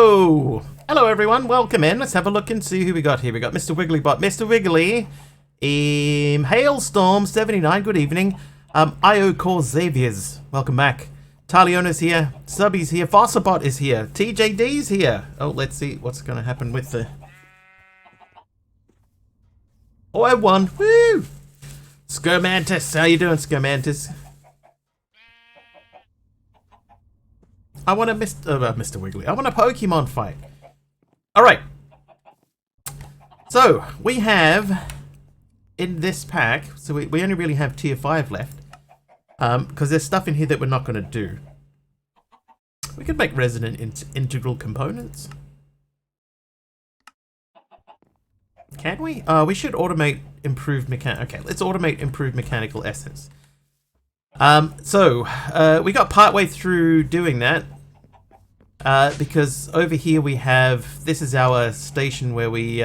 Hello! Hello everyone, welcome in. Let's have a look and see who we got here. We got Mr. Wigglybot, Mr. Wiggly, Hailstorm79, good evening. IO Core Xavier's, welcome back. Taliona's here, Subby's here, Fossabot is here, TJD's here. Oh, let's see what's going to happen with the... Oh, I won, woo! Skermantis, how you doing, Skermantis? I want a Mr. Wiggly. I want a Pokemon fight. Alright. So, we have in this pack, so we only really have tier 5 left. Because there's stuff in here that we're not going to do. We could make resonant integral components. Can we? We should automate improved Okay, let's automate improved mechanical essence. We got partway through doing that because over here we have, this is our station where we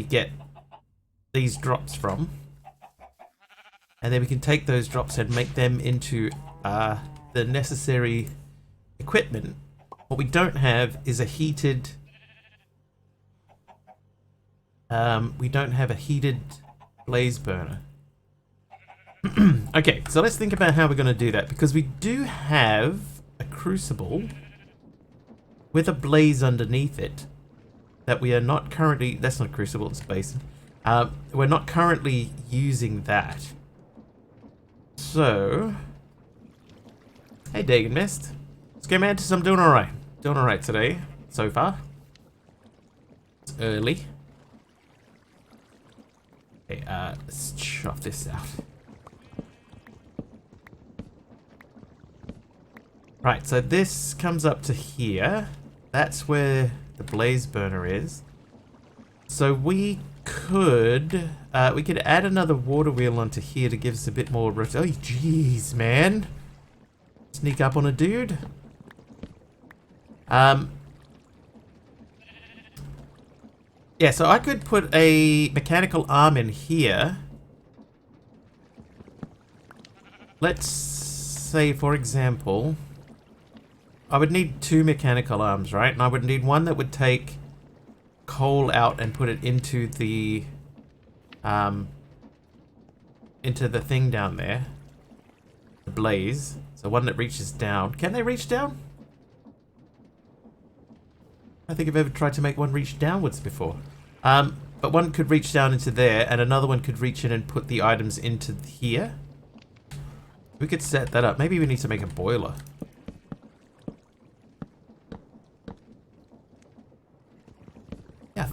get these drops from, and then we can take those drops and make them into the necessary equipment. What we don't have is a heated blaze burner. Okay, so let's think about how we're going to do that, because we do have a crucible with a blaze underneath it that we are not currently... That's not a crucible, it's a basin. We're not currently using that. So... Hey, Dagon Mist. Scamantis, I'm doing alright. Doing alright today, so far. It's early. Okay, let's chop this out. Right, so this comes up to here. That's where the blaze burner is. So we could add another water wheel onto here to give us a bit more... Oh, jeez, man. Sneak up on a dude. Yeah, so I could put a mechanical arm in here. Let's say, for example... I would need 2 mechanical arms, right? And I would need one that would take coal out and put it into the thing down there. The blaze. So one that reaches down. Can they reach down? I think I've ever tried to make one reach downwards before. But one could reach down into there, and another one could reach in and put the items into here. We could set that up. Maybe we need to make a boiler.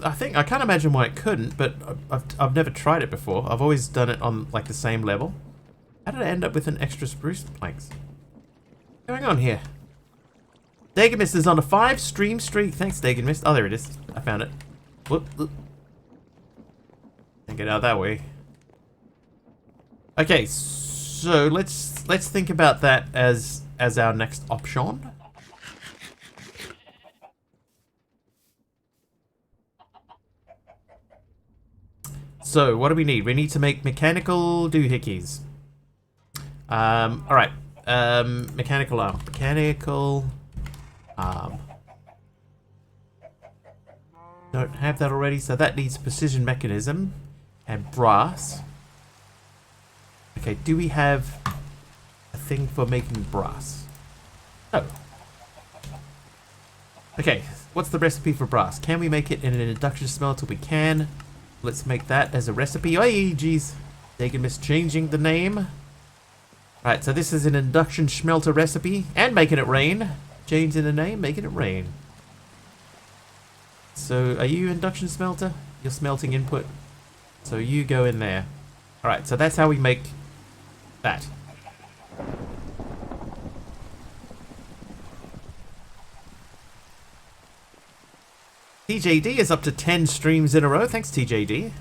I think I can't imagine why it couldn't, but I've never tried it before. I've always done it on like the same level. How did I end up with an extra spruce planks? What's going on here? Dagon Mist is on a 5 stream streak. Thanks, Dagon Mist. Oh, there it is. I found it. Whoop. Can't get out that way. Okay, so let's think about that as our next option. So, what do we need? We need to make mechanical doohickeys. Alright. Mechanical arm. Mechanical arm. Don't have that already, so that needs precision mechanism and brass. Okay, do we have a thing for making brass? Oh. Okay, what's the recipe for brass? Can we make it in an induction smelter? We can. Let's make that as a recipe. Oh, jeez. Dagon Mist changing the name. Right, so this is an induction smelter recipe. And making it rain. Changing the name, making it rain. So, are you induction smelter? You're smelting input. So you go in there. Alright, so that's how we make that. TJD is up to 10 streams in a row. Thanks, TJD.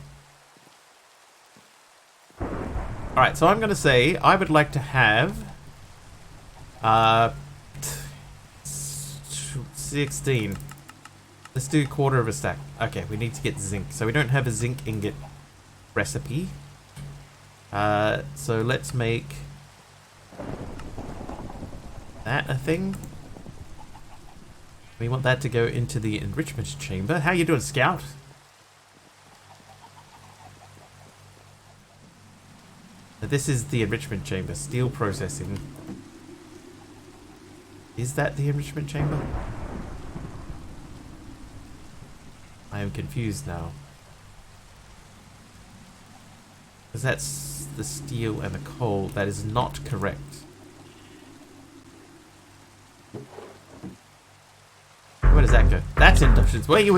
Alright, so I'm going to say I would like to have 16. Let's do a quarter of a stack. Okay, we need to get zinc. So we don't have a zinc ingot recipe. So let's make that a thing. We want that to go into the enrichment chamber. How you doing, Scout? This is the enrichment chamber. Steel processing. Is that the enrichment chamber? I am confused now. Because that's the steel and the coal. That is not correct. Where does that go? That's inductions. Wait.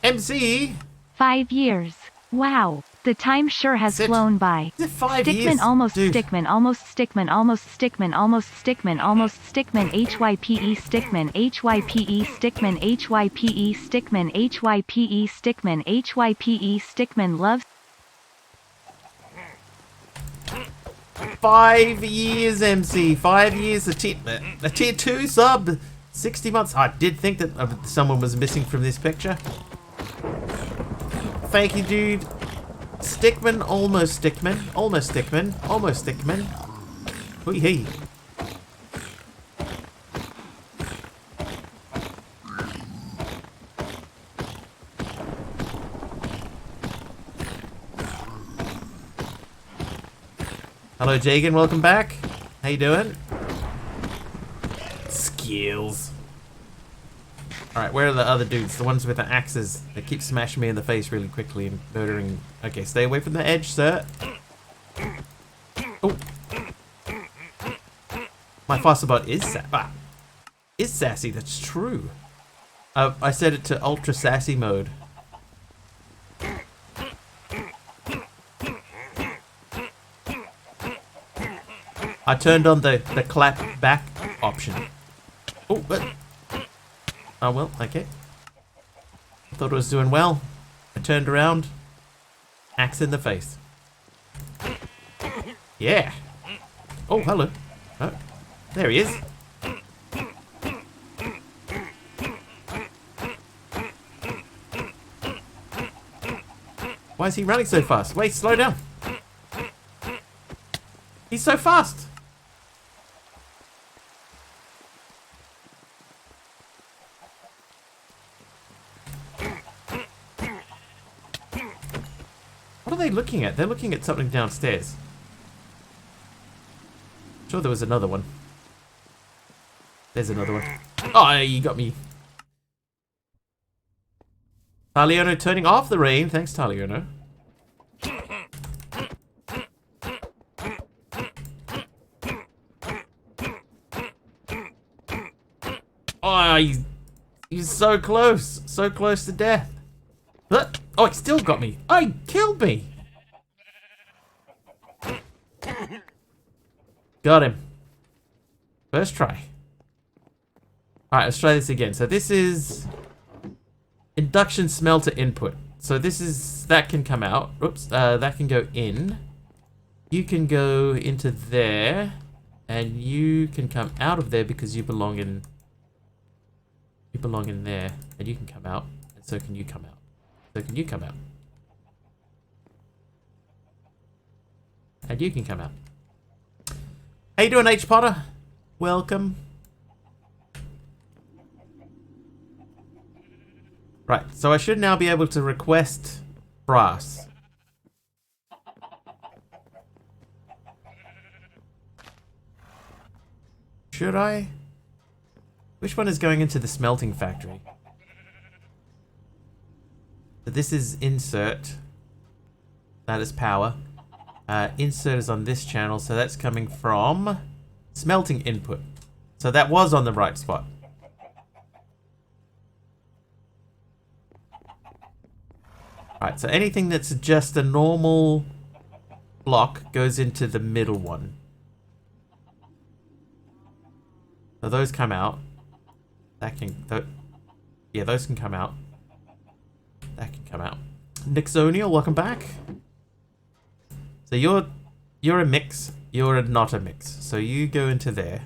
MC! 5 years. Wow. The time sure has flown by. Is it 5 Stickman years? almost Dude. Stickman almost Stickman almost Stickman almost Stickman almost Stickman HYPE Stickman HYPE Stickman HYPE Stickman HYPE Stickman HYPE Stickman loves 5 years, MC. 5 years. A tier 2 sub. 60 months. I did think that someone was missing from this picture. Thank you, dude. Stickman, almost Stickman. Almost Stickman. Almost Stickman. Hoi hee. Hello, Jagan. Welcome back. How you doing? Skills. Alright, where are the other dudes? The ones with the axes that keep smashing me in the face really quickly and murdering. Okay, stay away from the edge, sir. Oh. My Fosterbot is sassy, that's true. I set it to ultra sassy mode. I turned on the clap back option. Oh, but... Oh, well, okay. Thought it was doing well. I turned around. Axe in the face. Yeah. Oh, hello. Oh, there he is. Why is he running so fast? Wait, slow down. He's so fast. What are they looking at? They're looking at something downstairs. Sure there was another one. There's another one. Oh, you got me. Taliono turning off the rain. Thanks, Taliono. Oh, he's so close. So close to death. Oh, he still got me. Oh, he killed me. Got him. First try. Alright, let's try this again. So this is induction smelter input. So this is, that can come out. Oops, that can go in. You can go into there. And you can come out of there because you belong in there. And you can come out. And so can you come out. So can you come out. And you can come out. How you doing, H Potter? Welcome. Right, so I should now be able to request brass. Should I? Which one is going into the smelting factory? So this is insert. That is power. Insert is on this channel, so that's coming from smelting input. So that was on the right spot. Right, so anything that's just a normal block goes into the middle one. So those come out. That can... yeah, those can come out. That can come out. Nixonial, welcome back. So you're a mix. You're not a mix. So you go into there.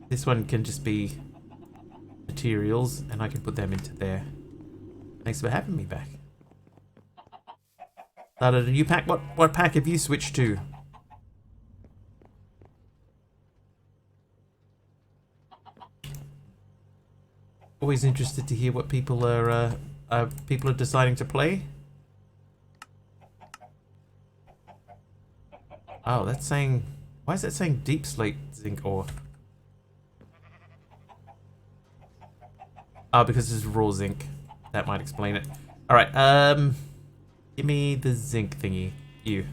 This one can just be materials, and I can put them into there. Thanks for having me back. Started a new pack. What pack have you switched to? Always interested to hear what people are deciding to play. Oh, that's saying... Why is that saying deep slate zinc ore? Oh, because it's raw zinc. That might explain it. Alright, give me the zinc thingy. You.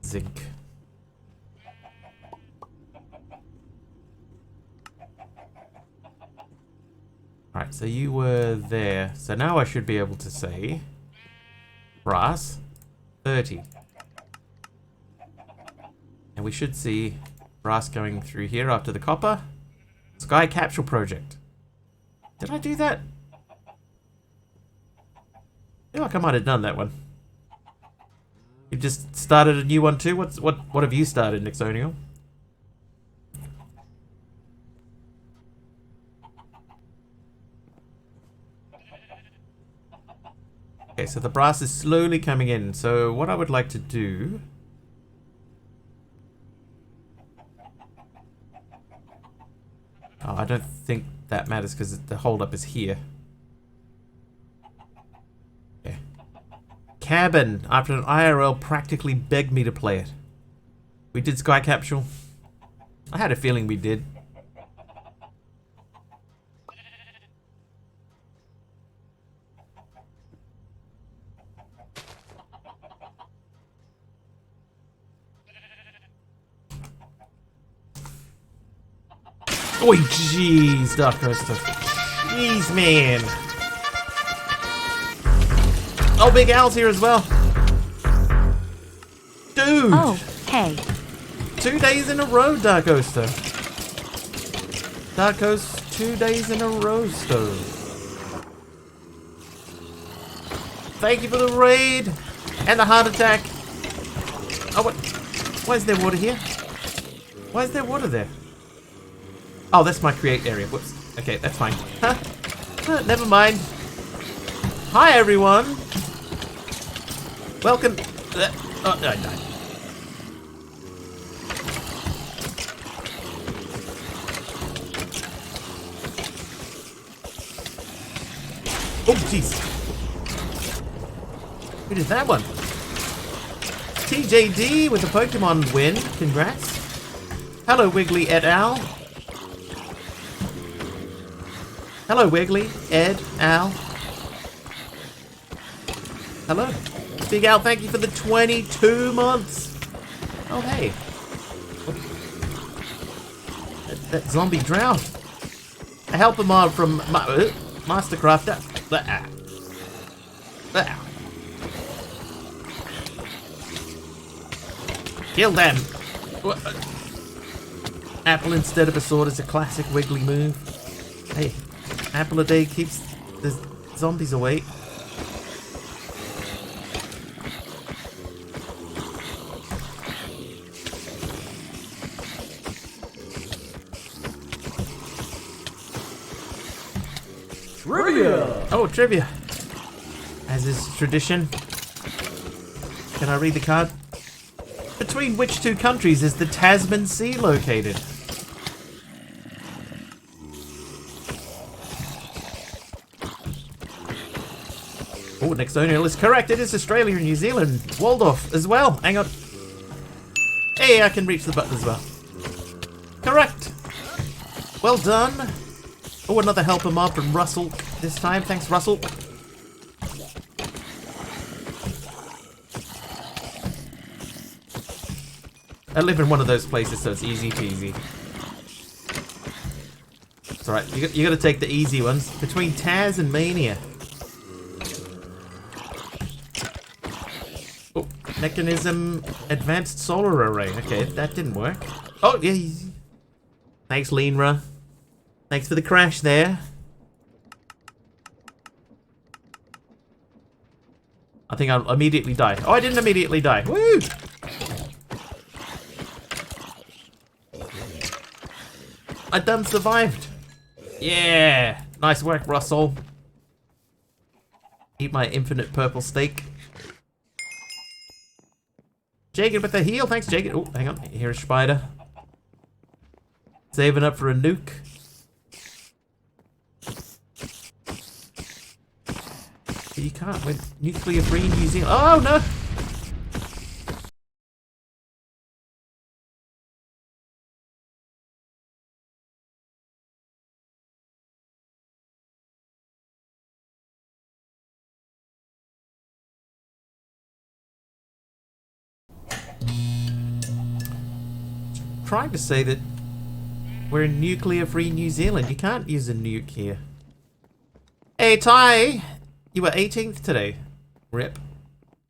Zinc. Alright, so you were there. So now I should be able to say... brass, 30. And we should see brass going through here after the copper. Sky Capsule Project. Did I do that? I feel like I might have done that one. You just started a new one too? What have you started, Nixonial? Okay, so the brass is slowly coming in. So what I would like to do... Oh, I don't think that matters because the holdup is here. Okay. Cabin, after an IRL practically begged me to play it. We did Sky Capsule. I had a feeling we did. Oi, jeez, Dark Roaster. Jeez, man. Oh, Big Al's here as well. Dude. Oh, hey. 2 days in a row, Dark Oster. Dark Oster, 2 days in a row, Sto. Thank you for the raid and the heart attack. Oh, what? Why is there water here? Why is there water there? Oh, that's my create area. Whoops. Okay, that's fine. Huh? Never mind. Hi, everyone. Welcome. Oh, no, I died. Oh, jeez. Who did that one? TJD with the Pokemon win. Congrats. Hello, Wiggly et al. Hello, Wiggly, Ed, Al. Hello. Big Al, thank you for the 22 months. Oh, hey. That zombie drowned. A helper mod from Mastercrafter. Kill them. Apple instead of a sword is a classic Wiggly move. Hey. Apple a day keeps the zombies away. Trivia! Oh, trivia. As is tradition. Can I read the card? Between which two countries is the Tasman Sea located? Oh, Nixonial is correct. It is Australia and New Zealand. Waldorf as well. Hang on. Hey, I can reach the button as well. Correct. Well done. Oh, another helper mob from Russell this time. Thanks, Russell. I live in one of those places, so it's easy peasy. It's alright. You gotta take the easy ones. Between Taz and Mania. Oh, mechanism advanced solar array. Okay, that didn't work. Oh, yeah. Thanks, Leanra. Thanks for the crash there. I think I'll immediately die. Oh, I didn't immediately die. Woo! I done survived. Yeah. Nice work, Russell. Eat my infinite purple steak. Jacob with the heal. Thanks, Jacob. Oh, hang on. Here's Spider. Saving up for a nuke. You can't win nuclear free New Zealand. Oh no! Trying to say that we're in nuclear free New Zealand. You can't use a nuke here. Hey Ty! You were 18th today. Rip.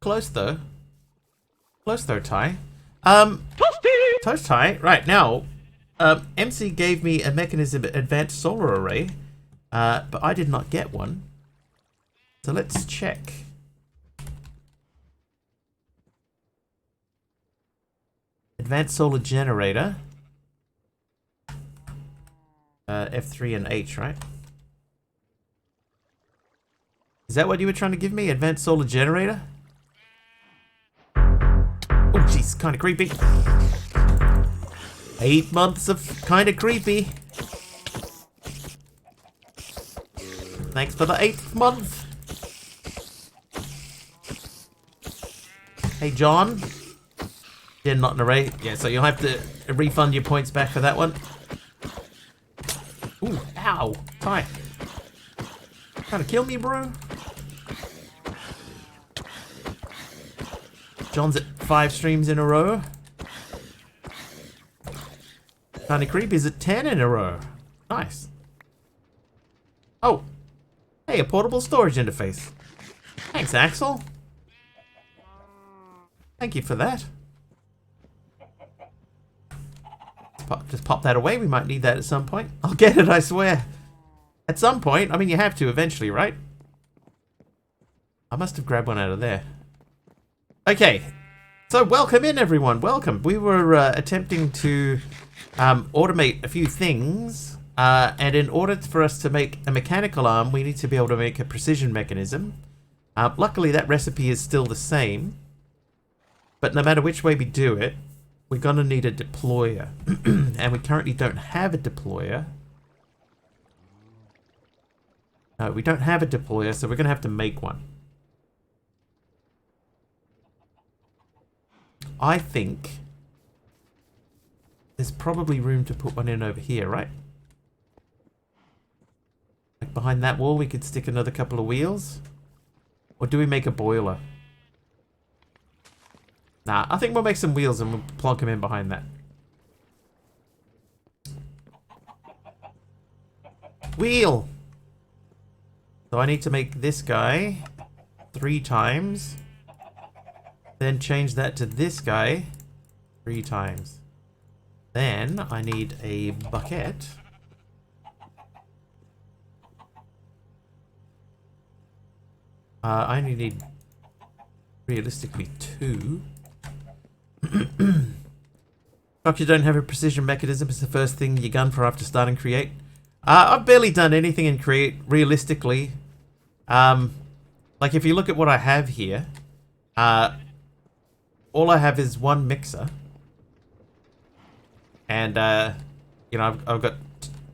Close though. Close though, Ty. Toast Ty. Right, now, MC gave me a Mechanism Advanced Solar Array, but I did not get one. So let's check. Advanced Solar Generator. F3 and H, right? Is that what you were trying to give me? Advanced Solar Generator? Oh, jeez, kind of creepy. 8 months of kind of creepy. Thanks for the 8th month. Hey, John. Yeah, not an array. Yeah, so you'll have to refund your points back for that one. Ooh, ow. Ty. Trying to kill me, bro? John's at 5 streams in a row. Kinda Creepy's at 10 in a row. Nice. Oh. Hey, a portable storage interface. Thanks, Axel. Thank you for that. Just pop that away. We might need that at some point. I'll get it, I swear. At some point. I mean, you have to eventually, right? I must have grabbed one out of there. Okay. So, welcome in, everyone. Welcome. We were attempting to automate a few things. And in order for us to make a mechanical arm, we need to be able to make a precision mechanism. Luckily, that recipe is still the same. But no matter which way we do it, we're going to need a deployer. And we currently don't have a deployer. No, we don't have a deployer, so we're going to have to make one. I think there's probably room to put one in over here, right? Like behind that wall, we could stick another couple of wheels. Or do we make a boiler? Nah, I think we'll make some wheels and we'll plonk them in behind that. Wheel! So I need to make this guy 3 times. Then change that to this guy 3 times. Then I need a bucket. I only need realistically 2. Fuck, you don't have a precision mechanism. It's the first thing you gun for after starting Create. I've barely done anything in Create realistically. Like if you look at what I have here, all I have is one mixer. And, you know, I've got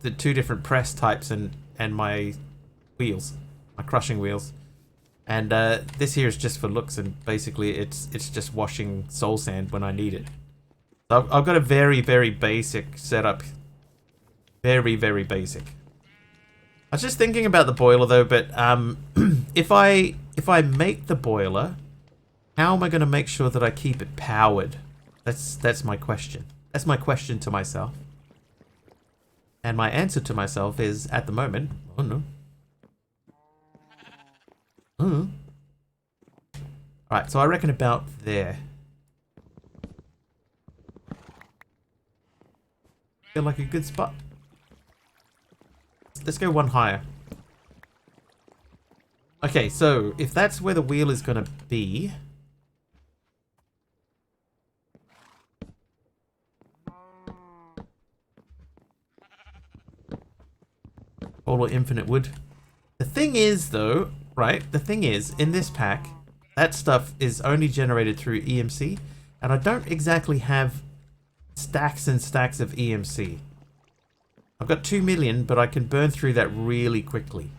the 2 different press types and my wheels, my crushing wheels. And this here is just for looks, and basically it's just washing soul sand when I need it. So I've got a very, very basic setup. Very, very basic. I was just thinking about the boiler though, but if I make the boiler, how am I going to make sure that I keep it powered? That's my question. That's my question to myself. And my answer to myself is, at the moment, oh no. Alright, so I reckon about there. Feel like a good spot. Let's go 1 higher. Okay, so if that's where the wheel is going to be... All infinite wood. The thing is, though, right? The thing is, in this pack, that stuff is only generated through EMC, and I don't exactly have stacks and stacks of EMC. I've got 2 million, but I can burn through that really quickly.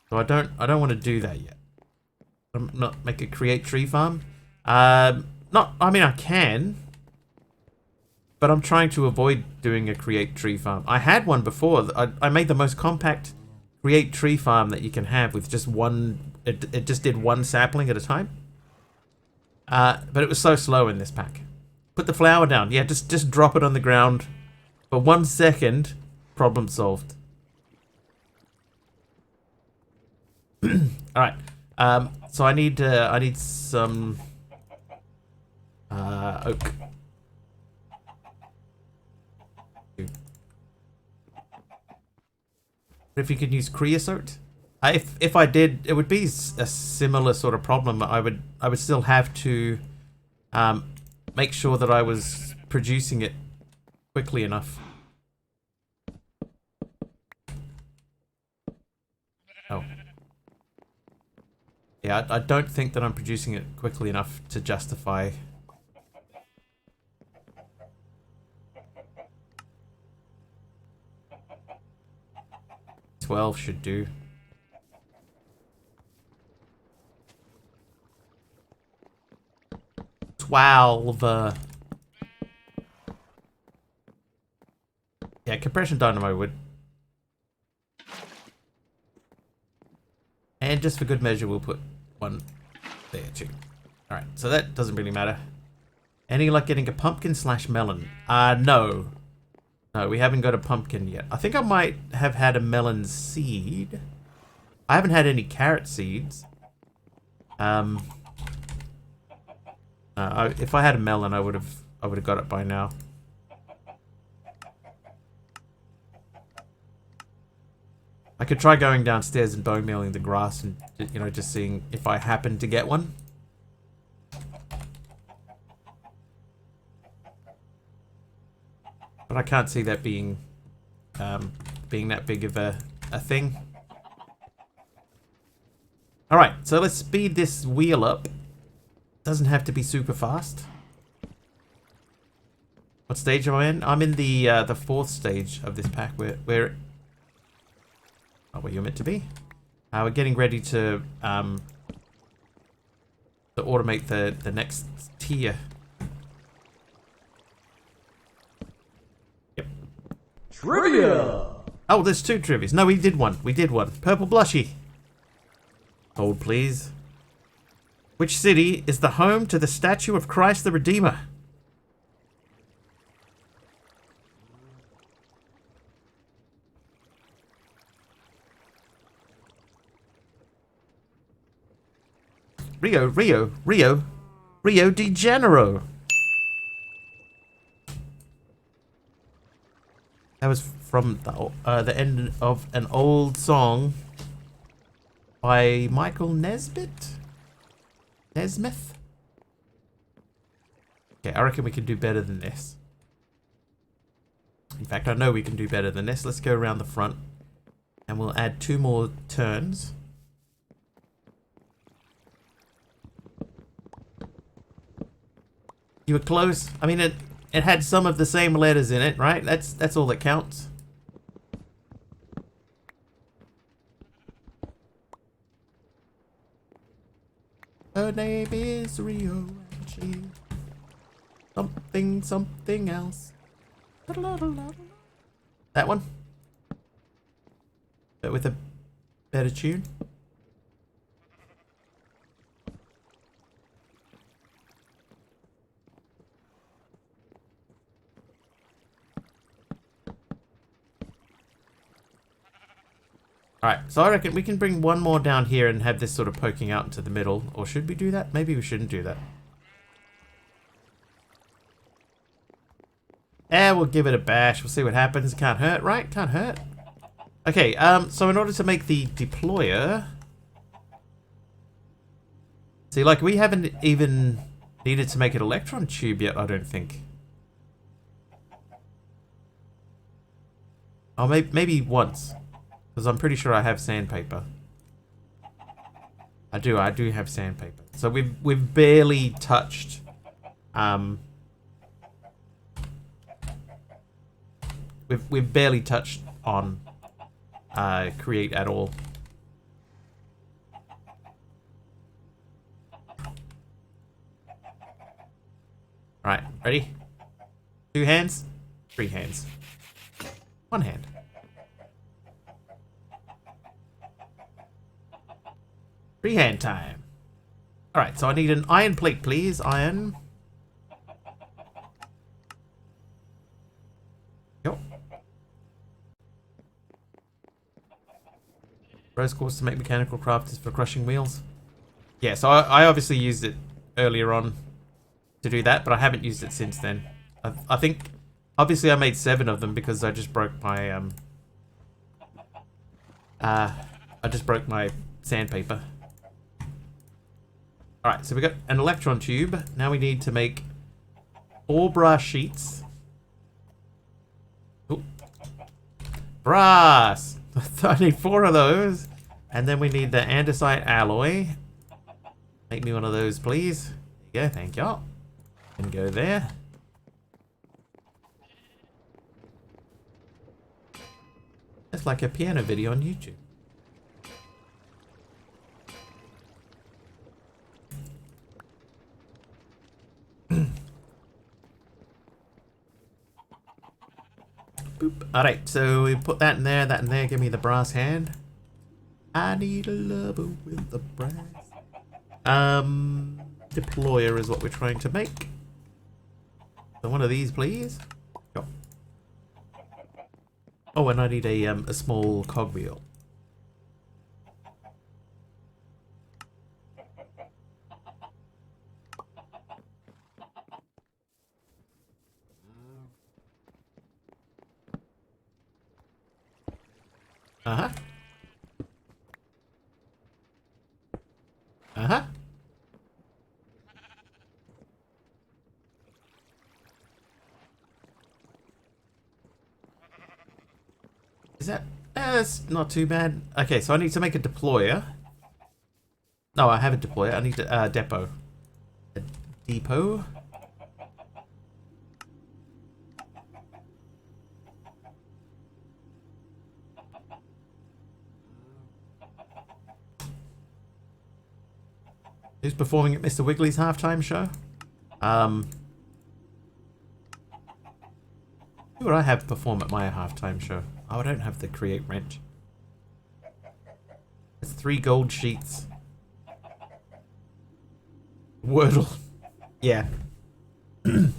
So I don't want to do that yet. I'm not make a create tree farm. I mean I can, but I'm trying to avoid doing a create tree farm. I had one before. I made the most compact create tree farm that you can have with just one. It just did one sapling at a time. But it was so slow in this pack. Put the flower down. Yeah, just drop it on the ground for 1 second. Problem solved. All right. So I need some oak. If you could use creosote, if I did, it would be a similar sort of problem. I would still have to make sure that I was producing it quickly enough. Oh. Yeah, I don't think that I'm producing it quickly enough to justify. $12 should do. 12. Yeah, compression dynamo would. And just for good measure, we'll put one there too. Alright, so that doesn't really matter. Any luck getting a pumpkin / melon? No. No, we haven't got a pumpkin yet. I think I might have had a melon seed. I haven't had any carrot seeds. If I had a melon, I would have got it by now. I could try going downstairs and bone mealing the grass and, you know, just seeing if I happen to get one. But I can't see that being that big of a thing. Alright, so let's speed this wheel up. Doesn't have to be super fast. What stage am I in? I'm in the 4th stage of this pack. Where you're meant to be. We're getting ready to automate the next tier. Yep. Trivia! Oh, there's 2 trivias. No, we did one. We did one. Purple blushy. Hold, please. Which city is the home to the statue of Christ the Redeemer? Rio de Janeiro. That was from the end of an old song by Michael Nesmith. Okay, I reckon we can do better than this. In fact, I know we can do better than this. Let's go around the front and we'll add 2 more turns. You were close. I mean, it had some of the same letters in it, right? That's all that counts. Her name is Rio, and she something else. That one, but with a better tune. Alright, so I reckon we can bring one more down here and have this sort of poking out into the middle. Or should we do that? Maybe we shouldn't do that. We'll give it a bash. We'll see what happens. Can't hurt, right? Can't hurt. Okay, so in order to make the deployer... See, like, we haven't even needed to make an electron tube yet, I don't think. Oh, maybe once. Because I'm pretty sure I have sandpaper. I do have sandpaper. So we've barely touched We've barely touched on create at all. Alright, ready? 2 hands, 3 hands, 1 hand. Freehand time. Alright, so I need an iron plate, please. Iron. Yep. Rose quartz to make mechanical crafters for crushing wheels. Yeah, so I obviously used it earlier on to do that, but I haven't used it since then. I think, obviously I made 7 of them because I just broke my, sandpaper. Alright, so we got an electron tube. Now we need to make 4 brass sheets. Ooh. Brass! I need 4 of those. And then we need the andesite alloy. Make me one of those, please. There you go, thank you. And go there. It's like a piano video on YouTube. Boop. Alright, so we put that in there, that in there. Give me the brass hand. I need a lover with the brass. Deployer is what we're trying to make. So one of these, please. Go. Oh, and I need a small cogwheel. Uh-huh. Uh-huh. Is that... that's not too bad. Okay, so I need to make a deployer. No, I have a deployer. I need a depot. A depot? Who's performing at Mr. Wiggly's halftime show? Who would I have perform at my halftime show? Oh, I don't have the create wrench. It's 3 gold sheets. Wordle. Yeah. Oh,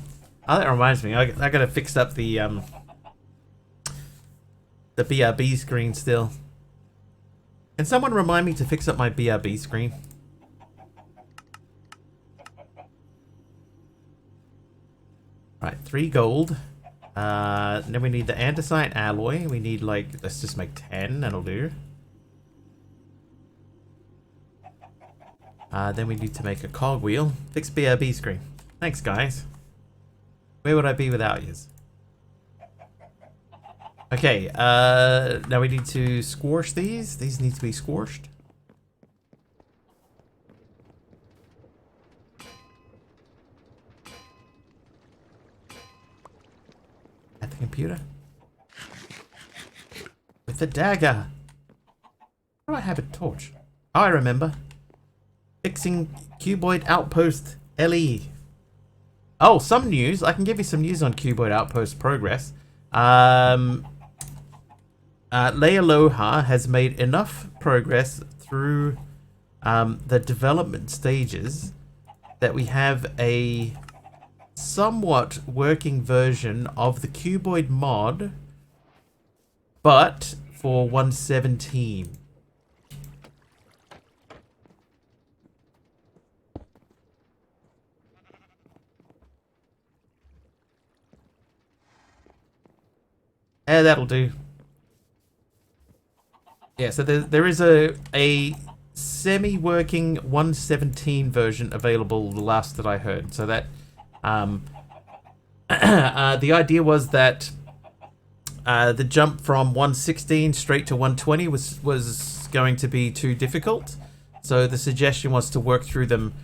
that reminds me. I gotta fix up the BRB screen still. Can someone remind me to fix up my BRB screen? Right, 3 gold. Then we need the andesite alloy. We need, like, let's just make 10. That'll do. Then we need to make a cogwheel. Fix BRB screen. Thanks, guys. Where would I be without yous? Okay, now we need to squash these. These need to be squashed. At the computer. With the dagger. Why do I have a torch? Oh, I remember. Fixing Cuboid Outpost LE. Oh, some news. I can give you some news on Cuboid Outpost progress. Layaloha has made enough progress through the development stages that we have a somewhat working version of the Cuboid mod, but for 1.17. That'll do. Yeah, so there is a semi-working 1.17 version available, the last that I heard. So that the idea was that the jump from 1.16 straight to 1.20 was going to be too difficult. So the suggestion was to work through them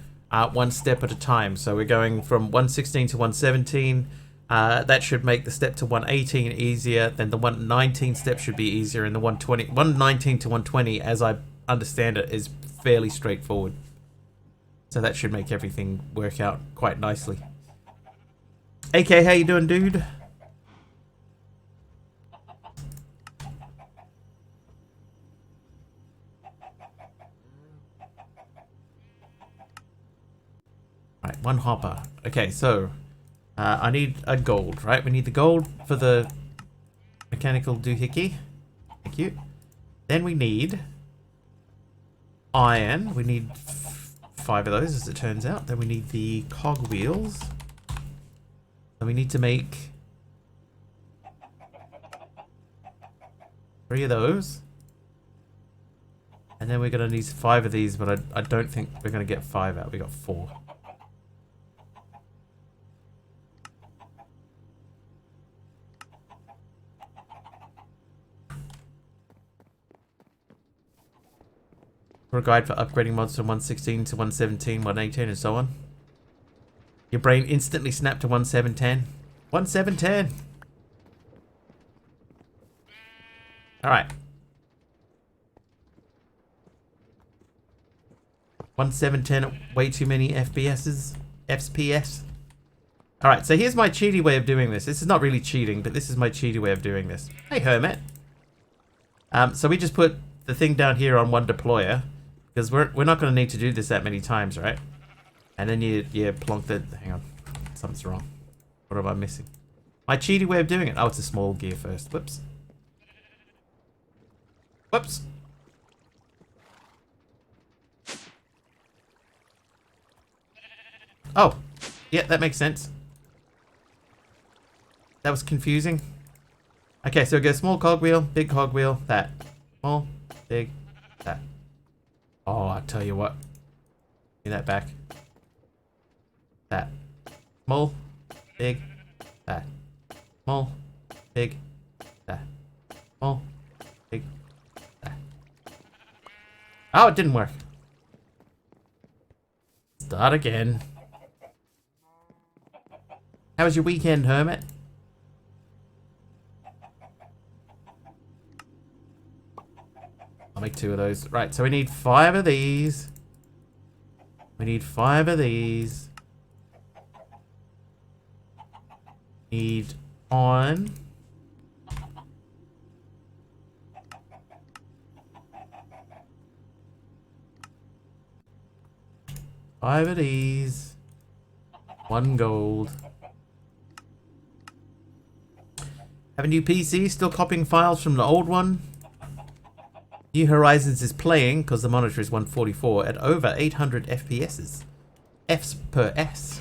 one step at a time. So we're going from 1.16 to 1.17. That should make the step to 118 easier. Then the 119 step should be easier, and the 119 to 120, as I understand it, is fairly straightforward. So that should make everything work out quite nicely. AK, how you doing, dude? Right, one hopper. Okay, so I need a gold, right? We need the gold for the mechanical doohickey. Thank you. Then we need iron. We need 5 of those, as it turns out. Then we need the cogwheels. And we need to make 3 of those. And then we're going to need 5 of these, but I don't think we're going to get 5 out. We got 4. For a guide for upgrading mods from 116 to 117, 118, and so on. Your brain instantly snapped to 1710. 1710! Alright. 1710, way too many FPSs. FPS. Alright, so here's my cheaty way of doing this. This is not really cheating, but this is my cheaty way of doing this. Hey, Hermit. So we just put the thing down here on one deployer. Because we're not going to need to do this that many times, right? And then you plonk the... Hang on. Something's wrong. What am I missing? My cheaty way of doing it. Oh, it's a small gear first. Whoops. Whoops. Oh. Yeah, that makes sense. That was confusing. Okay, so we go small cogwheel, big cogwheel, that. Small, big, that. Oh, I tell you what. Give me that back. That. Small, big, that. Small, big, that. Small, big, that. Oh, it didn't work. Start again. How was your weekend, Hermit? I'll make 2 of those. Right, so we need 5 of these. We need 5 of these. Need on. Five of these. 1 gold. Have a new PC, still copying files from the old one. New Horizons is playing, because the monitor is 144, at over 800 FPSs. Fs per S.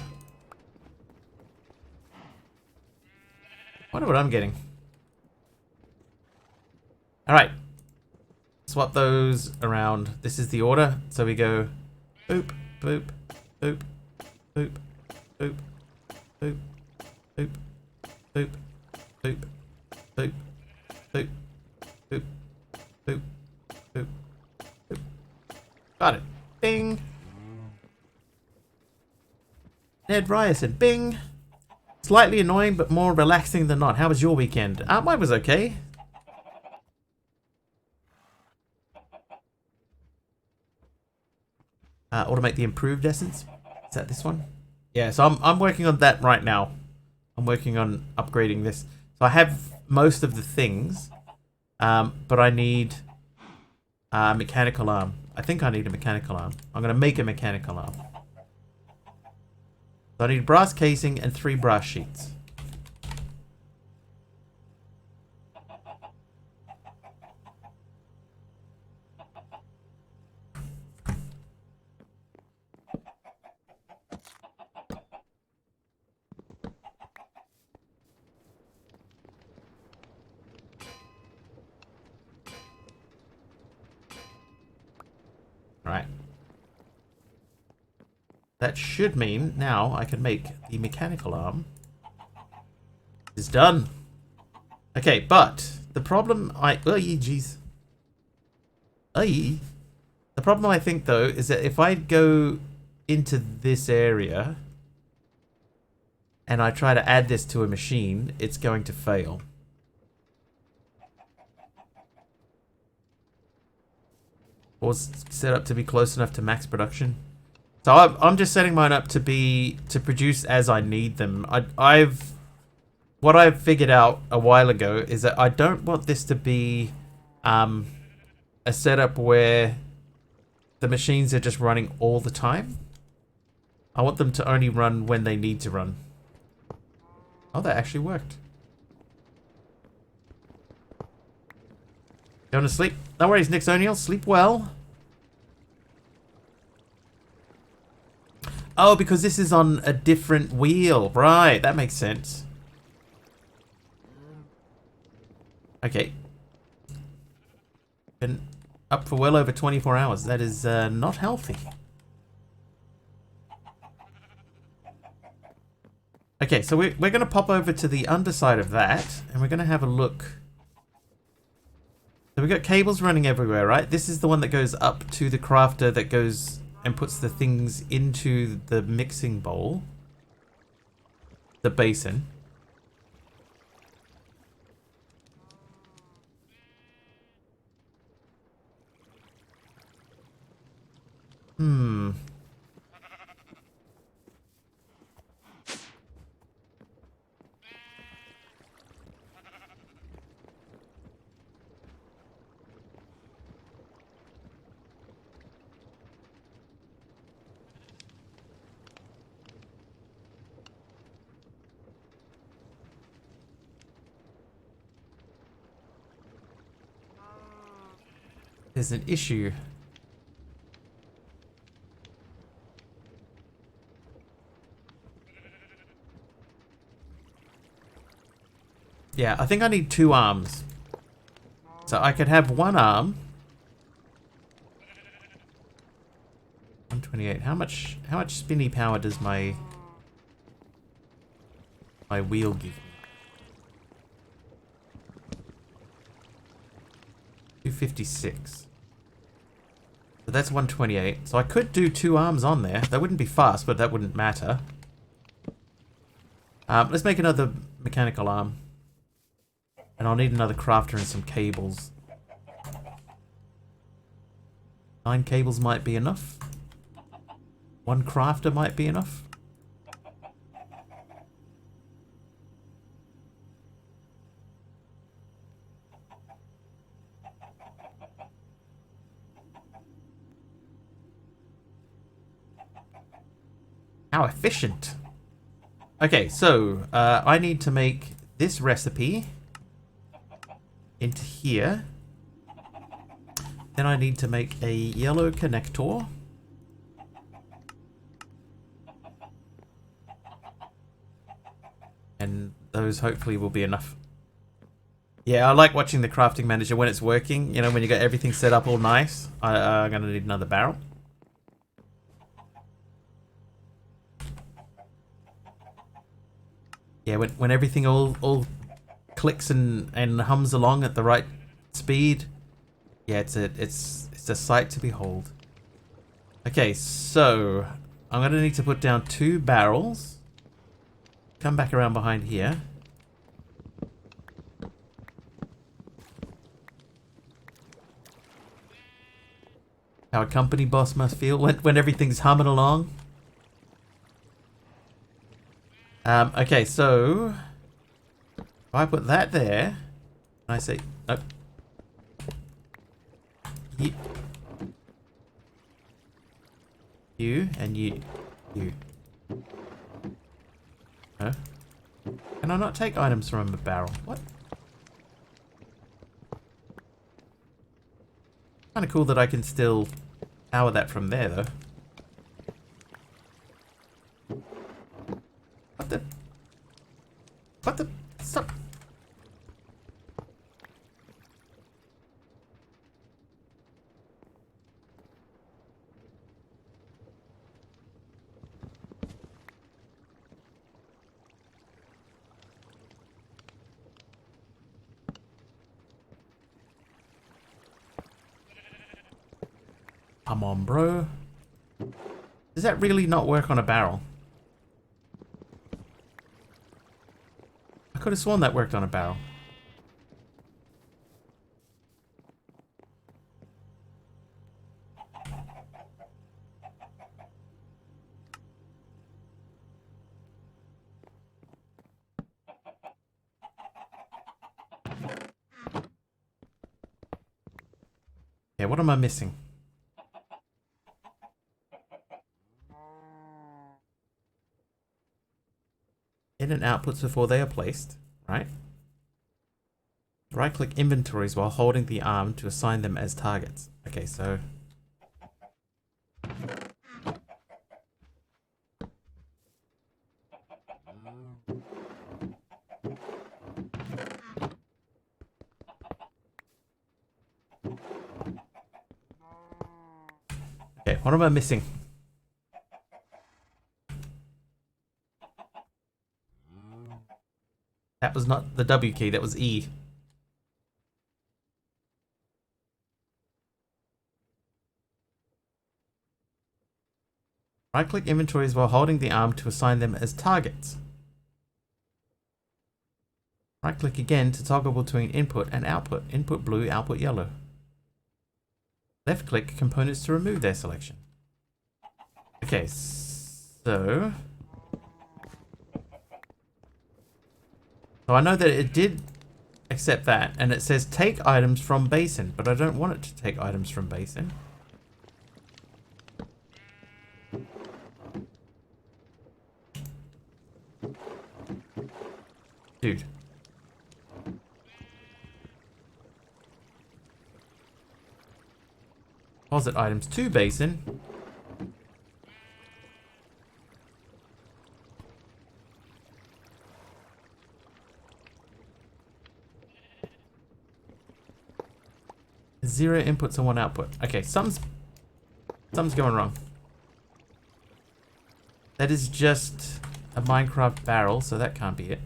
Wonder what I'm getting. Alright. Swap those around. This is the order. So we go boop, boop, boop, boop, boop, boop, boop, boop, boop, boop, boop, boop, boop, boop, boop. Got it. Bing. Ned Ryerson. Bing. Slightly annoying, but more relaxing than not. How was your weekend? Mine was okay. Automate the improved essence. Is that this one? Yeah, so I'm working on that right now. I'm working on upgrading this. So I have most of the things, but I need a mechanical arm. I think I need a mechanical arm. I'm going to make a mechanical arm. So I need brass casing and 3 brass sheets. Right. That should mean now I can make the mechanical arm. It's done. Okay, but the problem jeez. The problem I think though is that if I go into this area and I try to add this to a machine, it's going to fail. Or set up to be close enough to max production. So I'm just setting mine up to produce as I need them. What I've figured out a while ago is that I don't want this to be a setup where the machines are just running all the time. I want them to only run when they need to run. Oh, that actually worked. Going to sleep? No worries, Nick O'Neill. Sleep well. Oh, because this is on a different wheel. Right, that makes sense. Okay. Been up for well over 24 hours. That is not healthy. Okay, so we're going to pop over to the underside of that, and we're going to have a look. So we've got cables running everywhere, right? This is the one that goes up to the crafter that goes and puts the things into the mixing bowl. The basin. There's an issue. Yeah, I think I need 2 arms. So I could have 1 arm. 128. How much spinny power does my wheel give me? 256. So that's 128. So I could do 2 arms on there. That wouldn't be fast, but that wouldn't matter. Let's make another mechanical arm. And I'll need another crafter and some cables. 9 cables might be enough. 1 crafter might be enough. How efficient. Okay, so I need to make this recipe into here. Then I need to make a yellow connector. And those hopefully will be enough. Yeah, I like watching the crafting manager when it's working. You know, when you got everything set up all nice. I'm going to need another barrel. Yeah, when everything all clicks and hums along at the right speed. Yeah, it's a sight to behold. Okay, so I'm going to need to put down 2 barrels. Come back around behind here. How a company boss must feel when everything's humming along. Okay, so if I put that there, and I say, nope. You and you. No. Can I not take items from a barrel? What? Kind of cool that I can still power that from there, though. What the? Stop. Come on, bro. Does that really not work on a barrel? Could have sworn that worked on a barrel. Yeah, what am I missing? In and outputs before they are placed, right? Right-click inventories while holding the arm to assign them as targets. Okay, so... Okay, what am I missing? That was not the W key, that was E. Right-click inventories while holding the arm to assign them as targets. Right-click again to toggle between input and output. Input blue, output yellow. Left-click components to remove their selection. Okay, so... So I know that it did accept that, and it says take items from basin, but I don't want it to take items from basin. Dude. Deposit items to basin. Zero inputs and one output. Okay, something's going wrong. That is just a Minecraft barrel, so that can't be it.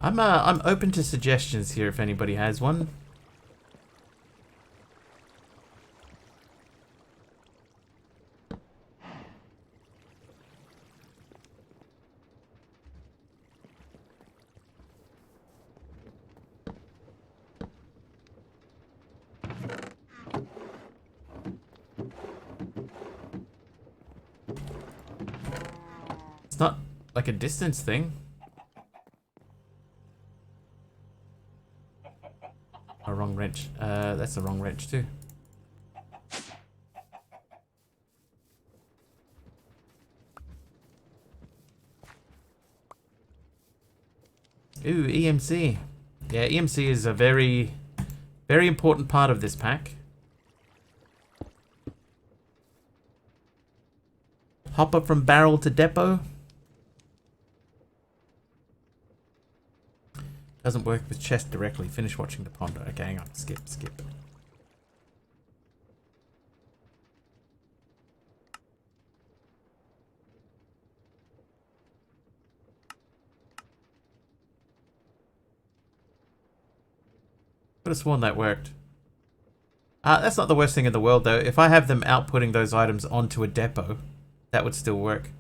I'm open to suggestions here if anybody has one. It's not like a distance thing. A wrong wrench. That's the wrong wrench too. Ooh, EMC. Yeah, EMC is a very, very important part of this pack. Hopper from barrel to depot. Doesn't work with chest directly. Finish watching the ponder. Okay, hang on. Skip. Could have sworn that worked. That's not the worst thing in the world, though. If I have them outputting those items onto a depot, that would still work.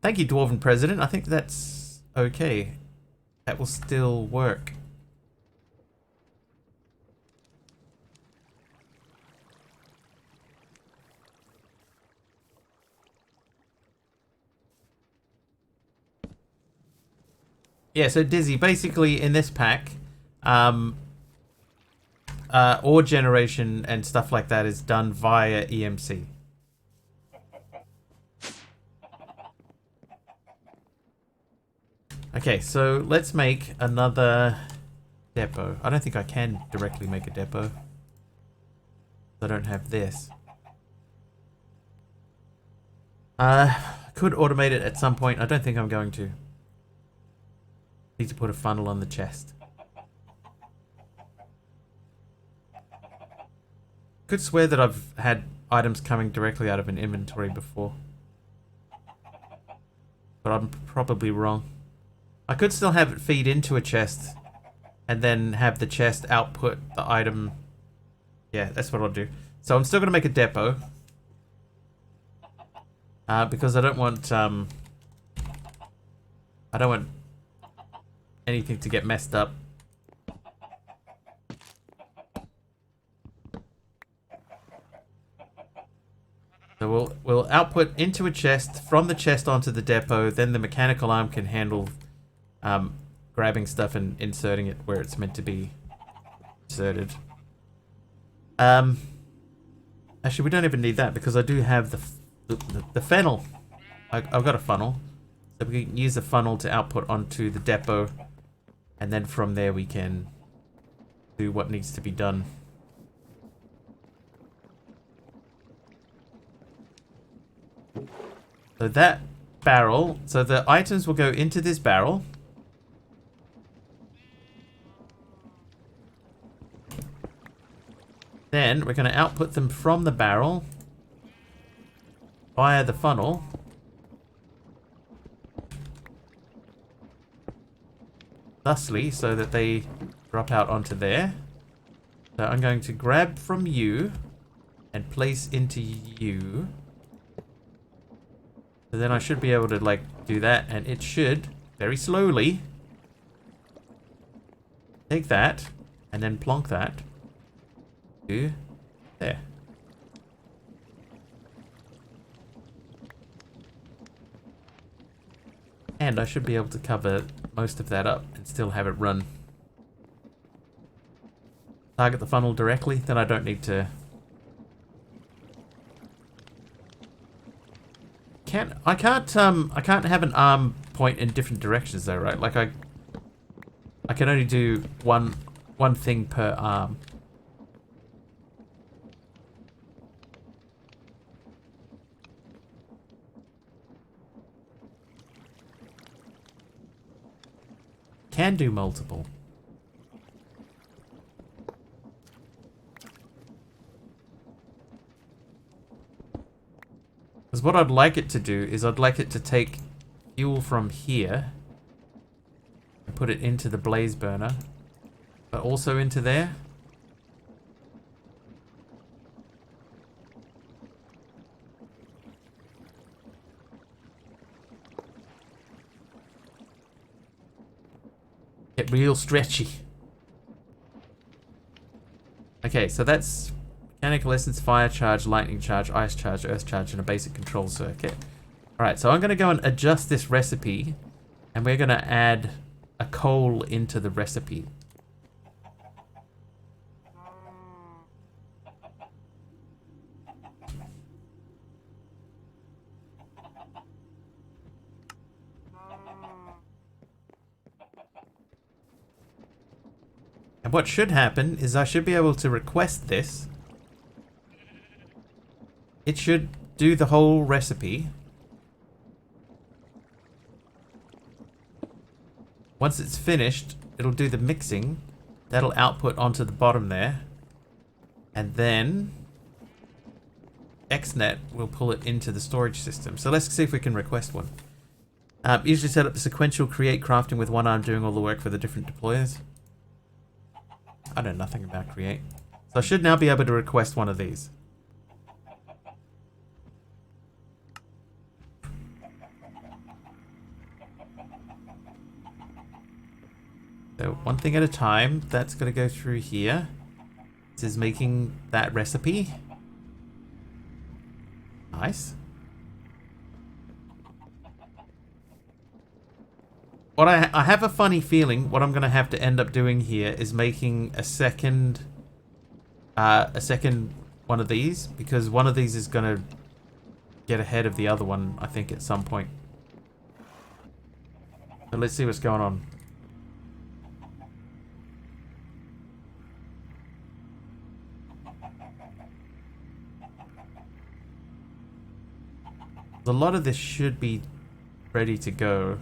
Thank you, Dwarven President. I think that's okay. That will still work. Yeah, so Dizzy, basically in this pack, ore generation and stuff like that is done via EMC. Okay, so let's make another depot. I don't think I can directly make a depot. I don't have this. Could automate it at some point. I don't think I'm going to. Need to put a funnel on the chest. Could swear that I've had items coming directly out of an inventory before. But I'm probably wrong. I could still have it feed into a chest and then have the chest output the item. Yeah, that's what I'll do. So I'm still going to make a depot. Because I don't want anything to get messed up. So we'll output into a chest, from the chest onto the depot, then the mechanical arm can handle grabbing stuff and inserting it where it's meant to be inserted. Actually, we don't even need that because I do have the funnel. I've got a funnel. So we can use the funnel to output onto the depot, and then from there we can do what needs to be done. So that barrel, so the items will go into this barrel. Then we're going to output them from the barrel via the funnel. Thusly, so that they drop out onto there. So I'm going to grab from you and place into you. So then I should be able to, like, do that, and it should, very slowly, take that, and then plonk that to there. And I should be able to cover most of that up and still have it run. Target the funnel directly, then I don't need to... I can't have an arm point in different directions though, right? Like I can only do one thing per arm. Can do multiple. Because what I'd like it to do is I'd like it to take fuel from here and put it into the blaze burner, but also into there. Get real stretchy. Okay, so that's mechanical essence, fire charge, lightning charge, ice charge, earth charge, and a basic control circuit. Alright, so I'm going to go and adjust this recipe, and we're going to add a coal into the recipe. And what should happen is I should be able to request this. It should do the whole recipe. Once it's finished, it'll do the mixing. That'll output onto the bottom there. And then XNet will pull it into the storage system. So let's see if we can request one. Usually set up the sequential create crafting with one arm doing all the work for the different deployers. I know nothing about create. So I should now be able to request one of these. So one thing at a time, that's going to go through here. This is making that recipe. Nice. What I have a funny feeling what I'm going to have to end up doing here is making a second one of these, because one of these is going to get ahead of the other one, I think, at some point. So let's see what's going on. A lot of this should be ready to go.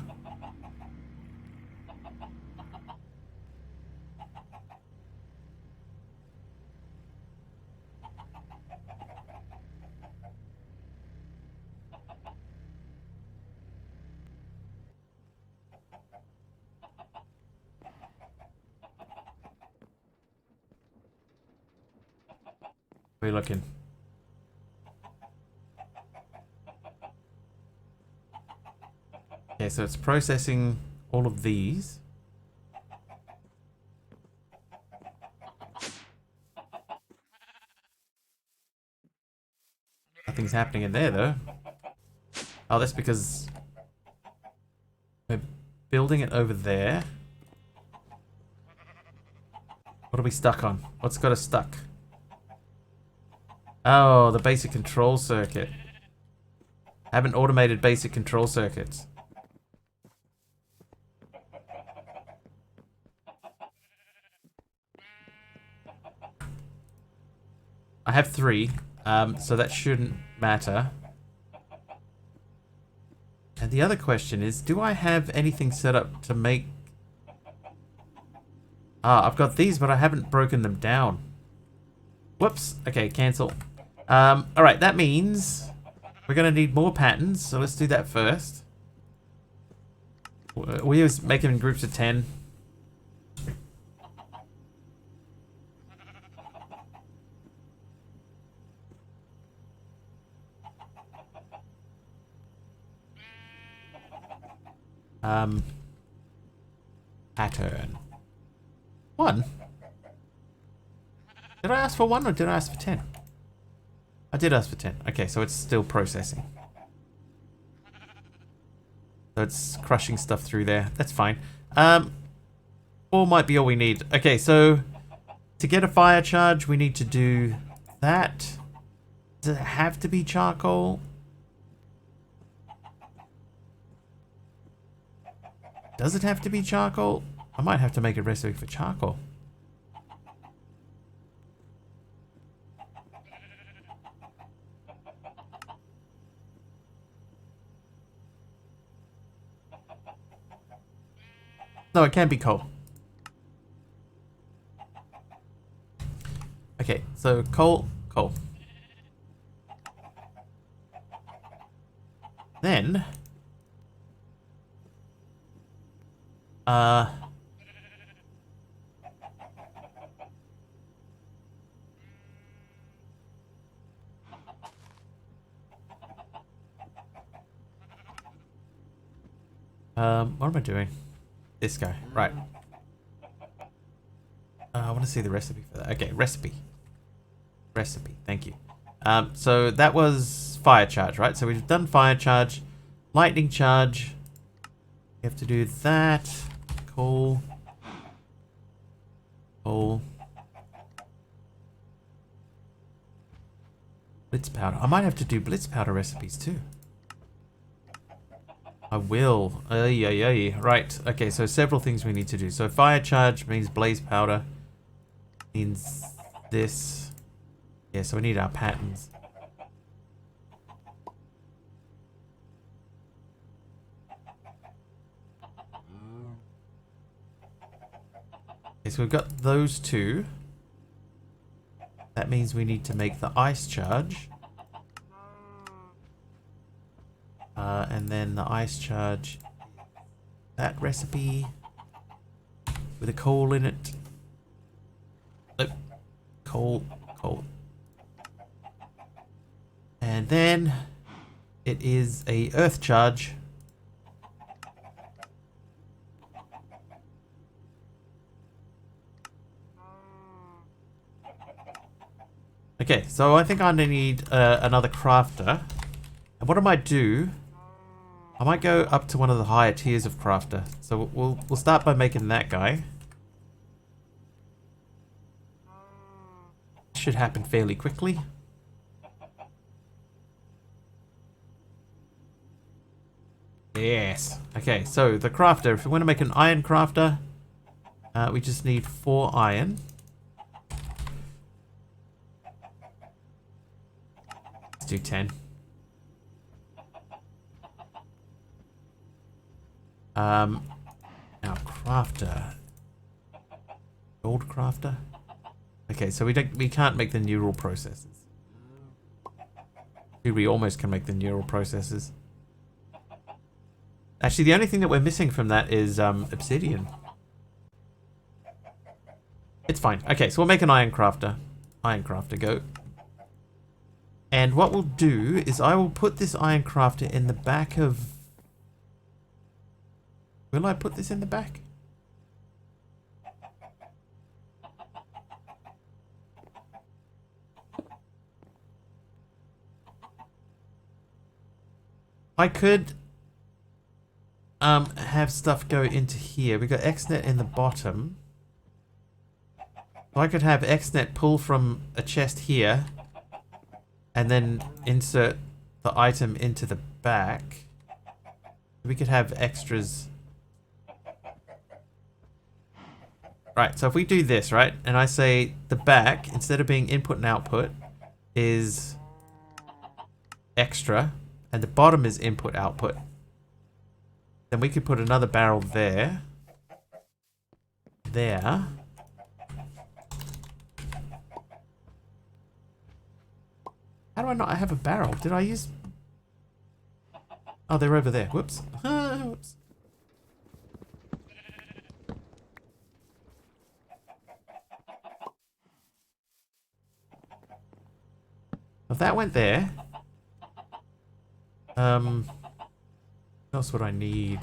Where are you looking? Okay, so it's processing all of these. Nothing's happening in there though. Oh, that's because we're building it over there. What are we stuck on? What's got us stuck? Oh, the basic control circuit. Haven't automated basic control circuits. I have 3, so that shouldn't matter. And the other question is, do I have anything set up to make... Ah, I've got these, but I haven't broken them down. Whoops. Okay, cancel. Alright, that means we're going to need more patterns, so let's do that first. We always make them in groups of 10. Pattern. 1? Did I ask for 1 or did I ask for 10? I did ask for 10. Okay, so it's still processing. So it's crushing stuff through there. That's fine. 4 might be all we need. Okay, so to get a fire charge, we need to do that. Does it have to be charcoal? Does it have to be charcoal? I might have to make a recipe for charcoal. No, it can be coal. Okay, so coal. Then... what am I doing? This guy, right. I want to see the recipe for that. Okay, recipe, thank you. So that was fire charge, right? So we've done fire charge, lightning charge. We have to do that. Coal. Blitz powder. I might have to do blitz powder recipes too. I will. Right. Okay, so several things we need to do. So fire charge means blaze powder. Means this. Yeah, so we need our patterns. Okay, so we've got those 2. That means we need to make the ice charge. And then the ice charge, that recipe with a coal in it. Nope. Coal. And then it is a earth charge. Okay, so I think I need another crafter. And what I might do, I might go up to one of the higher tiers of crafter. So we'll start by making that guy. Should happen fairly quickly. Yes. Okay, so the crafter. If we want to make an iron crafter, we just need 4 iron. Let's do 10. Now crafter. Gold crafter? Okay, so we can't make the neural processes. We almost can make the neural processes. Actually, the only thing that we're missing from that is obsidian. It's fine. Okay, so we'll make an iron crafter. Iron crafter, go. And what we'll do is I will put this iron crafter in the back of... Will I put this in the back? I could have stuff go into here. We got XNet in the bottom. So I could have XNet pull from a chest here and then insert the item into the back. We could have extras. Right, so if we do this, right, and I say the back, instead of being input and output, is extra, and the bottom is input output, then we could put another barrel there. There. How do I not have a barrel? Did I use... Oh, they're over there. Whoops. Whoops. If that went there... what else would I need?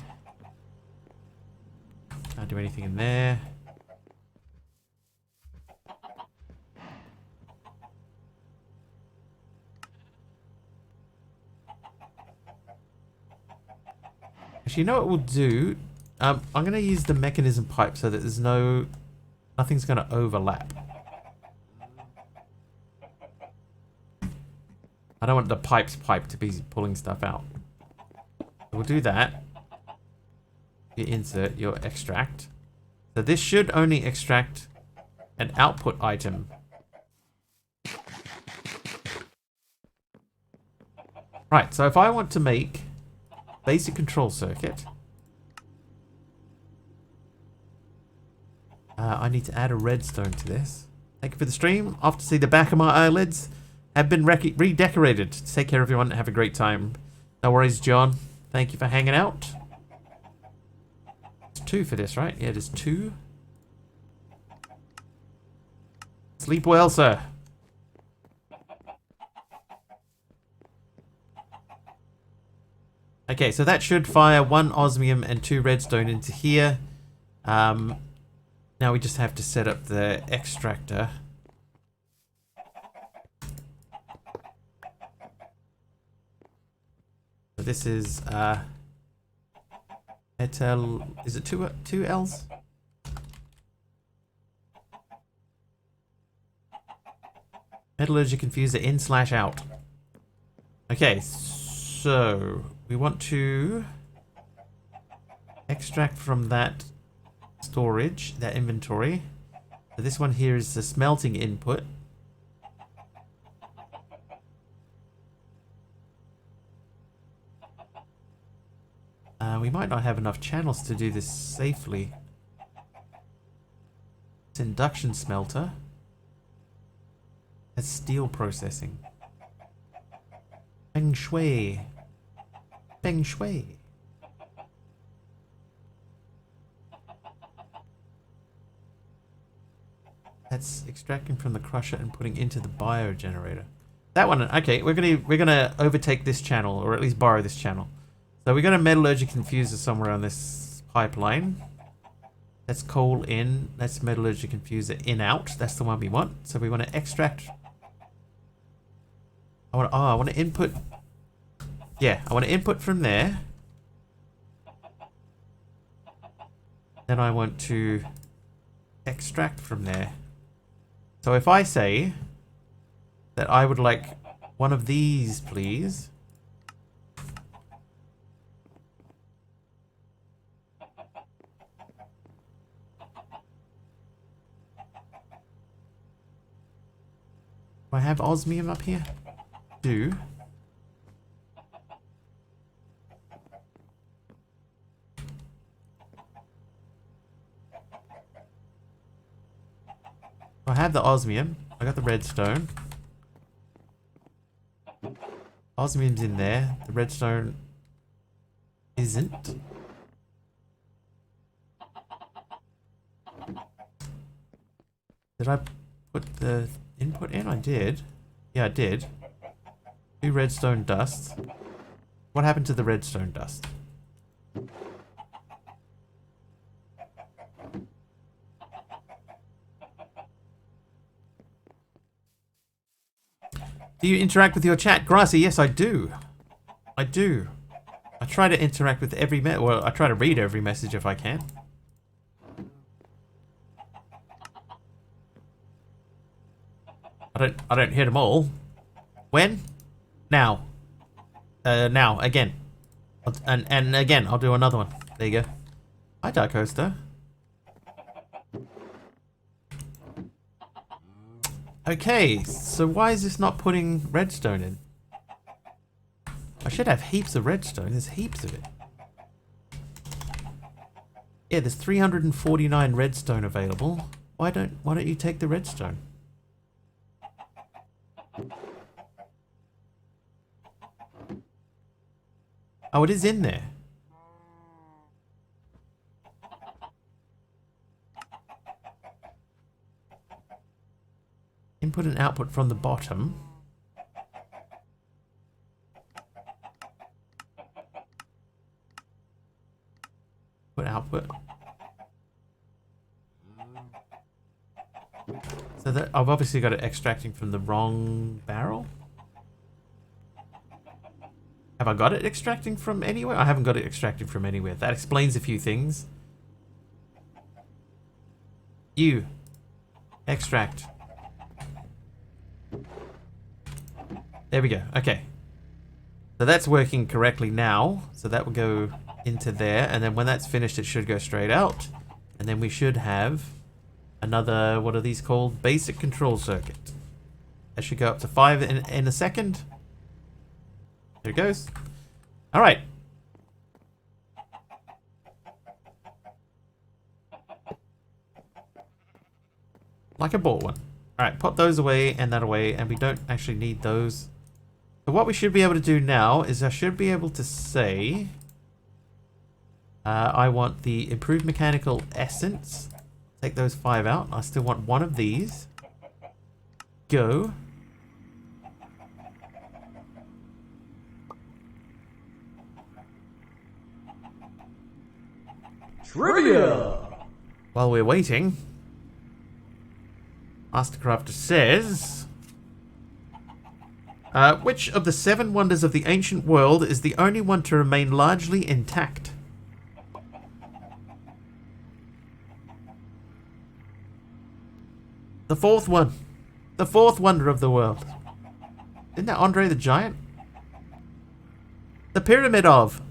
Can't do anything in there. Actually, you know what we'll do? I'm going to use the mechanism pipe so that there's nothing's going to overlap. I don't want the pipe to be pulling stuff out. We'll do that. You insert your extract. So this should only extract an output item. Right, so if I want to make basic control circuit, I need to add a redstone to this. Thank you for the stream. Off to see the back of my eyelids have been redecorated. Take care, everyone. Have a great time. No worries, John. Thank you for hanging out. It's 2 for this, right? Yeah, it is 2. Sleep well, sir. Okay, so that should fire 1 osmium and 2 redstone into here. Now we just have to set up the extractor. So this is metal. Is it two L's? Metallurgy confuser in/out. Okay, so we want to extract from that storage, that inventory. So this one here is the smelting input. We might not have enough channels to do this safely. It's induction smelter. That's steel processing. Feng Shui. Feng Shui. That's extracting from the crusher and putting into the biogenerator. That one, okay, we're gonna overtake this channel, or at least borrow this channel. So we're gonna metallurgy confuser somewhere on this pipeline. That's coal in. That's metallurgy confuser in out. That's the one we want. So we want to extract. I want to input. Yeah, I want to input from there. Then I want to extract from there. So if I say that I would like one of these, please. Do I have osmium up here? Do. have the osmium. I got the redstone. Osmium's in there. The redstone isn't. Did I put the input in? I did. Yeah, I did. 2 redstone dusts. What happened to the redstone dust? Do you interact with your chat? Grassy, yes, I do. I do. I try to interact with every well, I try to read every message if I can. I don't hit them all. When? Now. Now, again. And again, I'll do another one. There you go. Hi, Dark Coaster. Okay, so why is this not putting redstone in? I should have heaps of redstone. There's heaps of it. Yeah, there's 349 redstone available. Why don't you take the redstone? Oh, it is in there. Input and output from the bottom. Put output. So that I've obviously got it extracting from the wrong barrel. Have I got it extracting from anywhere? I haven't got it extracting from anywhere. That explains a few things. You. Extract. There we go. Okay. So that's working correctly now. So that will go into there. And then when that's finished, it should go straight out. And then we should have another, what are these called? Basic control circuit. That should go up to 5 in a second. There it goes. All right. Like I bought one. All right, put those away and that away, and we don't actually need those. So what we should be able to do now is I should be able to say, I want the improved mechanical essence. Take those 5 out. I still want 1 of these. Go. Trivia! While we're waiting, Mastercrafter says, which of the 7 wonders of the ancient world is the only one to remain largely intact? The 4th one. The 4th wonder of the world. Isn't that Andre the Giant? The Pyramid of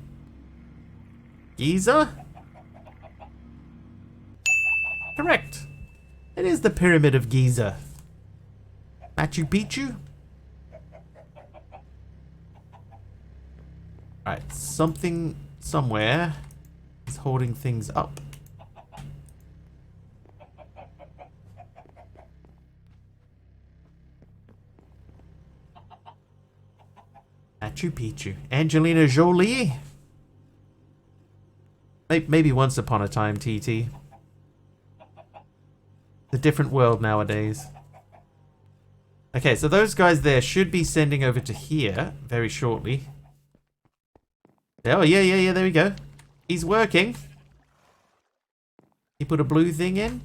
Giza? Correct. It is the Pyramid of Giza. Machu Picchu? Alright, something somewhere is holding things up. Machu Picchu. Angelina Jolie? Maybe once upon a time, TT. A different world nowadays. Okay, so those guys there should be sending over to here very shortly. Oh, yeah, there we go. He's working. He put a blue thing in.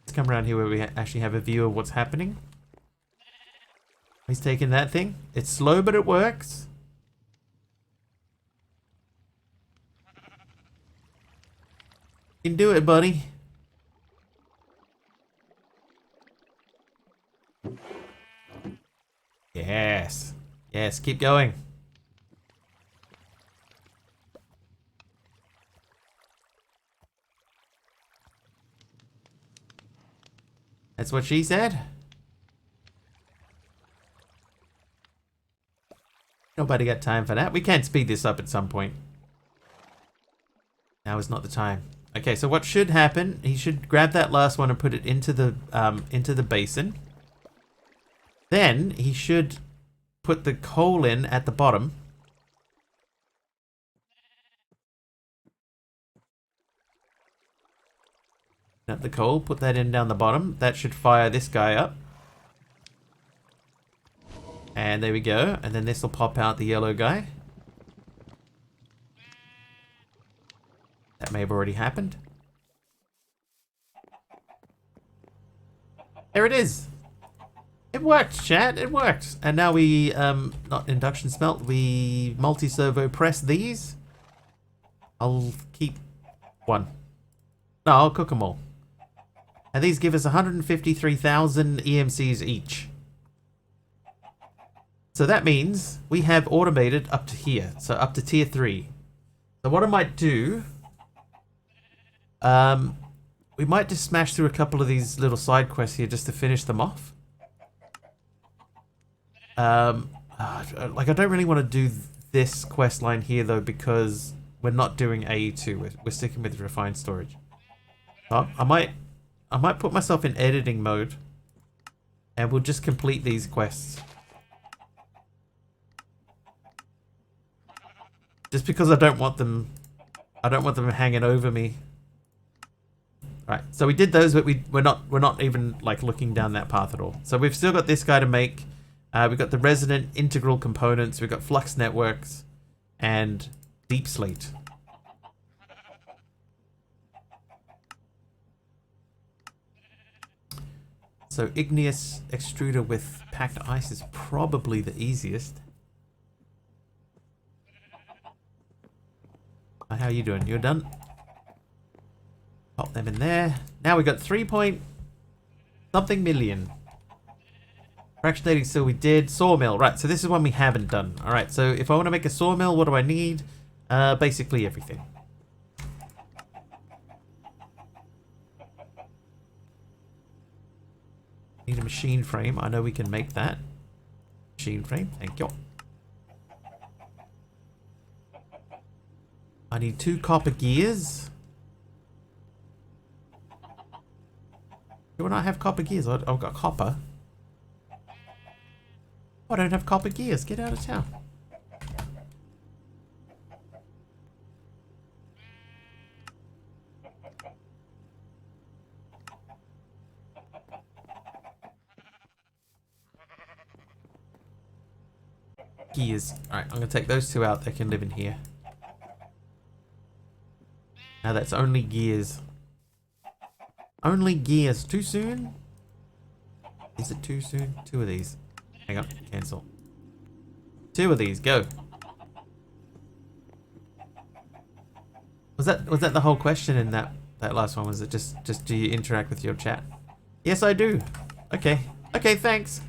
Let's come around here where we actually have a view of what's happening. He's taking that thing. It's slow, but it works. You can do it, buddy. Yes. Yes, keep going. That's what she said. Nobody got time for that. We can speed this up at some point. Now is not the time. Okay, so what should happen, he should grab that last one and put it into the basin. Then he should put the coal in at the bottom. At the coal, put that in down the bottom. That should fire this guy up. And there we go. And then this will pop out the yellow guy. That may have already happened. There it is. It worked, chat. It worked. And now we, not induction smelt, we multi-servo press these. I'll keep one. No, I'll cook them all. And these give us 153,000 EMCs each. So that means we have automated up to here. So up to tier 3. So what I might do... we might just smash through a couple of these little side quests here just to finish them off. Like I don't really want to do this quest line here though because we're not doing AE2. We're sticking with refined storage. I might put myself in editing mode and we'll just complete these quests. Just because I don't want them hanging over me. Right, so we did those, but we're not even like looking down that path at all. So we've still got this guy to make. We've got the resonant integral components. We've got flux networks and deep slate. So igneous extruder with packed ice is probably the easiest. How are you doing? You're done? Pop them in there. Now we got 3-point-something million. Fractionating steel we did. Sawmill. Right, so this is one we haven't done. Alright, so if I want to make a sawmill, what do I need? Basically everything. Need a machine frame. I know we can make that. Machine frame. Thank you. I need 2 copper gears. Do I not have copper gears? I've got copper. I don't have copper gears. Get out of town. Gears. Alright, I'm going to take those 2 out. They can live in here. Now that's only gears. Only gears. Too soon? Is it too soon? 2 of these. Hang on. Cancel. 2 of these. Go. Was that the whole question in that last one? Was it just do you interact with your chat? Yes, I do. Okay. Okay, thanks.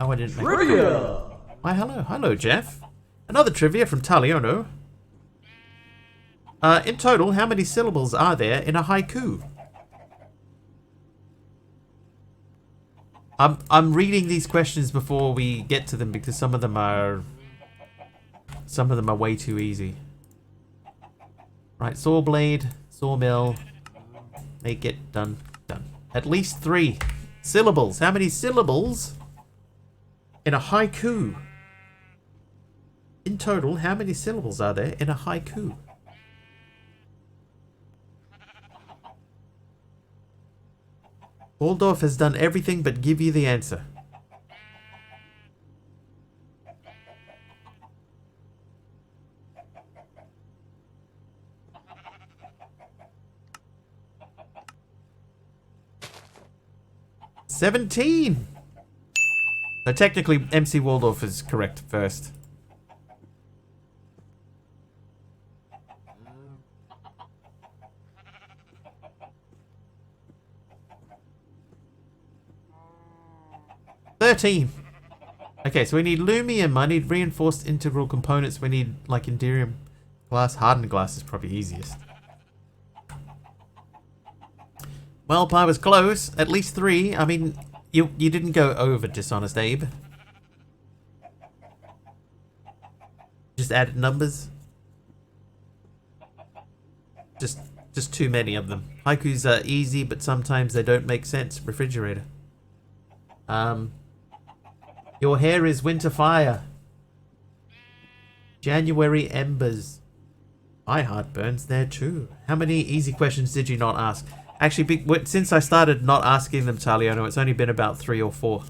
Oh, I didn't make Trivia! Why, hello, Jeff. Another trivia from Taliono. In total, how many syllables are there in a haiku? I'm reading these questions before we get to them because some of them are way too easy. Right, saw blade, sawmill, make it, done. At least 3 syllables. How many syllables in a haiku? In total, how many syllables are there in a haiku? Waldorf has done everything but give you the answer. $17. So technically, MC Waldorf is correct first. 13. Okay, so we need lumium. I need reinforced integral components. We need, like, inderium glass. Hardened glass is probably easiest. Well, I was close. At least 3. I mean, you didn't go over, Dishonest Abe. Just added numbers. Just too many of them. Haikus are easy, but sometimes they don't make sense. Refrigerator. Your hair is winter fire. January embers. My heart burns there too. How many easy questions did you not ask? Actually, since I started not asking them, Taliono, it's only been about 3 or 4.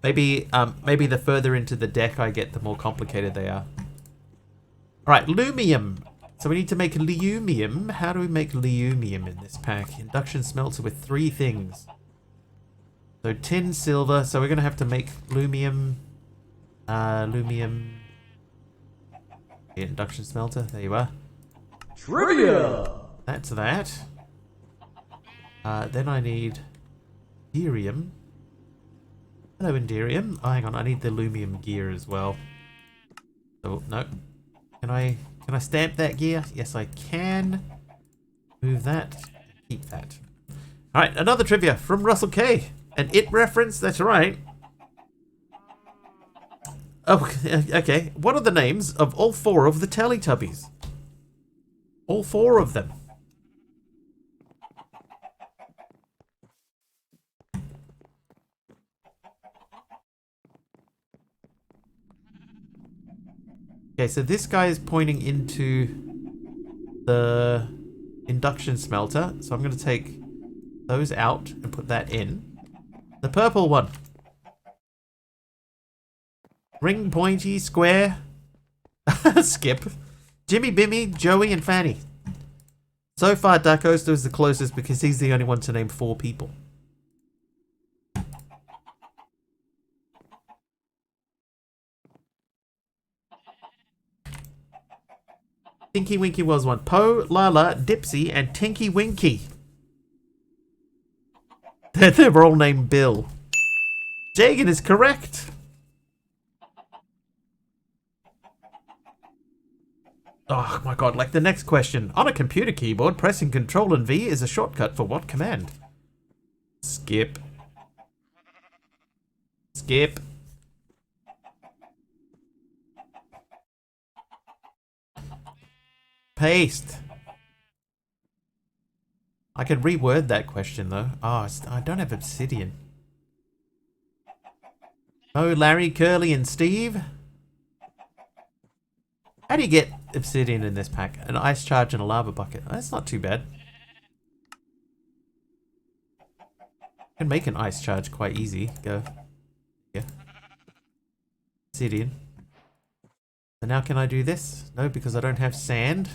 Maybe the further into the deck I get, the more complicated they are. Alright, lumium. So we need to make lumium. How do we make lumium in this pack? Induction smelter with 3 things. So tin, silver. So we're going to have to make lumium. Lumium. Induction smelter. There you are. Trivia! That's that. Then I need inderium. Hello, inderium. Oh, hang on. I need the lumium gear as well. Oh, no. Can I stamp that gear? Yes, I can. Move that. Keep that. Alright, another trivia from Russell K. An IT reference? That's right. Oh, okay. What are the names of all 4 of the Teletubbies? All 4 of them. Okay, so this guy is pointing into the induction smelter. So I'm going to take those out and put that in. The purple one. Ring, pointy, square. Skip. Jimmy, Bimmy, Joey, and Fanny. So far, Da Costa is the closest because he's the only one to name 4 people. Tinky Winky was one. Poe, Lala, Dipsy, and Tinky Winky. They were all named Bill. Jagan is correct. Oh my god, like the next question. On a computer keyboard, pressing Control and V is a shortcut for what command? Skip. Skip. Paste. I could reword that question though. Oh, I don't have obsidian. Oh, Larry, Curly, and Steve. How do you get obsidian in this pack? An ice charge and a lava bucket. Oh, that's not too bad. Can make an ice charge quite easy. Go. Yeah. Obsidian. So now can I do this? No, because I don't have sand.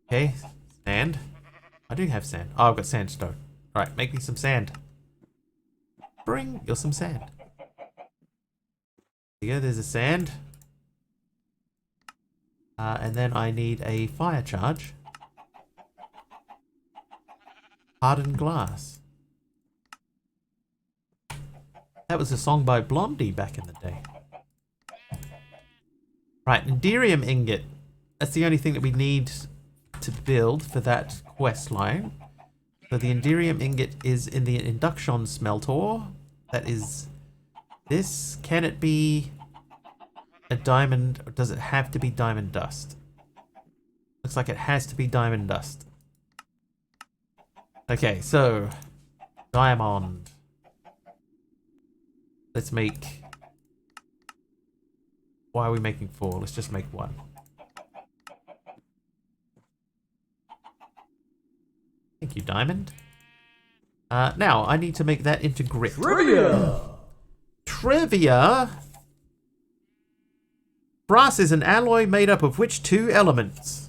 Okay, sand. I do have sand. Oh, I've got sandstone. Alright, make me some sand. Bring you some sand. There you go, there's a sand. And then I need a fire charge. Hardened glass. That was a song by Blondie back in the day. Right, inderium ingot. That's the only thing that we need to build for that quest line. So the inderium ingot is in the induction smelter. That is this. Can it be a diamond, or does it have to be diamond dust? Looks like it has to be diamond dust. Okay, so diamond. Let's make... Why are we making 4? Let's just make 1. Thank you, diamond. Now, I need to make that into grit. Trivia! Trivia! Brass is an alloy made up of which 2 elements?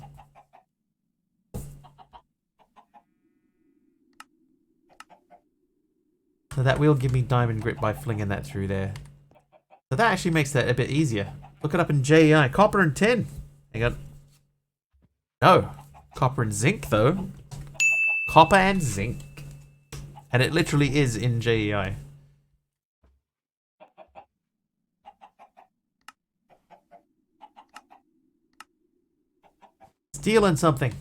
So that will give me diamond grit by flinging that through there. So that actually makes that a bit easier. Look it up in JEI. Copper and tin. Hang on. No. Copper and zinc, though. Copper and zinc. And it literally is in JEI. Stealing something.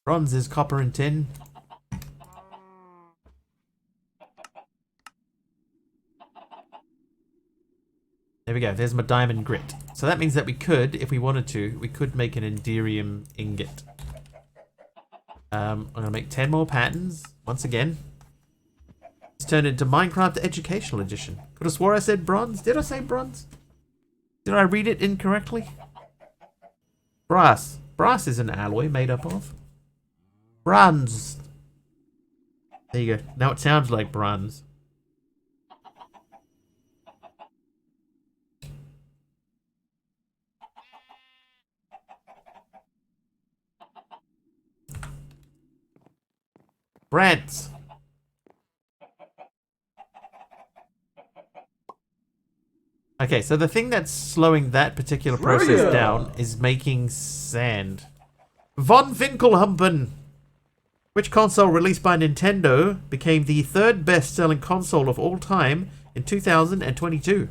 Bronze is copper and tin. There we go. There's my diamond grit. So that means that we could, if we wanted to, we could make an Enderium ingot. I'm going to make 10 more patterns. Once again. It's turned into Minecraft Educational Edition. Could have swore I said bronze. Did I say bronze? Did I read it incorrectly? Brass. Brass is an alloy made up of bronze. There you go. Now it sounds like bronze. Brent. Okay, so the thing that's slowing that particular process down is making sand. Von Winkelhumpen. Which console released by Nintendo became the third best-selling console of all time in 2022?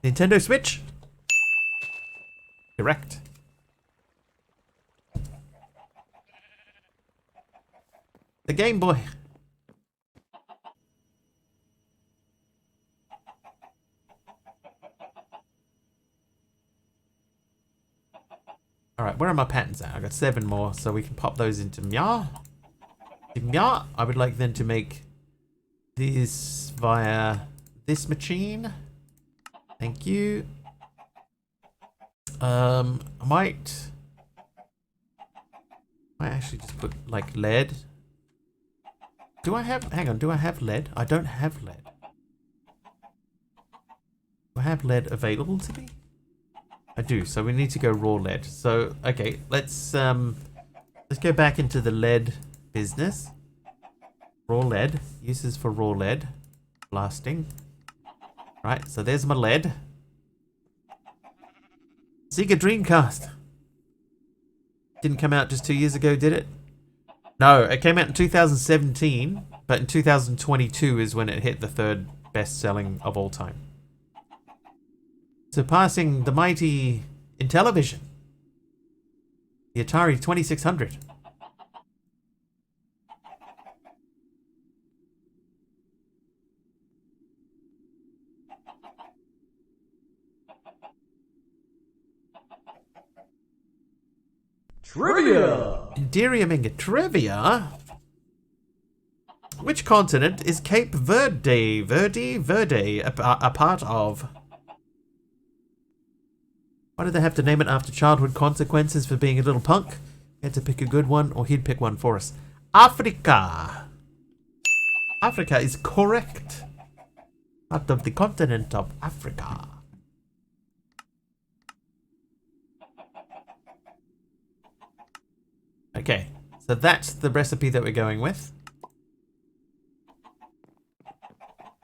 Nintendo Switch? Correct. The Game Boy. Alright, where are my patterns at? I got 7 more, so we can pop those into Mya. Mya, I would like then to make this via this machine. Thank you. I might actually just put like lead. Do I have, hang on, do I have lead? I don't have lead. Do I have lead available to me? I do, so we need to go raw lead. So, okay, let's go back into the lead business. Raw lead, uses for raw lead. Blasting. Right, so there's my lead. Sega Dreamcast. Didn't come out just 2 years ago, did it? No, it came out in 2017, but in 2022 is when it hit the third best-selling of all time. Surpassing the mighty Intellivision. The Atari 2600. Trivia! Enderium ingot trivia. Which continent is Cape Verde a part of? Why did they have to name it after childhood consequences for being a little punk? We had to pick a good one, or he'd pick one for us. Africa. Africa is correct. Part of the continent of Africa. Okay, so that's the recipe that we're going with.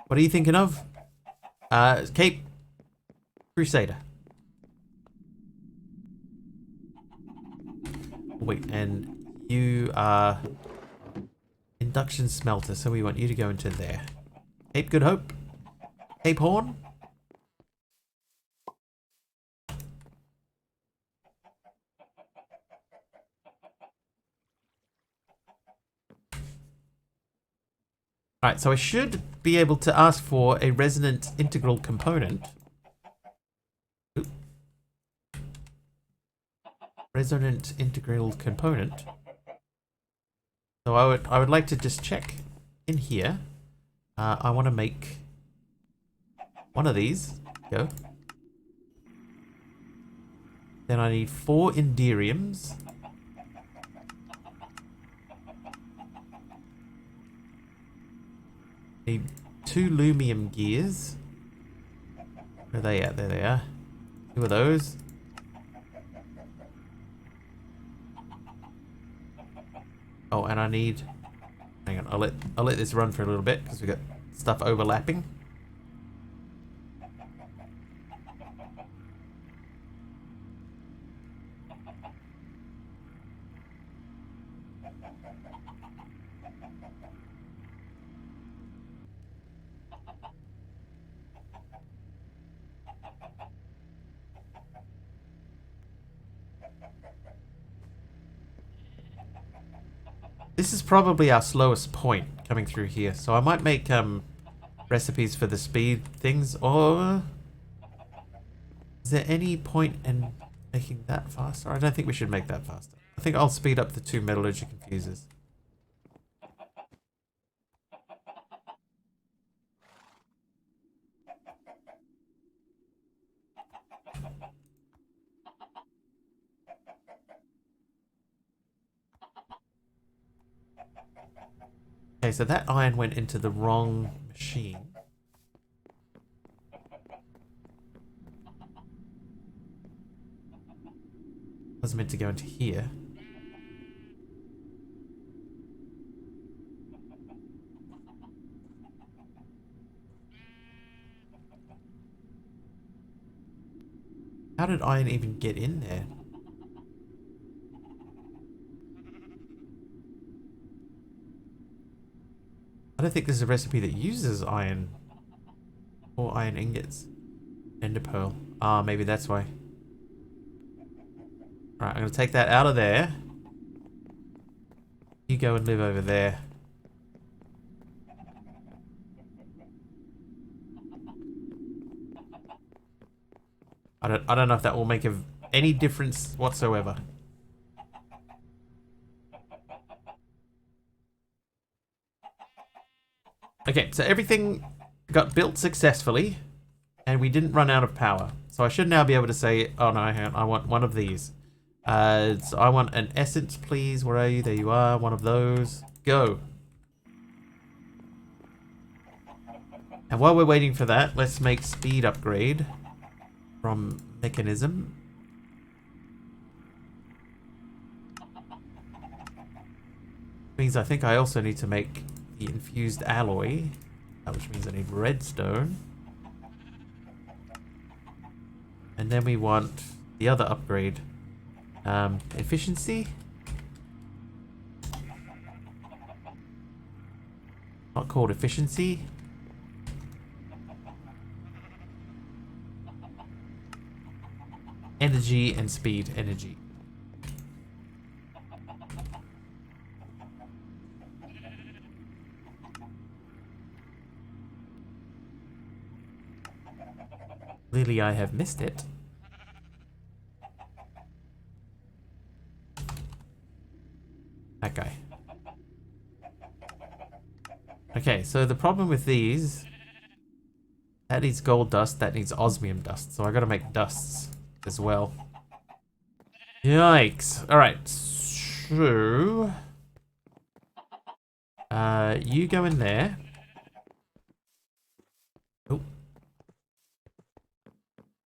What are you thinking of? Cape Crusader. Wait, and you are induction smelter, so we want you to go into there. Cape Good Hope. Cape Horn. Alright, so I should be able to ask for a resonant integral component. Oop. Resonant integral component. So I would like to just check in here. I want to make one of these. Go. Then I need 4 Enderiums. Need 2 Lumium gears. Where are they at? There they are. 2 of those. Oh, and I need. Hang on, I'll let this run for a little bit because we got stuff overlapping. This is probably our slowest point coming through here, so I might make recipes for the speed things, or is there any point in making that faster? I don't think we should make that faster. I think I'll speed up the 2 metallurgic infusers. Okay, so that iron went into the wrong machine. Was meant to go into here. How did iron even get in there? I don't think there's a recipe that uses iron or iron ingots. Ender pearl. Ah, maybe that's why. Alright, I'm going to take that out of there. You go and live over there. I don't know if that will make any difference whatsoever. Okay, so everything got built successfully, and we didn't run out of power. So I should now be able to say, oh no, I want one of these. So I want an essence, please. Where are you? There you are. One of those. Go. And while we're waiting for that, let's make speed upgrade from mechanism. Means I think I also need to make the infused alloy, which means I need redstone. And then we want the other upgrade. Efficiency? Not called efficiency. Energy and speed. Energy. Clearly I have missed it. That guy. Okay, so the problem with these, that needs gold dust, that needs osmium dust. So I gotta make dusts as well. Yikes. Alright, so you go in there. Oh.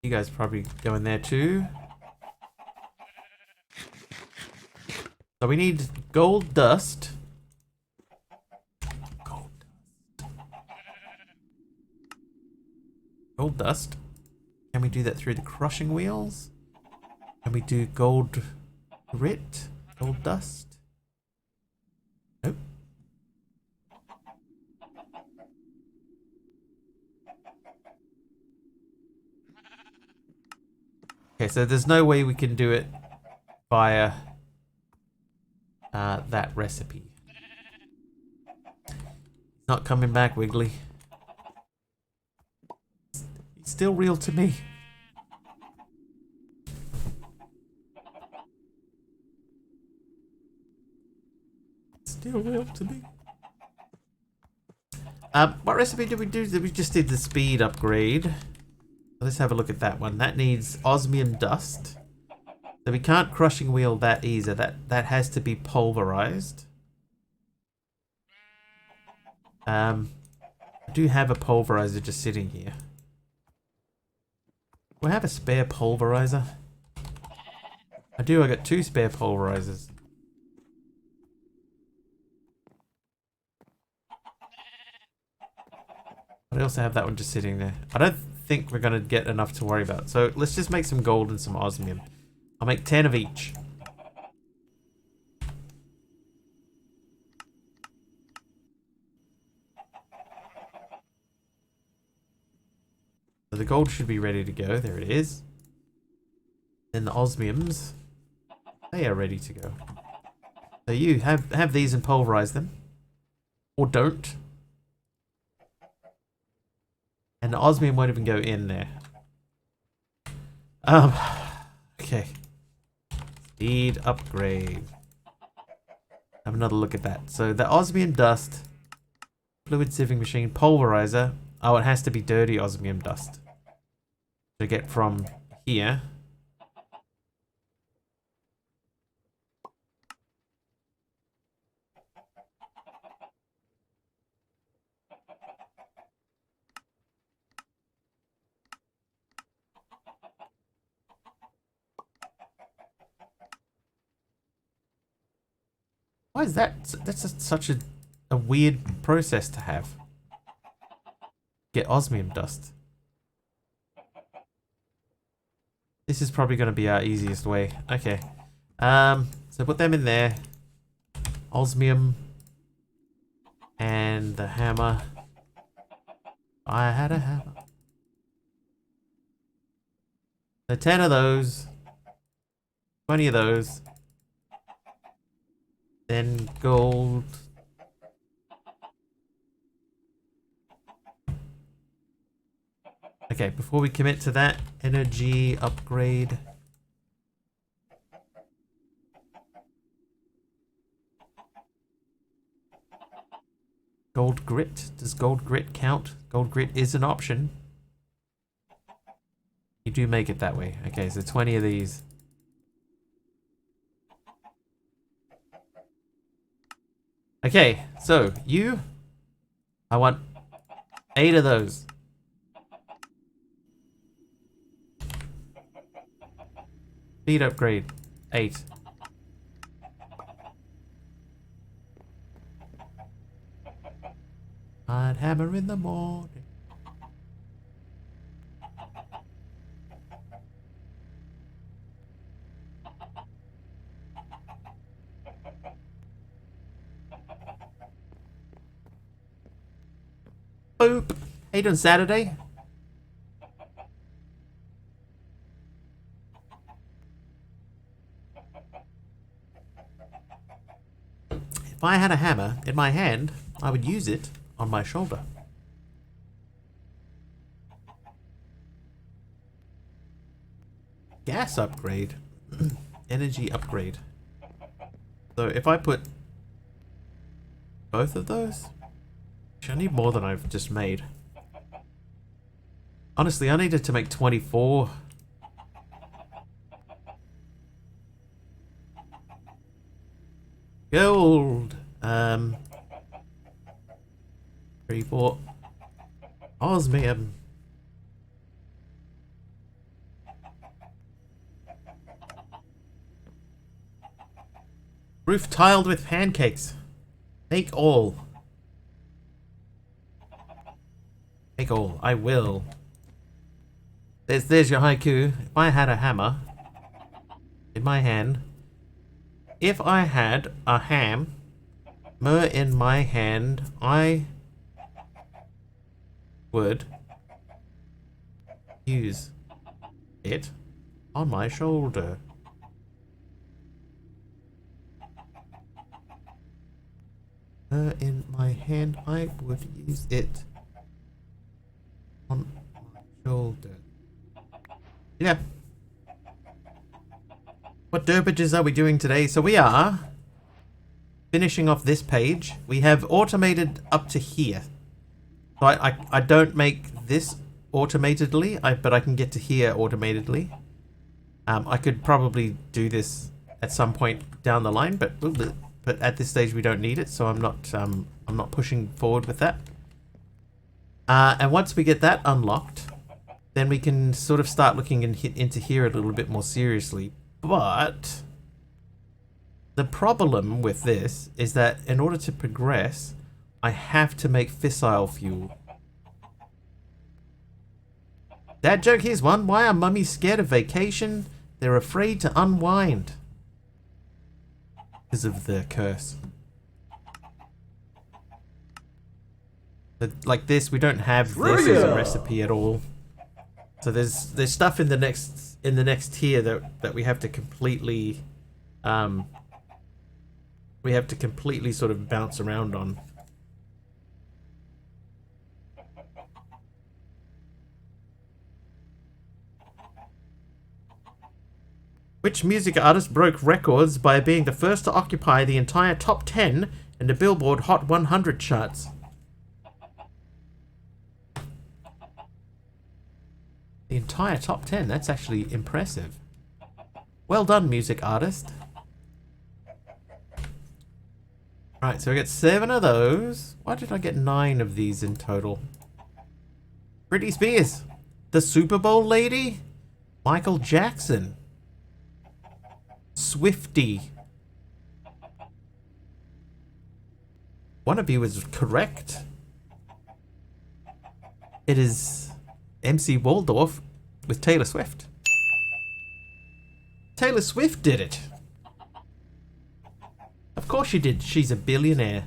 You guys probably go in there too. So we need gold dust. Gold dust. Gold dust. Can we do that through the crushing wheels? Can we do gold grit? Gold dust? Nope. Okay, so there's no way we can do it via that recipe. He's not coming back, Wiggly. He's still real to me. Still real to me. What recipe did we do? We just did the speed upgrade. Let's have a look at that one. That needs osmium dust. So we can't crushing wheel that either. That has to be pulverized. I do have a pulverizer just sitting here. Do I have a spare pulverizer? I do. I got 2 spare pulverizers. But I also have that one just sitting there. I don't think we're going to get enough to worry about. So let's just make some gold and some osmium. I'm make 10 of each. So the gold should be ready to go. There it is. Then the osmiums, they are ready to go. So you have these and pulverize them. Or don't. And the osmium won't even go in there. Okay. Speed upgrade. Have another look at that. So the osmium dust, fluid sieving machine, pulverizer. Oh, it has to be dirty osmium dust to get from here. Why is that? That's such a weird process to have. Get osmium dust. This is probably going to be our easiest way. Okay. So put them in there. Osmium. And the hammer. I had a hammer. So 10 of those. 20 of those. Then gold. Okay, before we commit to that, energy upgrade. Gold grit. Does gold grit count? Gold grit is an option. You do make it that way. Okay, so 20 of these. Okay, so you, I want 8 of those. Speed upgrade, 8. I'd hammer in the morning. Boop. Hey, on Saturday? If I had a hammer in my hand, I would use it on my shoulder. Gas upgrade. Energy upgrade. So if I put both of those, I need more than I've just made. Honestly, I needed to make 24. Gold. 3, 4. Osmium. Roof tiled with pancakes. Make all. Make all. I will. There's your haiku. If I had a hammer in my hand, if I had a hammer in my hand, I would use it on my shoulder. In my hand, I would use it on my shoulder. Yeah. What derpages are we doing today? So we are finishing off this page. We have automated up to here. So I don't make this automatedly, but I can get to here automatedly. I could probably do this at some point down the line, but at this stage we don't need it, so I'm not pushing forward with that. And once we get that unlocked, then we can sort of start looking into here a little bit more seriously. But the problem with this is that in order to progress, I have to make fissile fuel. Dad joke, here's one. Why are mummies scared of vacation? They're afraid to unwind because of the curse. But like this, we don't have this as a recipe at all. So there's stuff in the next tier that we have to completely sort of bounce around on. Which music artist broke records by being the first to occupy the entire top 10 in the Billboard Hot 100 charts? The entire top 10, that's actually impressive. Well done, music artist. Right, so we got 7 of those. Why did I get 9 of these in total? Britney Spears. The Super Bowl lady? Michael Jackson. Swifty. One of you is correct. It is MC Waldorf with Taylor Swift. Taylor Swift did it. Of course she did. She's a billionaire.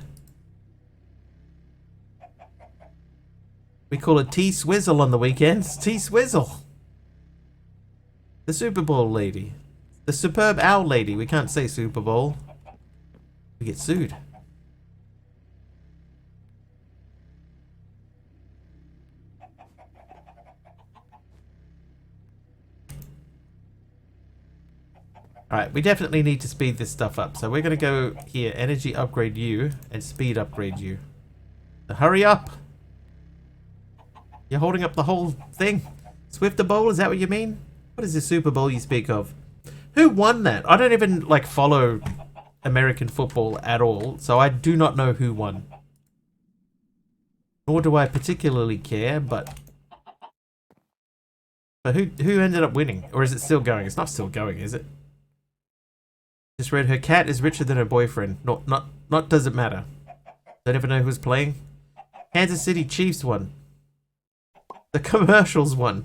We call her T-Swizzle on the weekends. T-Swizzle. The Super Bowl lady. The Superb Owl lady. We can't say Super Bowl. We get sued. Alright, we definitely need to speed this stuff up. So we're going to go here, energy upgrade you, and speed upgrade you. So hurry up! You're holding up the whole thing. Swifter Bowl, is that what you mean? What is the Super Bowl you speak of? Who won that? I don't even, like, follow American football at all, so I do not know who won. Nor do I particularly care, but who ended up winning? Or is it still going? It's not still going, is it? Just read her cat is richer than her boyfriend. Not does it matter. Don't ever know who's playing. Kansas City Chiefs won. The commercials won.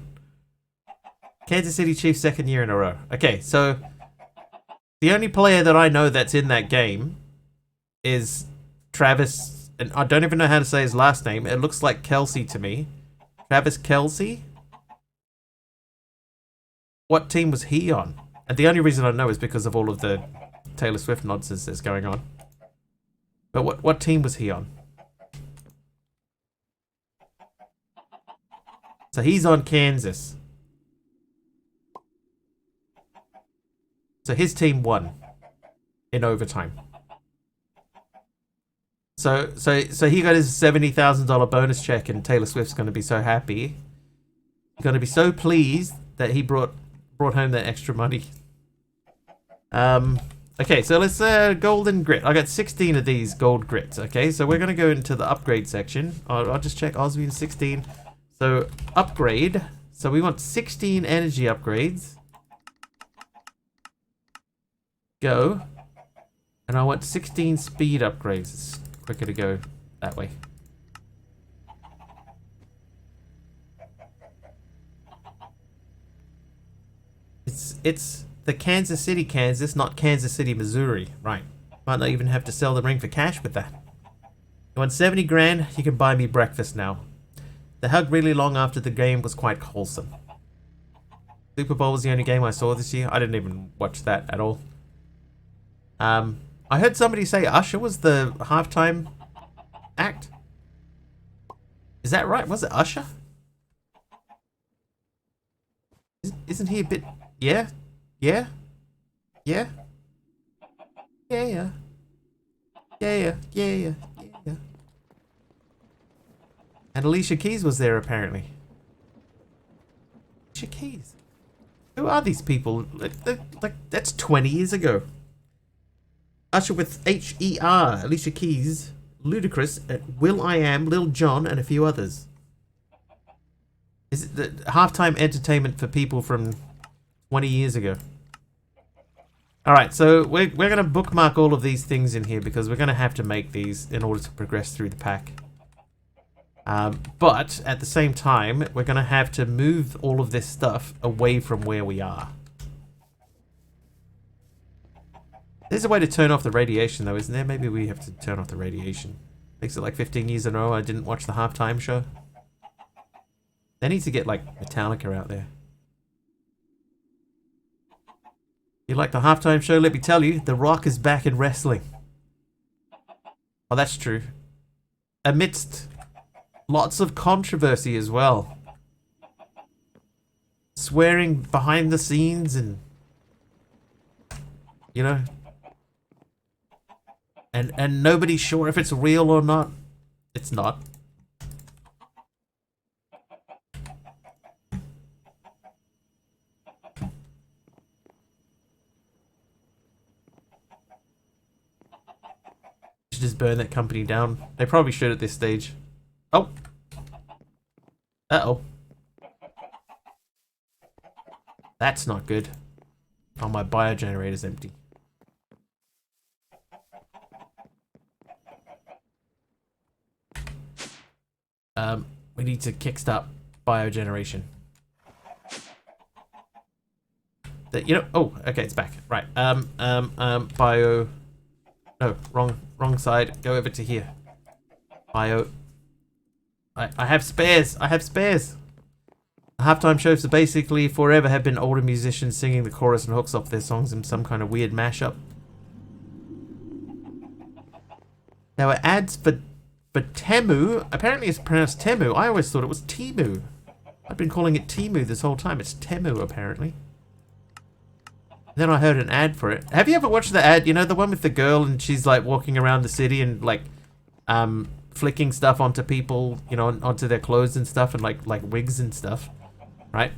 Kansas City Chiefs 2nd year in a row. Okay, so the only player that I know that's in that game is Travis, and I don't even know how to say his last name. It looks like Kelsey to me. Travis Kelsey? What team was he on? And the only reason I know is because of all of the Taylor Swift nonsense that's going on. But what team was he on? So he's on Kansas. So his team won in overtime. So he got his $70,000 bonus check, and Taylor Swift's going to be so happy. He's going to be so pleased that he brought home that extra money. Okay, so let's golden grit. I got 16 of these gold grits. Okay, so we're going to go into the upgrade section. I'll just check Osmium 16. So upgrade. So we want 16 energy upgrades. Go. And I want 16 speed upgrades. It's quicker to go that way. It's the Kansas City, Kansas, not Kansas City, Missouri. Right. Might not even have to sell the ring for cash with that. You want 70 grand? You can buy me breakfast now. The hug really long after the game was quite wholesome. Super Bowl was the only game I saw this year. I didn't even watch that at all. I heard somebody say Usher was the halftime act. Is that right? Was it Usher? Isn't he a bit... Yeah? Yeah? Yeah? Yeah, yeah. Yeah, yeah, yeah, yeah, yeah. And Alicia Keys was there, apparently. Alicia Keys? Who are these people? Like that's 20 years ago. Usher with H-E-R, Alicia Keys, Ludacris, will.i.am, Lil Jon, and a few others. Is it the halftime entertainment for people from 20 years ago? Alright, so we're going to bookmark all of these things in here because we're going to have to make these in order to progress through the pack. But at the same time, we're going to have to move all of this stuff away from where we are. There's a way to turn off the radiation, though, isn't there? Maybe we have to turn off the radiation. Makes it like 15 years in a row I didn't watch the halftime show. They need to get, like, Metallica out there. You like the halftime show? Let me tell you, The Rock is back in wrestling. Oh, that's true. Amidst lots of controversy as well. Swearing behind the scenes and... You know... And nobody's sure if it's real or not. It's not. Should just burn that company down. They probably should at this stage. Oh. Uh-oh. That's not good. Oh, my biogenerator's empty. We need to kickstart biogeneration. You know, oh, okay, it's back. Right. Bio. No, wrong side. Go over to here. Bio. I have spares. I have spares. Halftime shows are basically forever have been older musicians singing the chorus and hooks off their songs in some kind of weird mashup. There were ads for Temu. Apparently it's pronounced Temu. I always thought it was Timu. I've been calling it Timu this whole time. It's Temu, apparently. Then I heard an ad for it. Have you ever watched the ad? You know, the one with the girl and she's like walking around the city and like flicking stuff onto people, you know, onto their clothes and stuff and like wigs and stuff, right?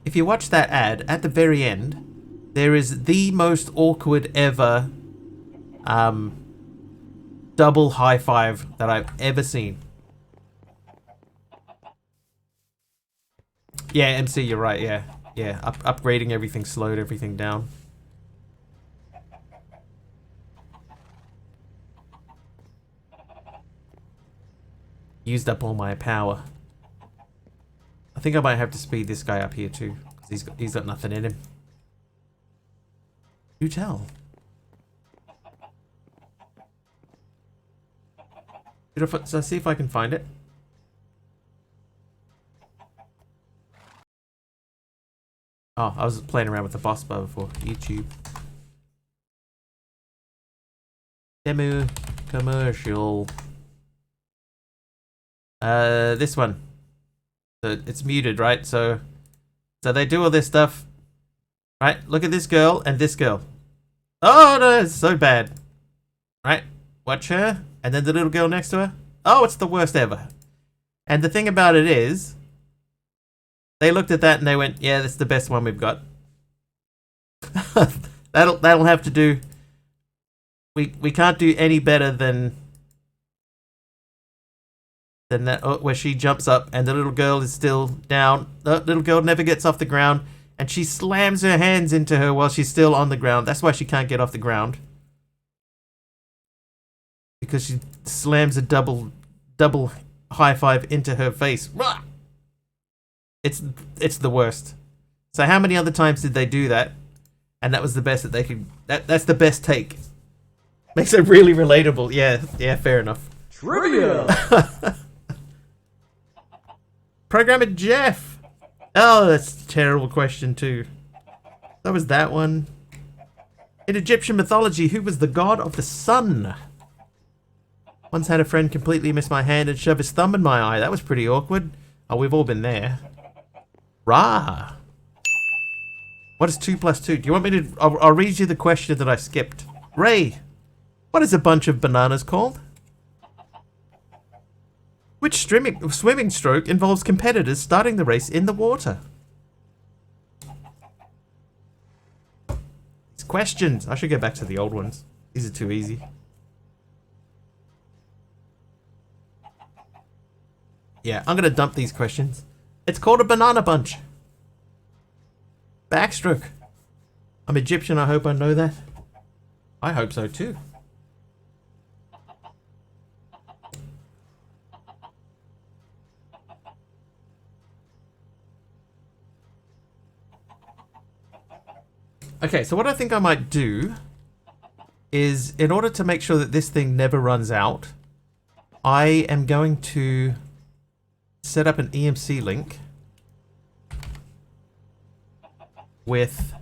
If you watch that ad, at the very end, there is the most awkward ever double high five that I've ever seen. Yeah, MC, you're right, yeah. Yeah, upgrading everything slowed everything down. Used up all my power. I think I might have to speed this guy up here too, because he's got nothing in him. You tell. So see if I can find it. Oh, I was playing around with the boss bar before. YouTube. Demo commercial. This one. So it's muted, right? So they do all this stuff. Right? Look at this girl and this girl. Oh no, it's so bad. Right? Watch her. And then the little girl next to her. Oh, it's the worst ever. And the thing about it is, they looked at that and they went, yeah, that's the best one we've got. that'll have to do. We can't do any better than that, where she jumps up and the little girl is still down. The little girl never gets off the ground and she slams her hands into her while she's still on the ground. That's why she can't get off the ground. Because she slams a double high five into her face. It's the worst. So how many other times did they do that? And that was the best that they could. That's the best take. Makes it really relatable. Yeah, fair enough. Trivia! Programmer Jeff. Oh, that's a terrible question too. That was that one. In Egyptian mythology, who was the god of the sun? Once had a friend completely miss my hand and shove his thumb in my eye. That was pretty awkward. Oh, we've all been there. Ra. What is 2 plus 2? Do you want me to... I'll read you the question that I skipped. Ray, what is a bunch of bananas called? Which swimming stroke involves competitors starting the race in the water? These questions. I should go back to the old ones. These are too easy. Yeah, I'm gonna dump these questions. It's called a banana bunch. Backstroke. I'm Egyptian, I hope I know that. I hope so too. Okay, so what I think I might do is, in order to make sure that this thing never runs out, I am going to set up an EMC link with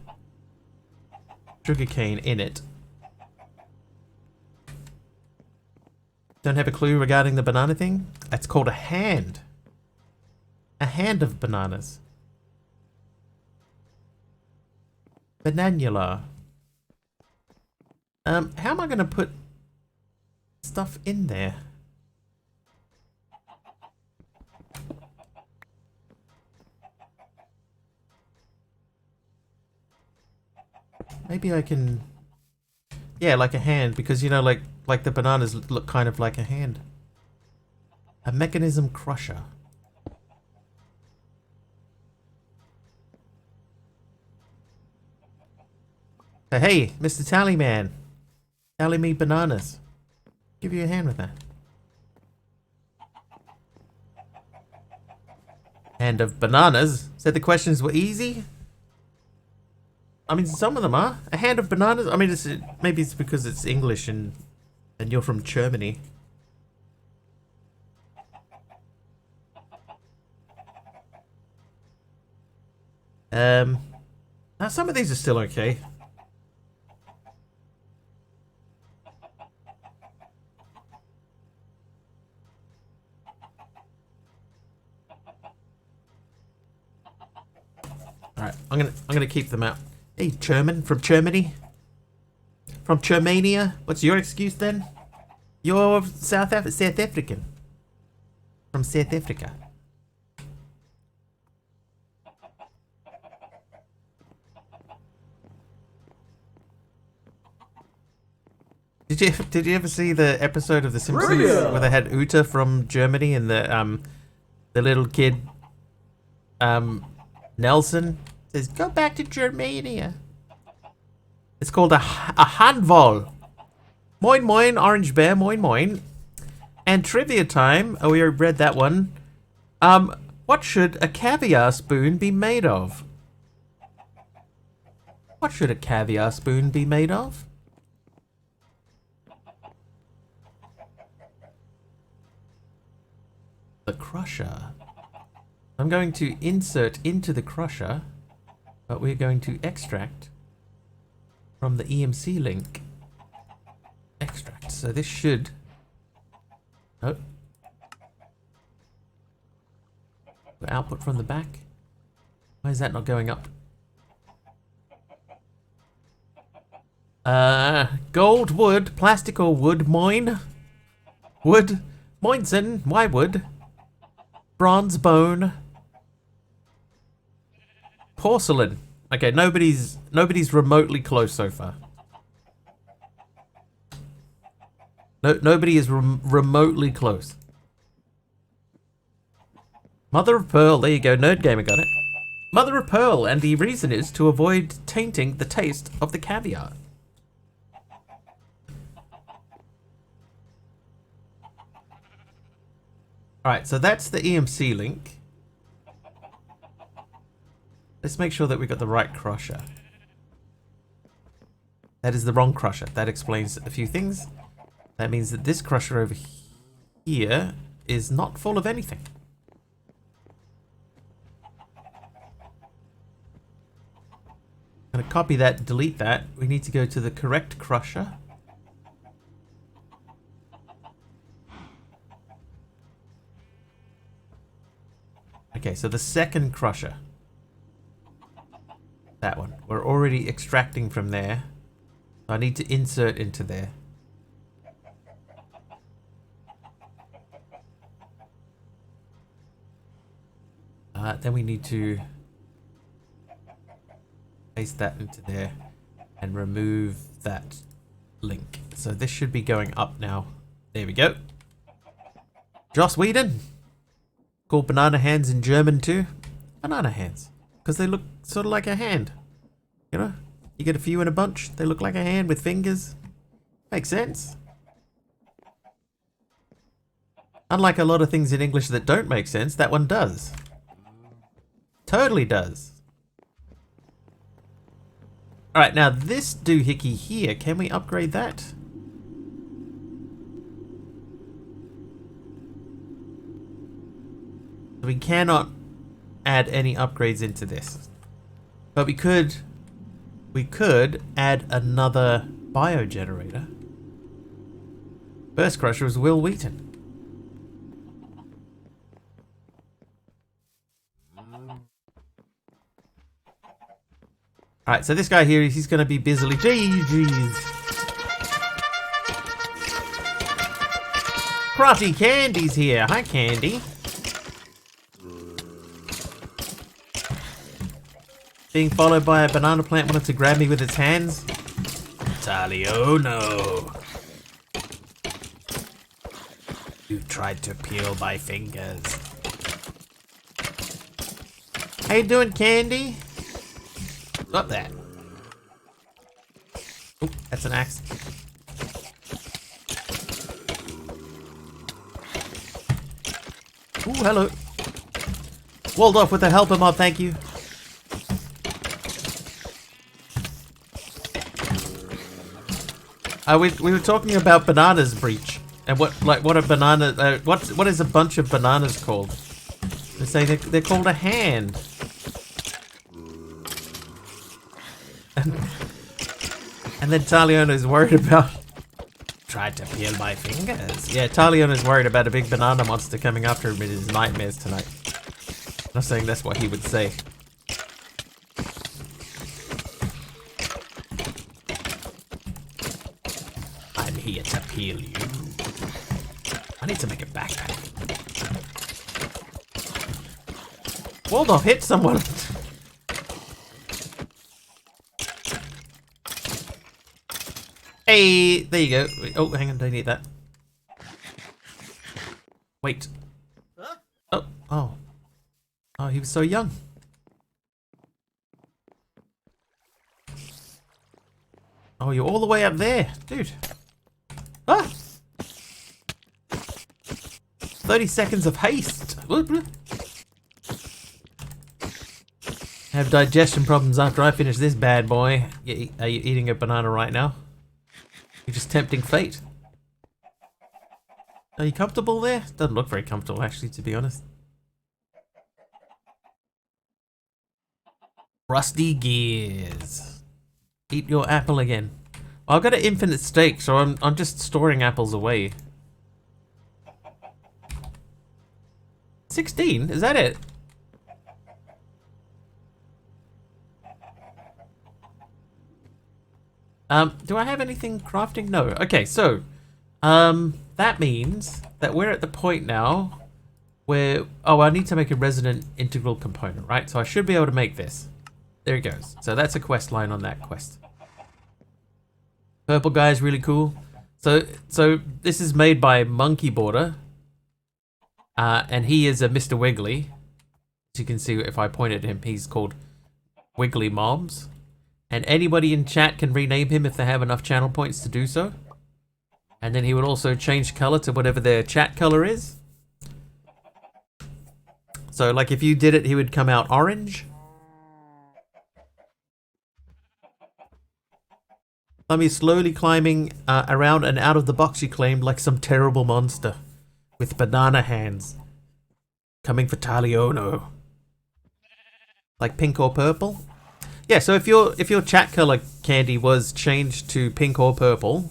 sugarcane in it. Don't have a clue regarding the banana thing? It's called a hand. A hand of bananas. Bananula. How am I going to put stuff in there? Maybe I can... Yeah, like a hand, because, you know, like the bananas look kind of like a hand. A mechanism crusher. Hey, Mr. Tallyman. Tally me bananas. Give you a hand with that. Hand of bananas? Said the questions were easy? I mean, some of them are. A hand of bananas? I mean, maybe it's because it's English and you're from Germany. Now some of these are still okay. Alright, I'm gonna keep them out. Hey, German from Germany? From Germania? What's your excuse then? You're South African. From South Africa. Did you ever see the episode of The Simpsons where they had Uta from Germany and the little kid Nelson says, "Go back to Germania." It's called a handball. Moin moin, Orange Bear, moin moin. And trivia time. Oh, we already read that one. What should a caviar spoon be made of? What should a caviar spoon be made of? The crusher. I'm going to insert into the crusher, but we're going to extract from the EMC link. Extract. So this should... Oh. Output from the back. Why is that not going up? Gold, wood, plastic or wood, moin. Wood, moinsen, why wood? Bronze, bone. Porcelain. Okay, nobody's remotely close so far. Nobody is remotely close. Mother of pearl. There you go. Nerd Gamer got it. Mother of pearl, and the reason is to avoid tainting the taste of the caviar. Alright, so that's the EMC link. Let's make sure that we got the right crusher. That is the wrong crusher. That explains a few things. That means that this crusher over here is not full of anything. I'm going to copy that, delete that. We need to go to the correct crusher. Okay, so the second crusher. That one. We're already extracting from there. So I need to insert into there. Then we need to paste that into there and remove that link. So this should be going up now. There we go. Joss Whedon. Called banana hands in German too. Banana hands. Because they look sort of like a hand. You know? You get a few in a bunch. They look like a hand with fingers. Makes sense. Unlike a lot of things in English that don't make sense, that one does. Totally does. Alright, now this doohickey here, can we upgrade that? We cannot add any upgrades into this. But we could add another biogenerator. Burst Crusher is Will Wheaton. Alright, so this guy here, he's going to be busily... Jeez. Crotty Candy's here. Hi, Candy. Being followed by a banana plant wanted to grab me with its hands. Taliono. You tried to peel my fingers. How you doing, Candy? Stop that. Oh, that's an axe. Ooh, hello. Waldorf with the helper mod, thank you. We were talking about bananas, Breach, and what a banana what is a bunch of bananas called? They say they're called a hand. And then Taliona's worried about tried to peel my fingers. Yeah, Taliona's worried about a big banana monster coming after him in his nightmares tonight. I'm not saying that's what he would say. Here to peel you. I need to make a backpack. Waldorf hit someone. Hey, there you go. Oh, hang on, don't need that. Wait. Oh, he was so young. Oh, you're all the way up there, dude. Ah! 30 seconds of haste. Have digestion problems after I finish this bad boy. Are you eating a banana right now? You're just tempting fate. Are you comfortable there? Doesn't look very comfortable, actually, to be honest. Rusty Gears. Eat your apple again. Well, I've got an infinite stake, so I'm just storing apples away. 16? Is that it? Do I have anything crafting? No. Okay, so that means that we're at the point now where I need to make a resonant integral component, right? So I should be able to make this. There it goes. So that's a quest line on that quest. Purple guy is really cool. So this is made by Monkey Border. And he is a Mr. Wiggly. As you can see, if I point at him, he's called Wiggly Mobs. And anybody in chat can rename him if they have enough channel points to do so. And then he would also change color to whatever their chat color is. So like if you did it, he would come out orange. Thummy slowly climbing around and out of the box, you claimed, like some terrible monster with banana hands coming for Taliono. Like pink or purple? Yeah, so if your chat color, Candy, was changed to pink or purple,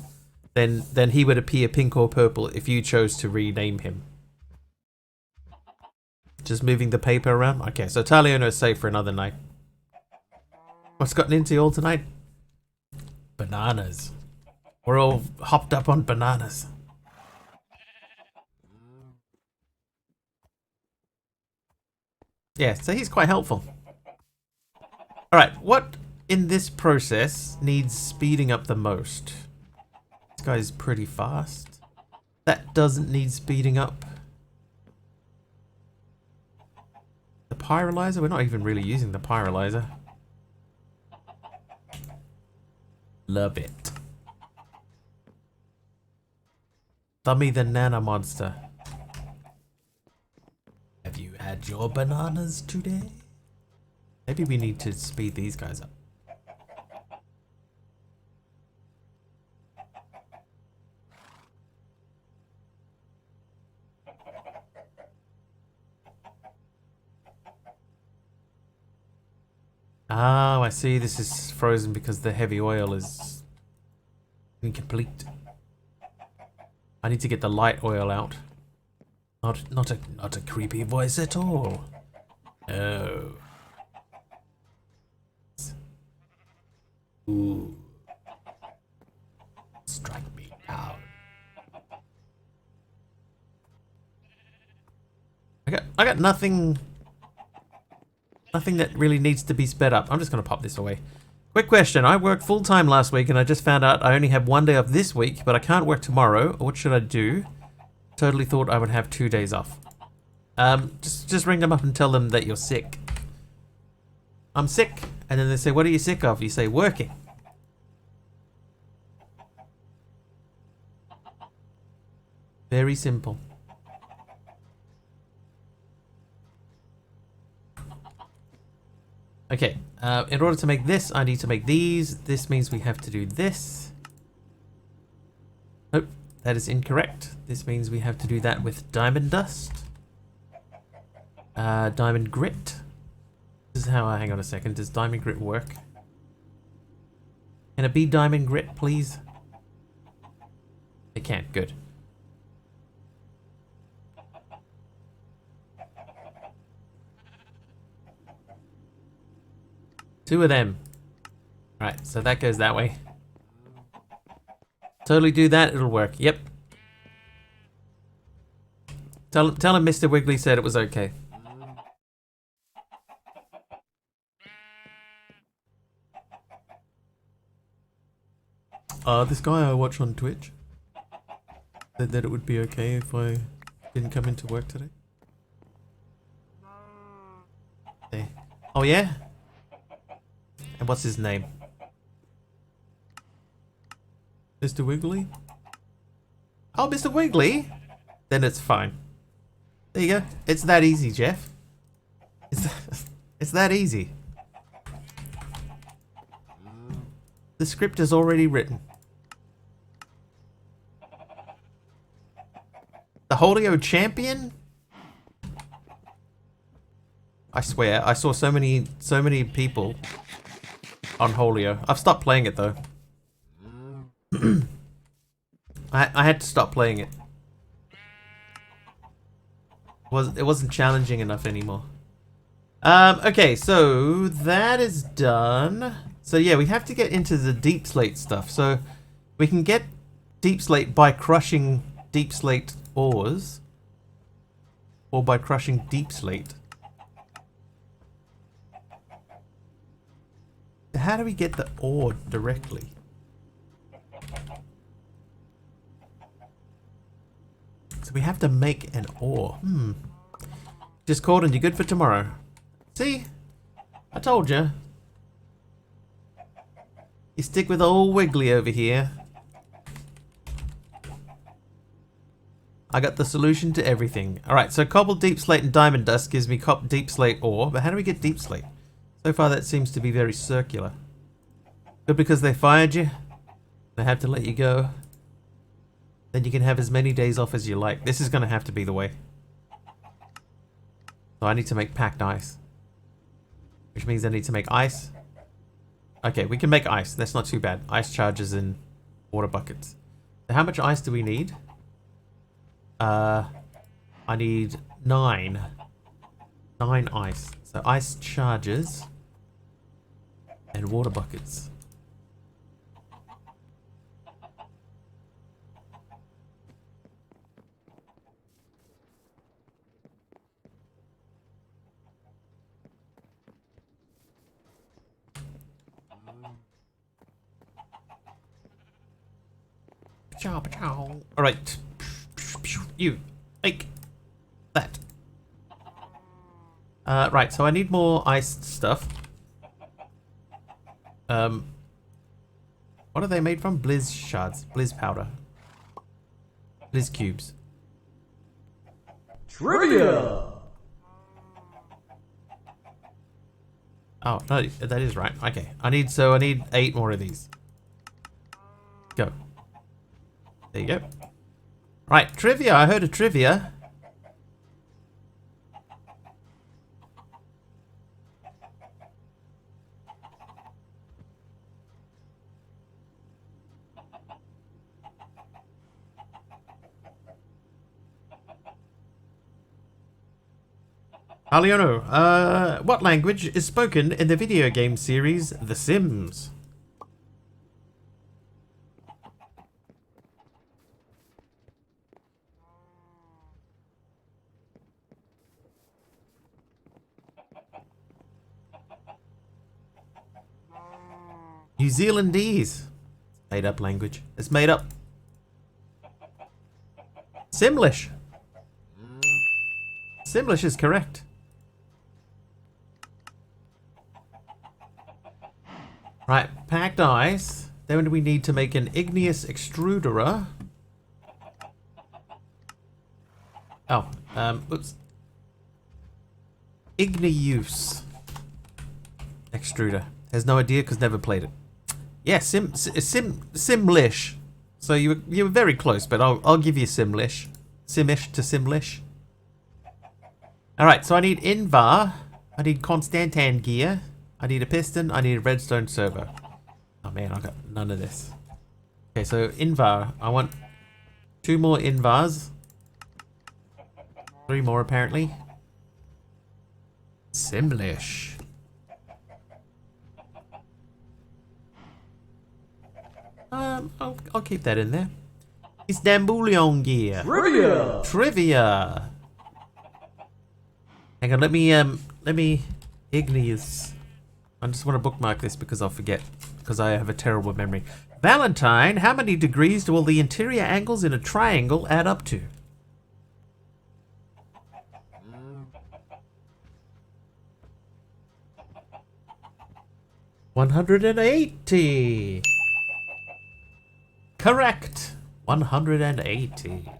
then he would appear pink or purple if you chose to rename him. Just moving the paper around? Okay, so Taliono is safe for another night. What's gotten into you all tonight? Bananas. We're all hopped up on bananas. Yeah, so he's quite helpful. Alright, what in this process needs speeding up the most? This guy's pretty fast. That doesn't need speeding up. The pyrolyzer? We're not even really using the pyrolyzer. Love it. Thummy the Nana Monster. Have you had your bananas today? Maybe we need to speed these guys up. Oh, I see. This is frozen because the heavy oil is incomplete. I need to get the light oil out. Not a creepy voice at all. No. Ooh. Strike me down. I got nothing that really needs to be sped up. I'm just gonna pop this away. Quick question. I worked full-time last week and I just found out I only have 1 day off this week, but I can't work tomorrow. What should I do? Totally thought I would have 2 days off. Just ring them up and tell them that you're sick. I'm sick. And then they say, what are you sick of? You say, working. Very simple. Okay, in order to make this, I need to make these. This means we have to do this. Nope, that is incorrect. This means we have to do that with diamond dust. Diamond grit. This is how hang on a second. Does diamond grit work? Can it be diamond grit, please? It can't. Good. Two of them. Right, so that goes that way. Totally do that, it'll work. Yep. Tell him Mr. Wiggly said it was okay. This guy I watch on Twitch said that it would be okay if I didn't come into work today. Hey. Oh yeah? And what's his name? Mr. Wiggly? Oh, Mr. Wiggly? Then it's fine. There you go. It's that easy, Jeff. It's that easy. The script is already written. The Holio champion? I swear, I saw so many people on Holio. I've stopped playing it though. I had to stop playing it. It wasn't challenging enough anymore. Okay, so that is done. So yeah, we have to get into the deep slate stuff. So we can get deep slate by crushing deep slate ores, or by crushing deep slate. How do we get the ore directly? So we have to make an ore. Just called and you're good for tomorrow. See? I told you. You stick with old Wiggly over here. I got the solution to everything. Alright, so cobble, deep slate, and diamond dust gives me deep slate ore. But how do we get deep slate? So far that seems to be very circular. Good because they fired you. They had to let you go. Then you can have as many days off as you like. This is going to have to be the way. So I need to make packed ice. Which means I need to make ice. Okay, we can make ice. That's not too bad. Ice charges in water buckets. So how much ice do we need? I need 9. 9 ice. So ice charges and water buckets. Alright. You. Take that. Right, so I need more ice stuff. What are they made from? Blizz shards. Blizz powder. Blizz cubes. Trivia! Oh, no, that is right. Okay. I need 8 more of these. Go. There you go. Right, trivia. I heard a trivia. Aliano, what language is spoken in the video game series The Sims? New Zealandese. Made up language. It's made up. Simlish. Simlish is correct. Right, packed ice. Then do we need to make an igneous extruder? Oh, oops. Igneous extruder. Has no idea because never played it. Yeah, Simlish. So you were very close, but I'll give you Simlish. Simish to Simlish. All right, so I need Invar. I need Constantan gear. I need a piston. I need a redstone servo. Oh man, I got none of this. Okay, so Invar. I want 2 more Invars. 3 more apparently. Simlish. I'll keep that in there. Istanbulion gear. Trivia. Trivia. Hang on, let me igneous. I just want to bookmark this because I'll forget, because I have a terrible memory. Valentine, how many degrees do all the interior angles in a triangle add up to? $180. Correct. 180.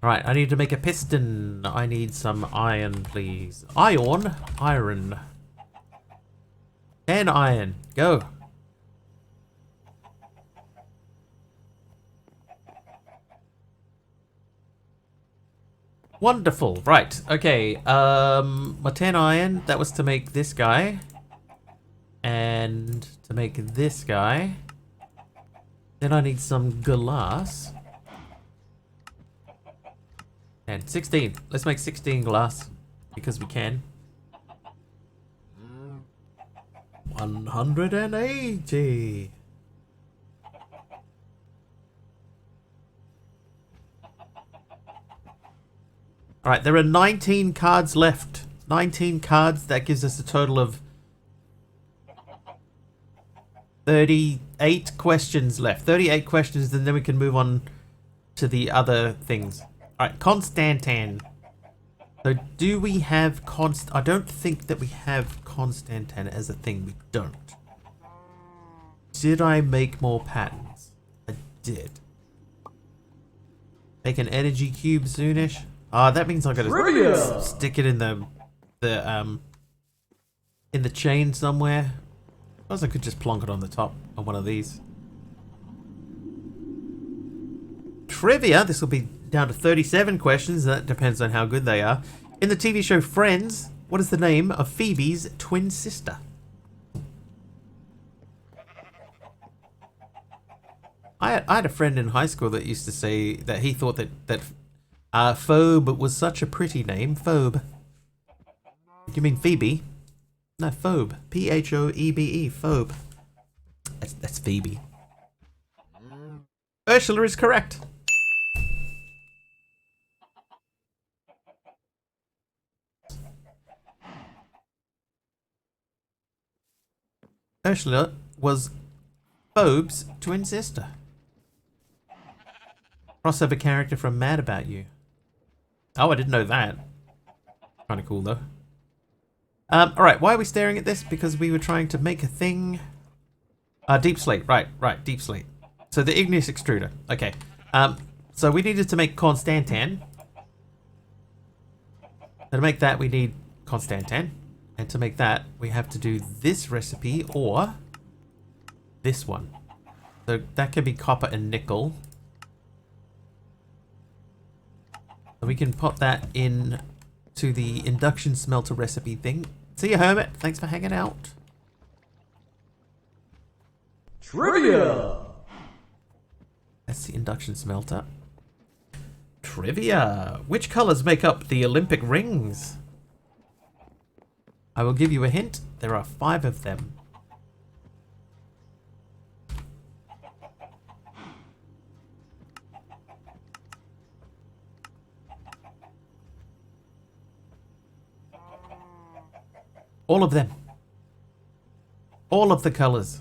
Right, I need to make a piston. I need some iron, please. Iron. 10 iron. Go. Wonderful. Right. Okay. My 10 iron. That was to make this guy. And to make this guy. Then I need some glass. And 16. Let's make 16 glass. Because we can. 180. Alright, there are 19 cards left. 19 cards. That gives us a total of 38 questions left. 38 questions, and then we can move on to the other things. Alright, Constantan. So do we have I don't think that we have Constantan as a thing. We don't. Did I make more patterns? I did. Make an energy cube soonish. Ah, that means I gotta stick it in the chain somewhere. I suppose I could just plonk it on the top of one of these. Trivia. This will be down to 37 questions. That depends on how good they are. In the TV show Friends, what is the name of Phoebe's twin sister? I had a friend in high school that used to say that he thought that Phoebe was such a pretty name. Phoebe. You mean Phoebe? No, Phoebe. P-H-O-E-B-E. Phoebe. That's Phoebe. Ursula is correct. Ursula was Phoebe's twin sister. Crossover character from Mad About You. Oh, I didn't know that. Kind of cool though. Alright, why are we staring at this? Because we were trying to make a thing. Deep slate. Right, deep slate. So the igneous extruder. Okay. So we needed to make Constantan. So to make that, we need Constantan. And to make that, we have to do this recipe or this one. So that could be copper and nickel. So we can pop that in to the induction smelter recipe thing. See you, Hermit. Thanks for hanging out. Trivia. That's the induction smelter. Trivia. Which colors make up the Olympic rings? I will give you a hint. There are 5 of them. All of them. All of the colors.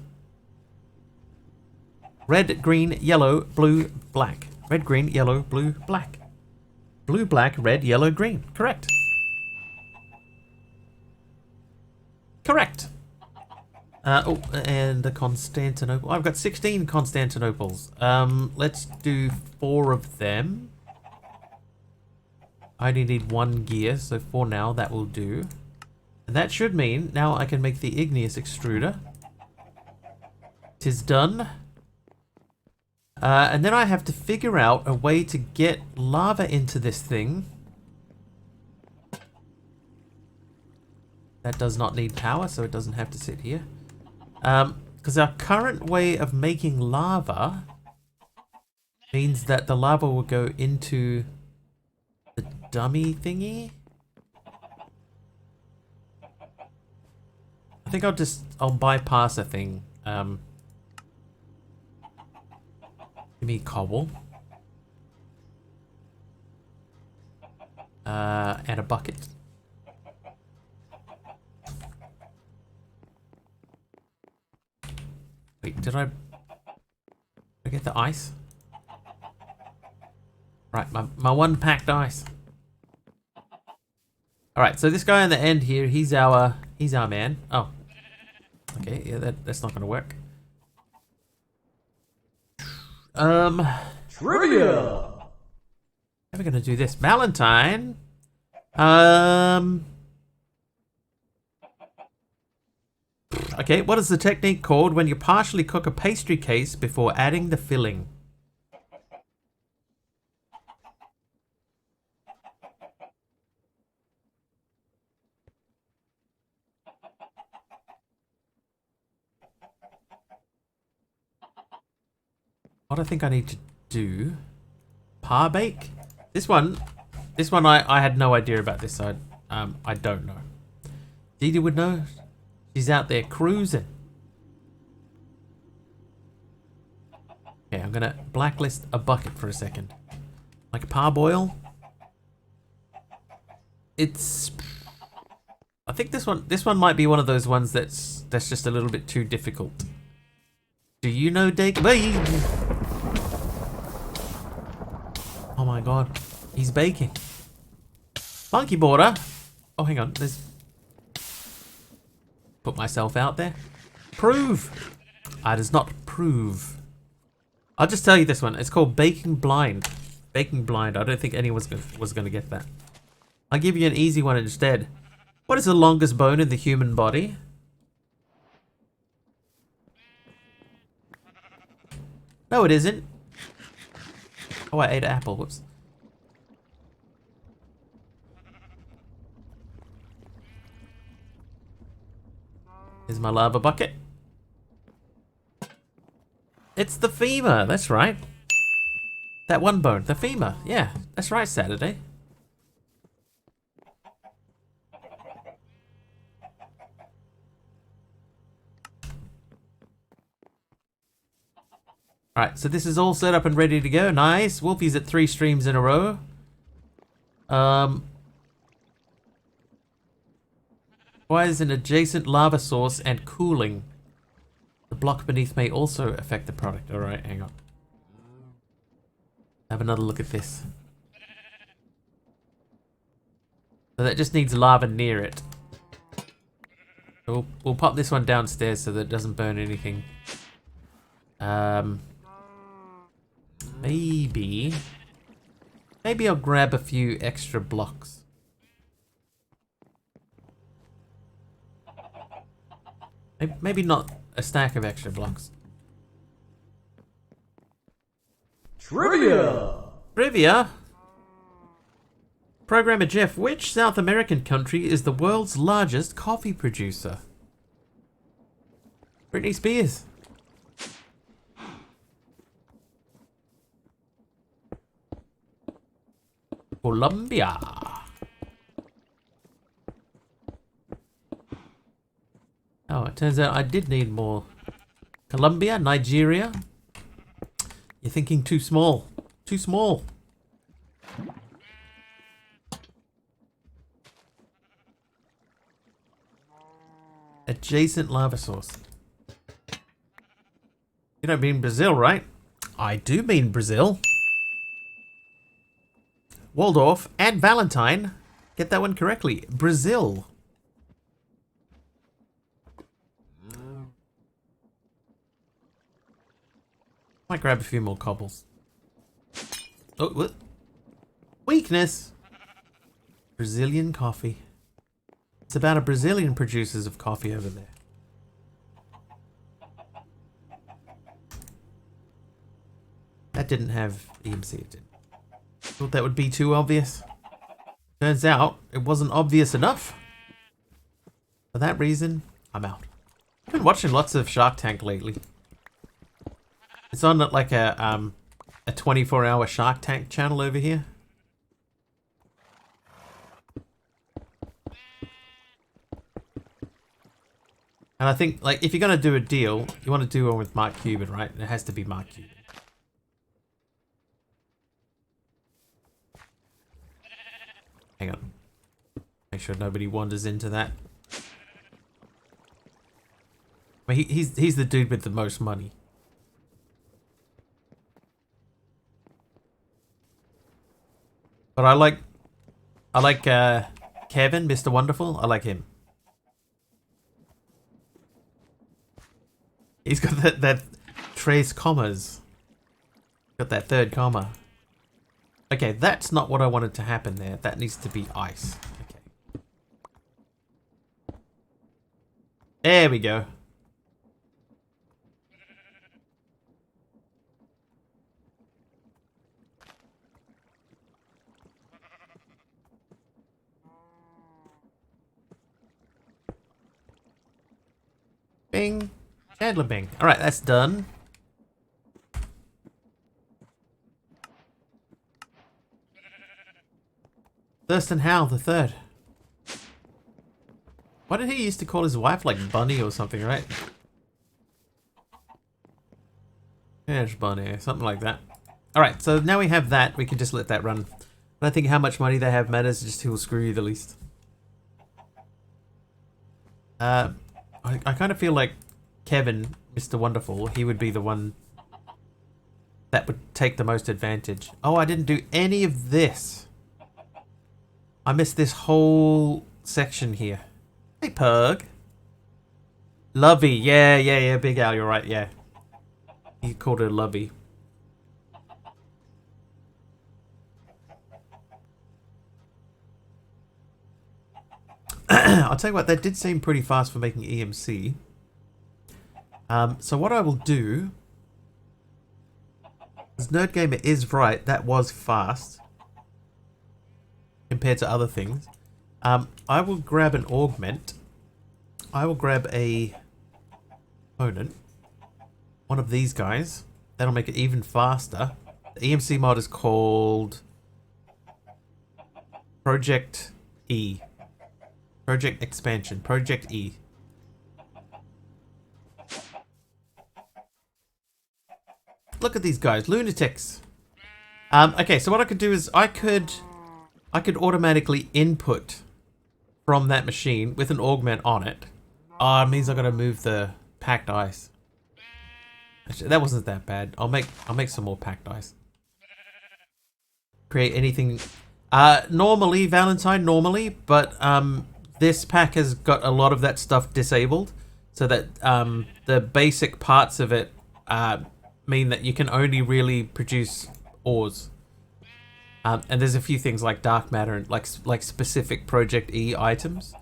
Red, green, yellow, blue, black. Red, green, yellow, blue, black. Blue, black, red, yellow, green. Correct. Correct. Oh, and the Constantinople. I've got 16 Constantinoples. Let's do 4 of them. I only need 1 gear, so for now that will do. And that should mean now I can make the igneous extruder. 'Tis done. And then I have to figure out a way to get lava into this thing. That does not need power, so it doesn't have to sit here. Because our current way of making lava means that the lava will go into the dummy thingy. I think I'll bypass a thing. Give me cobble. And a bucket. Wait, did I get the ice? Right, my 1 packed ice. Alright, so this guy on the end here, he's our man. Oh. Okay, yeah, that's not gonna work. Trivia. How are we gonna do this? Valentine. Okay, what is the technique called when you partially cook a pastry case before adding the filling? What I think I need to do? Par bake? This one I had no idea about this side. I don't know. Dee Dee would know. She's out there cruising. Okay, I'm gonna blacklist a bucket for a second. Like parboil. It's. I think this one might be one of those ones that's just a little bit too difficult. Do you know Dake? Oh my god, he's baking. Monkey border. Oh, hang on. There's. Put myself out there. Prove. I does not prove. I'll just tell you this one. It's called Baking Blind. Baking Blind. I don't think anyone was going to get that. I'll give you an easy one instead. What is the longest bone in the human body? No, it isn't. Oh, I ate an apple. Whoops. Here's my lava bucket. It's the femur. That's right. That one bone. The femur. Yeah, that's right, Saturday. Alright, so this is all set up and ready to go. Nice. Wolfie's at 3 streams in a row. Why is an adjacent lava source and cooling? The block beneath may also affect the product. Alright, hang on. Have another look at this. So that just needs lava near it. So we'll pop this one downstairs so that it doesn't burn anything. Maybe I'll grab a few extra blocks. Maybe not a stack of extra blocks. Trivia. Trivia. Programmer Jeff, which South American country is the world's largest coffee producer? Britney Spears. Colombia. Oh, it turns out I did need more. Colombia, Nigeria. You're thinking too small. Too small. Adjacent lava source. You don't mean Brazil, right? I do mean Brazil. Waldorf and Valentine. Get that one correctly. Brazil. Might grab a few more cobbles. Oh, what? Weakness. Brazilian coffee. It's about a Brazilian producers of coffee over there. That didn't have EMC, it did. Thought that would be too obvious. Turns out, it wasn't obvious enough. For that reason, I'm out. I've been watching lots of Shark Tank lately. It's on like a 24-hour Shark Tank channel over here. And I think, like, if you're going to do a deal, you want to do one with Mark Cuban, right? It has to be Mark Cuban. Hang on. Make sure nobody wanders into that. I mean, he's the dude with the most money. But I like Kevin, Mr. Wonderful. I like him. He's got that trace commas. Got that third comma. Okay, that's not what I wanted to happen there. That needs to be ice. Okay. There we go. Bing. Chandler Bing. Alright, that's done. Thurston Howell the third. What did he used to call his wife? Like Bunny or something, right? Yes, Bunny, something like that. Alright, so now we have that. We can just let that run. I don't think how much money they have matters, just who will screw you the least. I kind of feel like Kevin, Mr. Wonderful, he would be the one that would take the most advantage. Oh, I didn't do any of this. I missed this whole section here. Hey, Pug. Lovey. Yeah, Big Al, you're right, yeah. He called her Lovey. I'll tell you what, that did seem pretty fast for making EMC. So what I will do, as NerdGamer is right, that was fast compared to other things. I will grab an augment. I will grab a opponent, one of these guys. That'll make it even faster. The EMC mod is called Project E. Project Expansion. Project E. Look at these guys, lunatics. Okay, so what I could do is I could automatically input from that machine with an augment on it. Oh, it means I gotta move the packed ice. Actually, that wasn't that bad. I'll make some more packed ice. Create anything. Normally Valentine, but this pack has got a lot of that stuff disabled, so that the basic parts of it mean that you can only really produce ores. And there's a few things like dark matter and like specific Project E items,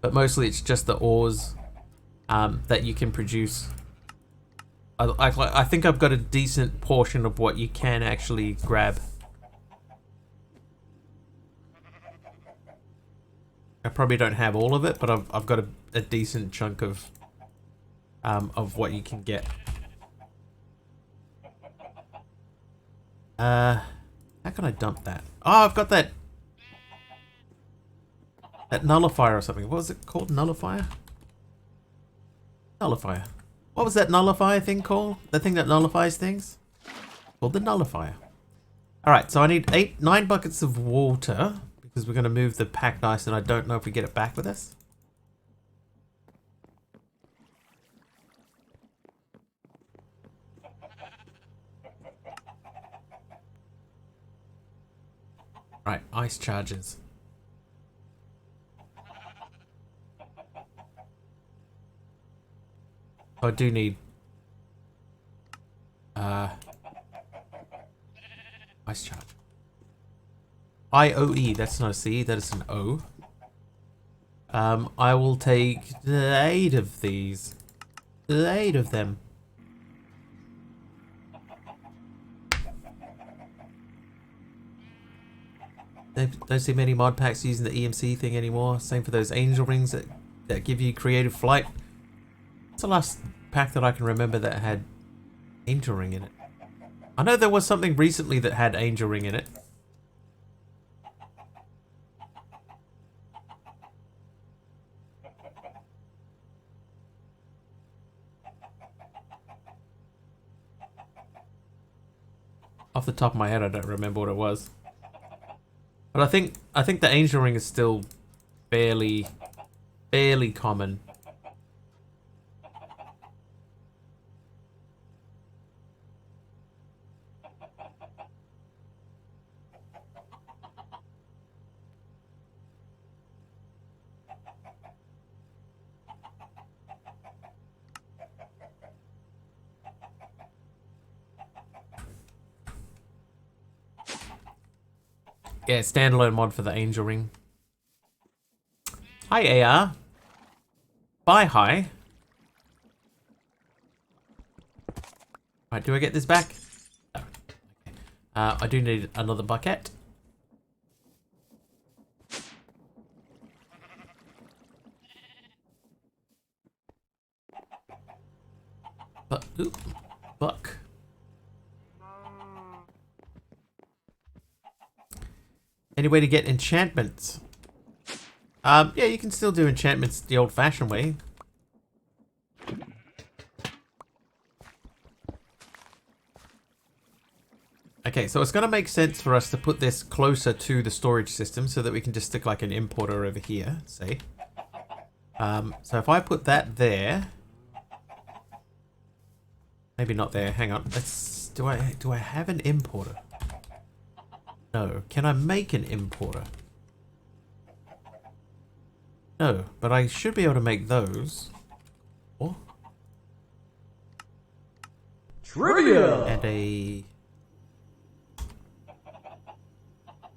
but mostly it's just the ores that you can produce. I think I've got a decent portion of what you can actually grab. I probably don't have all of it, but I've got a decent chunk of what you can get. How can I dump that? Oh, I've got that nullifier or something. What was it called? Nullifier? Nullifier. What was that nullifier thing called? The thing that nullifies things? Called the nullifier. Alright, so I need 9 buckets of water because we're going to move the pack nice and I don't know if we get it back with us. Right, ice charges. I do need ice charge. IOE, that's not a C, that is an O. I will take 8 of these. 8 of them. Don't see many mod packs using the EMC thing anymore. Same for those angel rings that give you creative flight. It's the last pack that I can remember that had angel ring in it. I know there was something recently that had angel ring in it. Off the top of my head, I don't remember what it was. But I think the angel ring is still fairly common. Yeah, standalone mod for the angel ring. Hi AR. Bye hi. Right, do I get this back? No. Okay. I do need another bucket. But oop, buck. Any way to get enchantments? Yeah, you can still do enchantments the old-fashioned way. Okay, so it's going to make sense for us to put this closer to the storage system so that we can just stick like an importer over here, say. So if I put that there... Maybe not there, hang on. Let's... Do I have an importer? No. Can I make an importer? No, but I should be able to make those. Oh. Trivia! And a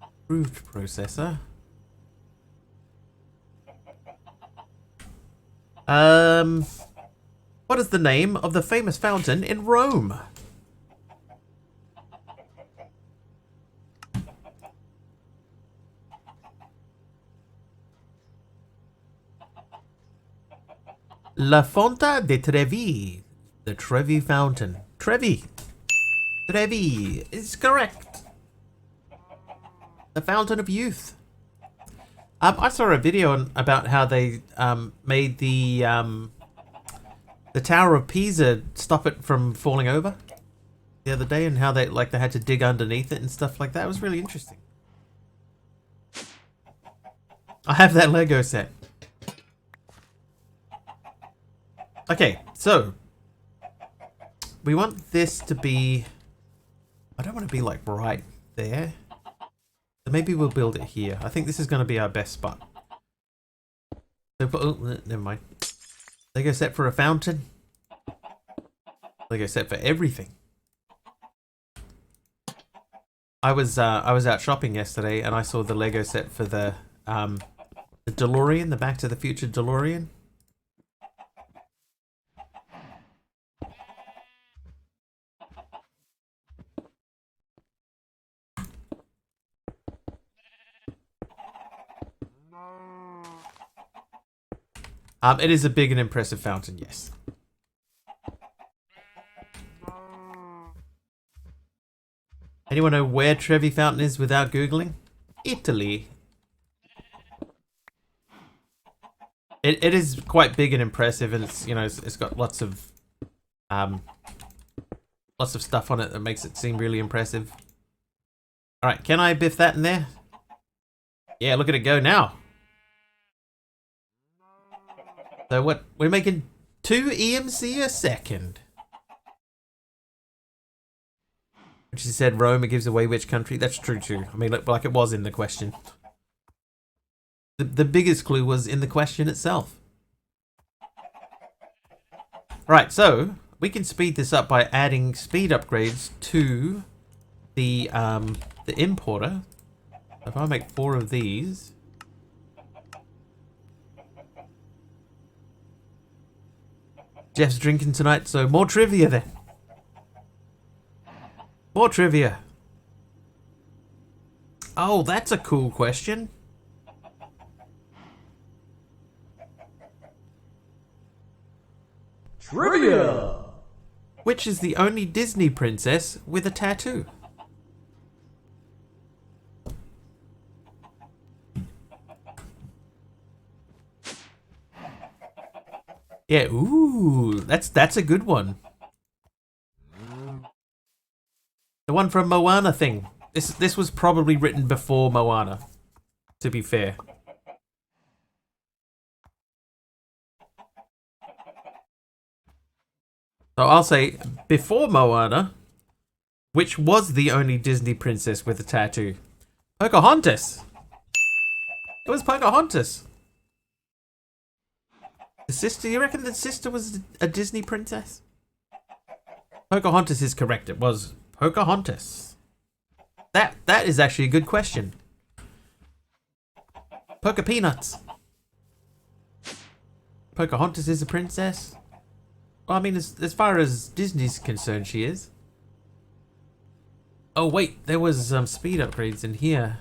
approved processor. What is the name of the famous fountain in Rome? La Fonte de Trevi. The Trevi Fountain. Trevi. Trevi is correct. The Fountain of Youth. I saw a video about how they made the Tower of Pisa stop it from falling over the other day, and how they had to dig underneath it and stuff like that. It was really interesting. I have that Lego set. Okay, so we want this to be... I don't want to be like right there. So maybe we'll build it here. I think this is going to be our best spot. So, oh, never mind. Lego set for a fountain. Lego set for everything. I was out shopping yesterday and I saw the Lego set for the DeLorean, the Back to the Future DeLorean. It is a big and impressive fountain, yes. Anyone know where Trevi Fountain is without Googling? Italy. It is quite big and impressive, and it's, you know, it's got lots of stuff on it that makes it seem really impressive. All right, can I biff that in there? Yeah, look at it go now. So what? We're making 2 EMC a second. When she said Rome, it gives away which country. That's true too. I mean, like it was in the question. The biggest clue was in the question itself. Right, so we can speed this up by adding speed upgrades to the importer. If I make 4 of these. Jeff's drinking tonight, so more trivia then. More trivia. Oh, that's a cool question. Trivia! Which is the only Disney princess with a tattoo? Yeah, ooh, that's a good one. The one from Moana thing. This was probably written before Moana, to be fair. So I'll say before Moana, which was the only Disney princess with a tattoo? Pocahontas. It was Pocahontas. The sister, you reckon the sister was a Disney princess? Pocahontas is correct. It was Pocahontas. That is actually a good question. Poca Peanuts. Pocahontas is a princess? Well, I mean, as far as Disney's concerned, she is. Oh, wait. There was some speed upgrades in here.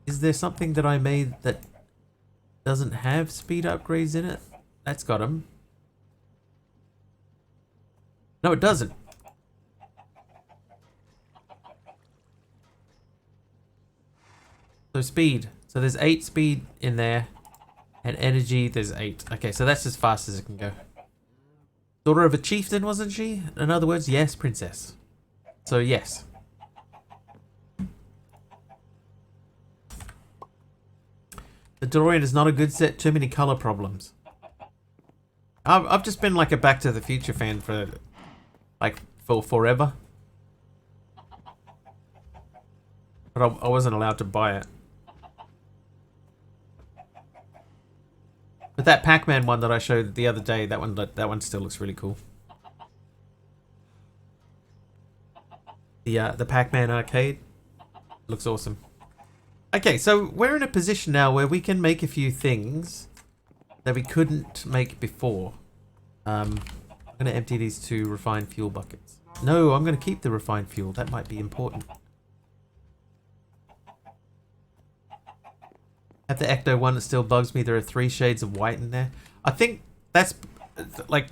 Is there something that I made that doesn't have speed upgrades in it? That's got them. No, it doesn't. So speed. So there's 8 speed in there. And energy, there's 8. Okay, so that's as fast as it can go. Daughter of a chieftain, wasn't she? In other words, yes, princess. So yes. The DeLorean is not a good set. Too many color problems. I've just been like a Back to the Future fan for forever. But I wasn't allowed to buy it. But that Pac-Man one that I showed the other day, that one still looks really cool. The Pac-Man arcade looks awesome. Okay, so we're in a position now where we can make a few things that we couldn't make before. I'm going to empty these 2 refined fuel buckets. No, I'm going to keep the refined fuel. That might be important. At the Ecto one, it still bugs me. There are 3 shades of white in there. I think that's like,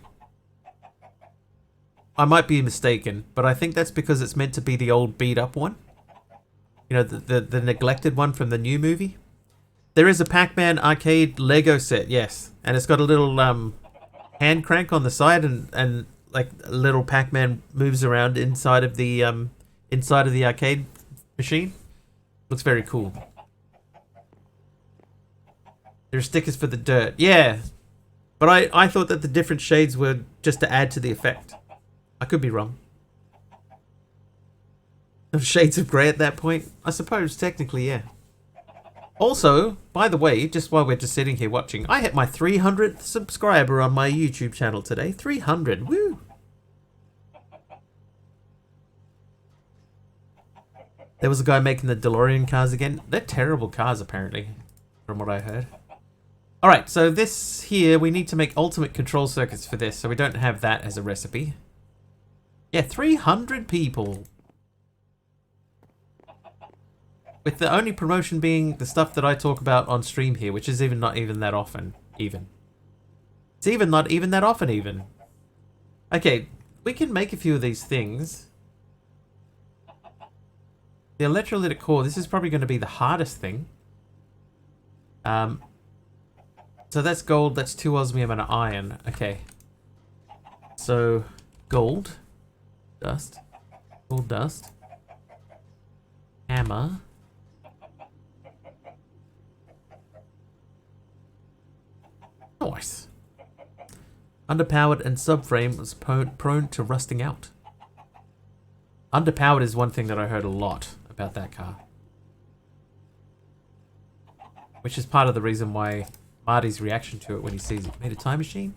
I might be mistaken, but I think that's because it's meant to be the old beat up one. You know, the neglected one from the new movie. There is a Pac-Man arcade Lego set, yes, and it's got a little hand crank on the side, and like a little Pac-Man moves around inside of the arcade machine. Looks very cool. There are stickers for the dirt. Yeah. But I thought that the different shades were just to add to the effect. I could be wrong. Shades of grey at that point? I suppose, technically, yeah. Also, by the way, just while we're just sitting here watching, I hit my 300th subscriber on my YouTube channel today. 300. Woo! There was a guy making the DeLorean cars again. They're terrible cars, apparently, from what I heard. Alright, so this here, we need to make ultimate control circuits for this, so we don't have that as a recipe. Yeah, 300 people. With the only promotion being the stuff that I talk about on stream here, which is not even that often, even. It's not even that often, even. Okay, we can make a few of these things. The electrolytic core, this is probably going to be the hardest thing. So that's gold, that's 2 osmium and an iron. Okay. So, gold. Dust. Gold dust. Hammer. Nice. Underpowered and subframe was prone to rusting out. Underpowered is one thing that I heard a lot about that car. Which is part of the reason why Marty's reaction to it when he sees it. Made a time machine?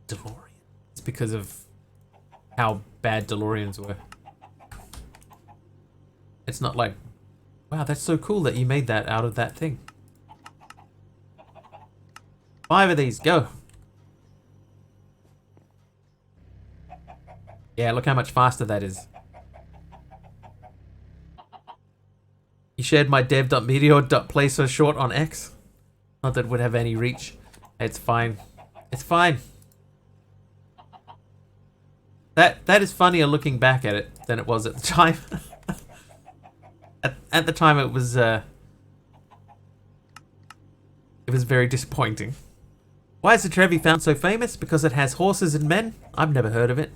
DeLorean. It's because of how bad DeLoreans were. It's not like, wow, that's so cool that you made that out of that thing. 5 of these, go. Yeah, look how much faster that is. You shared my dev.meteor.play so short on X. Not that it would have any reach. It's fine. It's fine. That is funnier looking back at it than it was at the time. at the time it was very disappointing. Why is the Trevi found so famous? Because it has horses and men? I've never heard of it.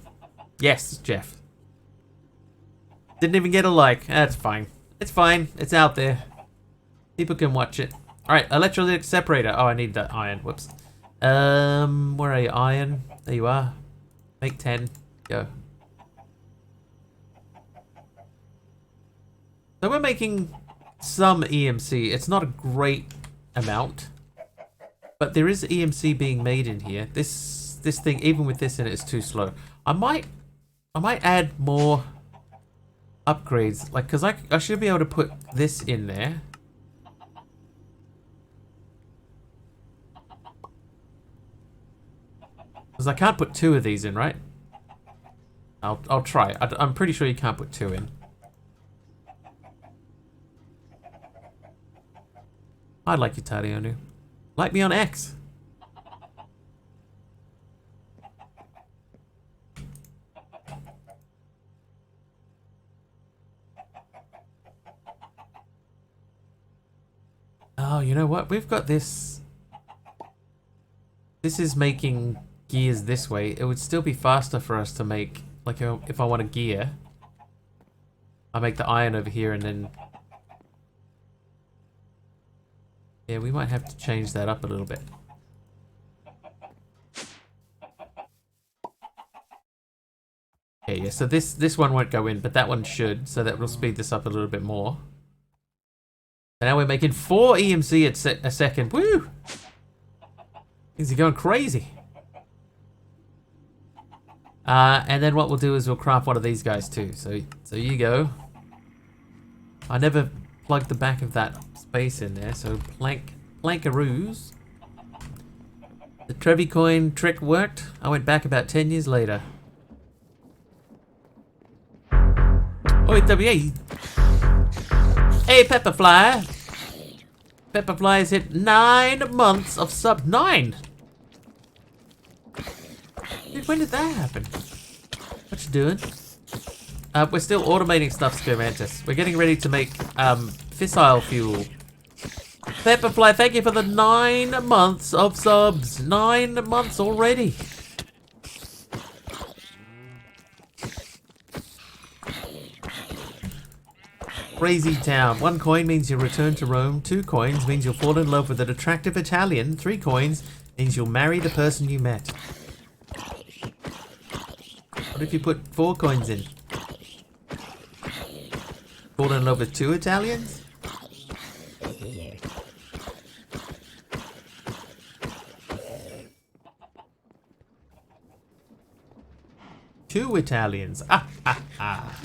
Yes, Jeff. Didn't even get a like. That's fine. It's fine. It's out there. People can watch it. Alright, electrolytic separator. Oh, I need that iron. Whoops. Where are you? Iron. There you are. Make 10. Go. So we're making some EMC. It's not a great amount. But there is EMC being made in here. This thing, even with this in it, is too slow. I might add more upgrades, like, because I should be able to put this in there. Because I can't put 2 of these in, right? I'll try. I'm pretty sure you can't put 2 in. I like you, Tarionu. Like me on X. Oh, you know what? We've got this. This is making gears this way. It would still be faster for us to make, like, if I want a gear, I make the iron over here and then... Yeah, we might have to change that up a little bit. Okay, yeah, so this one won't go in, but that one should, so that will speed this up a little bit more. And now we're making 4 EMC at a second. Woo! Things are going crazy. And then what we'll do is we'll craft one of these guys too. So you go. I never plugged the back of that space in there, so plankaroos. The Trevi coin trick worked. I went back about 10 years later. Oi, WA. Hey, Pepperfly. Pepperfly has hit 9 months of sub. 9? Dude, when did that happen? What you doing? We're still automating stuff, Skermantis. We're getting ready to make fissile fuel. Pepperfly, thank you for the 9 months of subs. 9 months already. Crazy town. 1 coin means you'll return to Rome. 2 coins means you'll fall in love with an attractive Italian. 3 coins means you'll marry the person you met. What if you put 4 coins in? Fall in love with 2 Italians? Two Italians. Ah, ah, ah.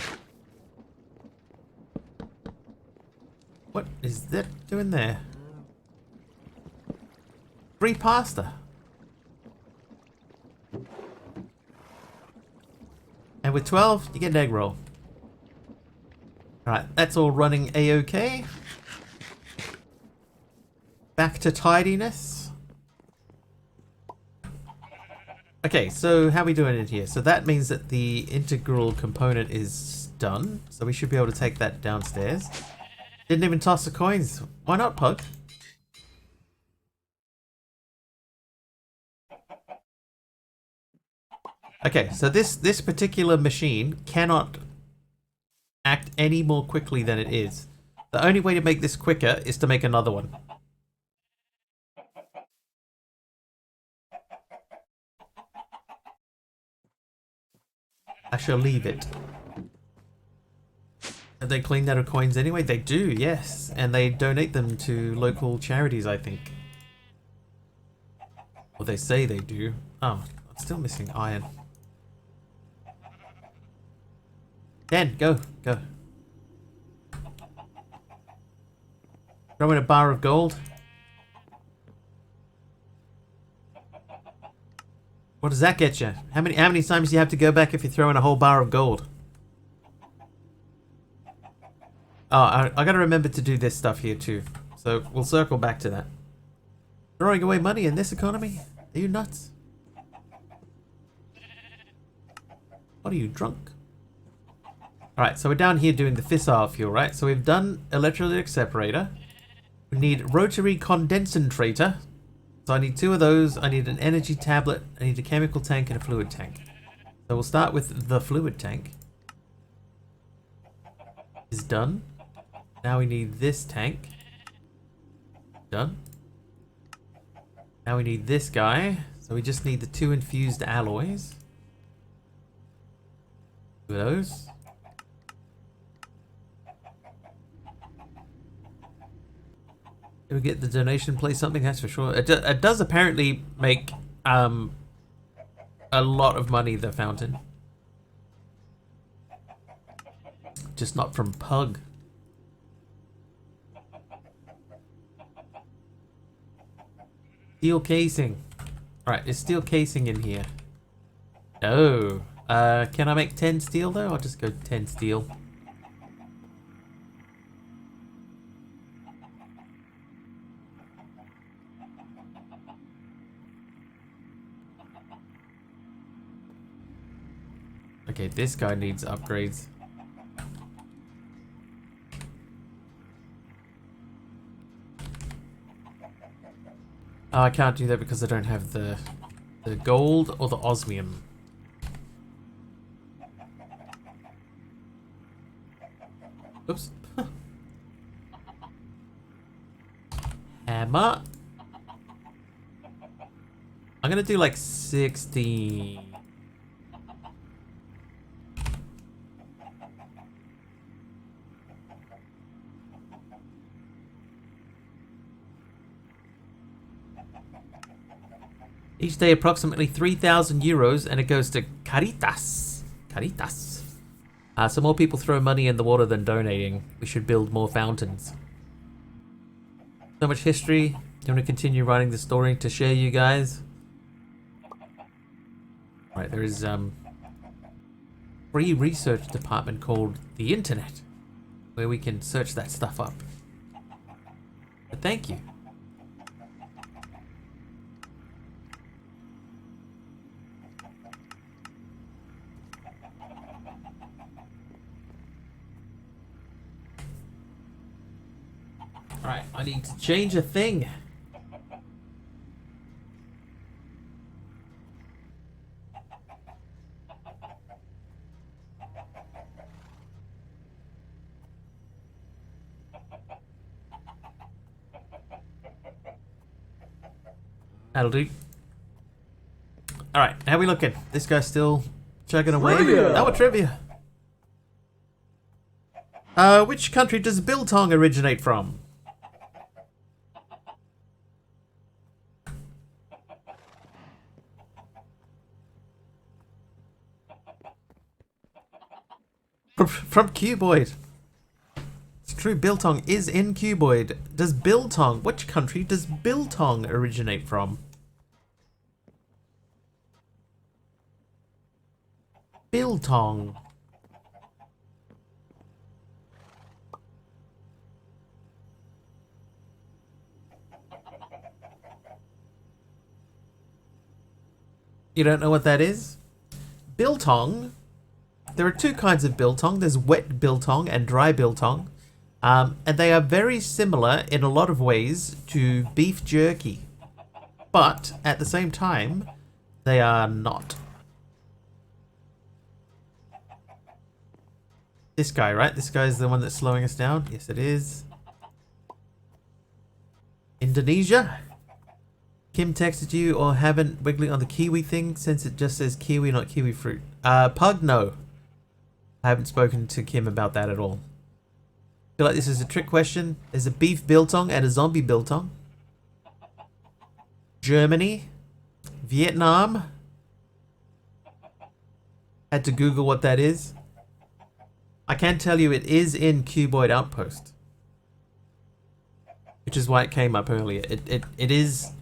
What is that doing there? Free pasta. And with 12, you get an egg roll. Alright, that's all running A-OK. Back to tidiness. Okay, so how are we doing in here? So that means that the integral component is done. So we should be able to take that downstairs. Didn't even toss the coins. Why not, Pug? Okay, so this particular machine cannot act any more quickly than it is. The only way to make this quicker is to make another one. I shall leave it. And they clean out of coins anyway? They do, yes. And they donate them to local charities, I think. Or they say they do. Oh, I'm still missing iron. 10, go, go. Throw in a bar of gold. What does that get you? How many times do you have to go back if you throw in a whole bar of gold? Oh, I gotta remember to do this stuff here too. So we'll circle back to that. Throwing away money in this economy? Are you nuts? What are you, drunk? Alright, so we're down here doing the fissile fuel, right? So we've done electrolytic separator. We need rotary condensator. So I need 2 of those. I need an energy tablet. I need a chemical tank and a fluid tank. So we'll start with the fluid tank. Is done. Now we need this tank. Done. Now we need this guy. So we just need the 2 infused alloys. 2 of those. Did we get the donation play something? That's for sure. It does apparently make a lot of money, the fountain. Just not from Pug. Steel casing. Alright, is steel casing in here? No. Can I make 10 steel though? I'll just go 10 steel. Okay, this guy needs upgrades. Oh, I can't do that because I don't have the gold or the osmium. Oops. Hammer. I'm gonna do like 16. Each day approximately 3,000 euros, and it goes to Caritas. Caritas. So more people throw money in the water than donating. We should build more fountains. So much history. Do you want to continue writing the story to share, you guys? Right, there is free research department called the Internet, where we can search that stuff up. But thank you. Alright, I need to change a thing. That'll do. Alright, how we looking? This guy's still chugging away. Trivia! Oh, a trivia. Which country does biltong originate from? From Cuboid. It's true, biltong is in Cuboid. Does biltong, which country does biltong originate from? Biltong. You don't know what that is? Biltong. There are 2 kinds of biltong. There's wet biltong and dry biltong. And they are very similar in a lot of ways to beef jerky. But at the same time, they are not. This guy, right? This guy's the one that's slowing us down. Yes, it is. Indonesia. Kim texted you or haven't wiggling on the kiwi thing since it just says kiwi, not kiwi fruit. Pug, no. I haven't spoken to Kim about that at all. Feel like this is a trick question. There's a beef biltong and a zombie biltong. Germany. Vietnam. Had to Google what that is. I can tell you it is in Cuboid Outpost. Which is why it came up earlier. It is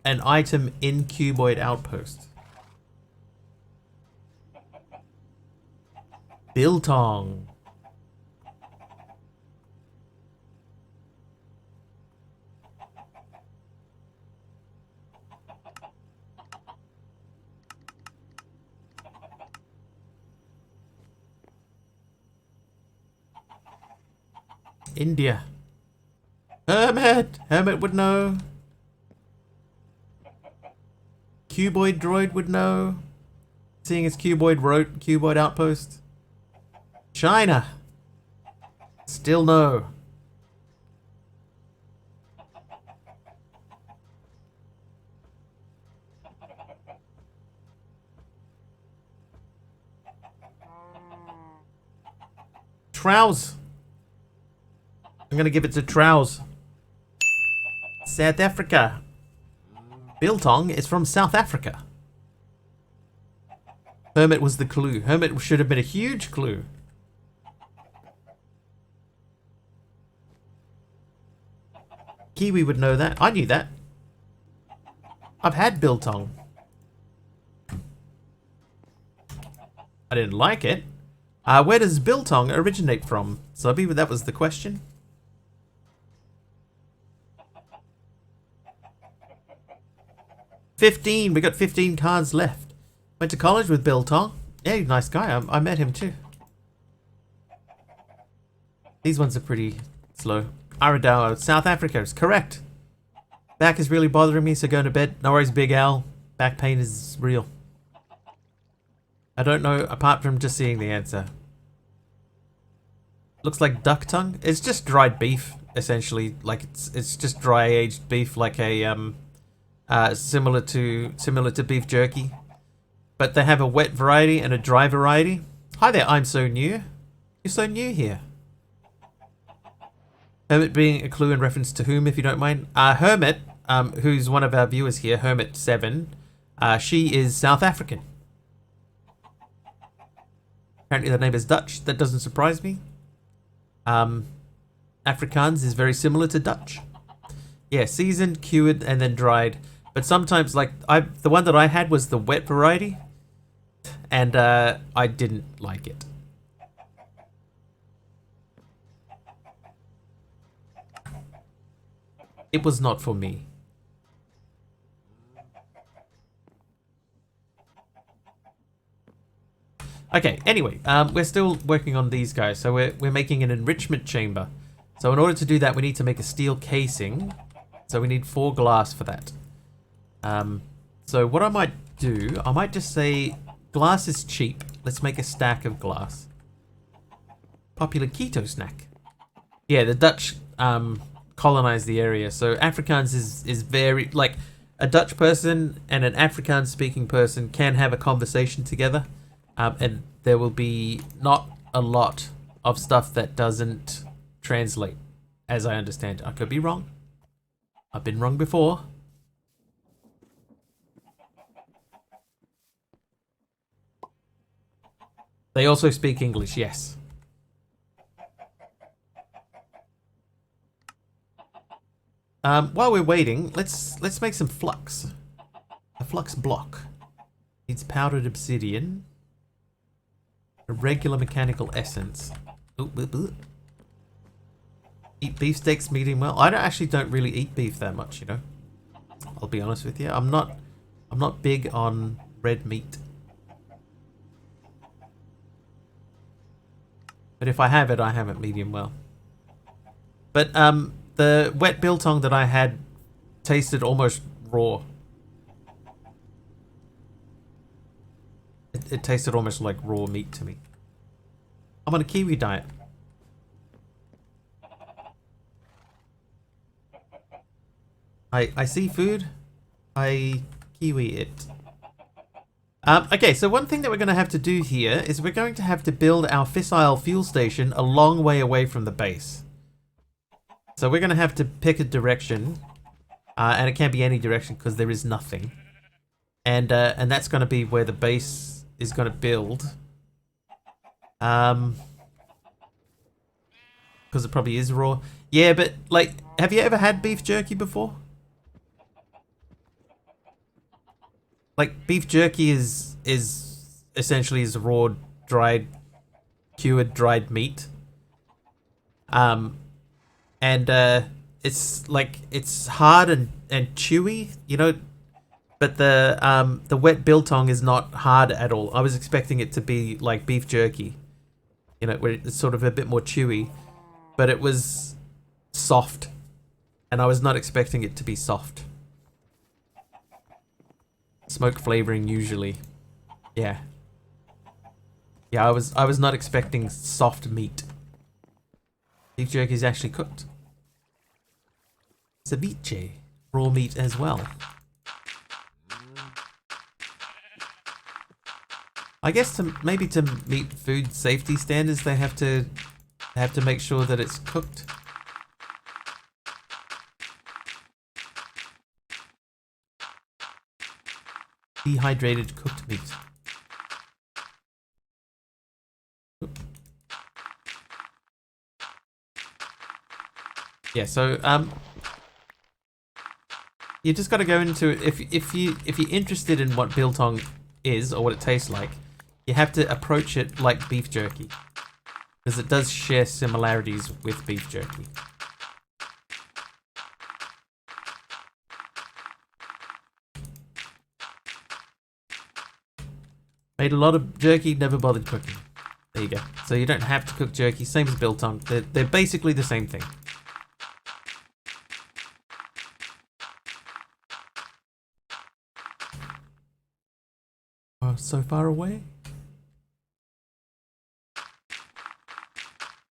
an item in Cuboid Outpost. Biltong. India. Hermit! Hermit would know. Cuboid Droid would know. Seeing as Cuboid wrote Cuboid Outpost. China. Still no. Trows. I'm gonna give it to Trows. South Africa. Biltong is from South Africa. Hermit was the clue. Hermit should have been a huge clue. Kiwi would know that. I knew that. I've had biltong. I didn't like it. Where does biltong originate from? Subby, that was the question. $15. We got 15 cards left. Went to college with Biltong. Yeah, nice guy. I met him too. These ones are pretty slow. Aradawa, South Africa is correct. Back is really bothering me, so going to bed. No worries, Big Al. Back pain is real. I don't know, apart from just seeing the answer. Looks like duck tongue. It's just dried beef, essentially. Like it's just dry aged beef, like a similar to beef jerky. But they have a wet variety and a dry variety. Hi there, I'm so new. You're so new here. Hermit being a clue in reference to whom, if you don't mind. Hermit, who's one of our viewers here, Hermit7, she is South African. Apparently the name is Dutch. That doesn't surprise me. Afrikaans is very similar to Dutch. Yeah, seasoned, cured, and then dried. But sometimes, like, the one that I had was the wet variety. And I didn't like it. It was not for me. Okay, anyway, we're still working on these guys. So we're making an enrichment chamber. So in order to do that, we need to make a steel casing. So we need 4 glass for that. So what I might do, I might just say glass is cheap. Let's make a stack of glass. Popular keto snack. Yeah, the Dutch colonized the area. So Afrikaans is very, like, a Dutch person and an Afrikaans speaking person can have a conversation together. And there will be not a lot of stuff that doesn't translate, as I understand. I could be wrong. I've been wrong before. They also speak English, yes. While we're waiting, let's make some flux. A flux block. Needs powdered obsidian. A regular mechanical essence. Ooh, eat beefsteaks medium well. I actually don't really eat beef that much, you know. I'll be honest with you. I'm not big on red meat. But if I have it medium well. But the wet biltong that I had tasted almost raw. It tasted almost like raw meat to me. I'm on a kiwi diet. I see food. I kiwi it. Okay, so one thing that we're going to have to do here is we're going to have to build our fissile fuel station a long way away from the base. So we're going to have to pick a direction, and it can't be any direction because there is nothing. And that's going to be where the base is going to build. Because it probably is raw. Yeah, but like, have you ever had beef jerky before? Like, beef jerky is essentially is raw, dried, cured, dried meat. It's like, it's hard and chewy, you know, but the wet biltong is not hard at all. I was expecting it to be like beef jerky, you know, where it's sort of a bit more chewy, but it was soft, and I was not expecting it to be soft. Smoke flavoring usually. Yeah. Yeah, I was not expecting soft meat. Beef jerky is actually cooked. Ceviche, raw meat as well. I guess maybe to meet food safety standards, they have to make sure that it's cooked. Dehydrated cooked meat. Yeah, so you just got to go into it. If you're interested in what biltong is or what it tastes like, you have to approach it like beef jerky, because it does share similarities with beef jerky. Made a lot of jerky, never bothered cooking. There you go. So you don't have to cook jerky, same as biltong. They're basically the same thing. Oh, so far away.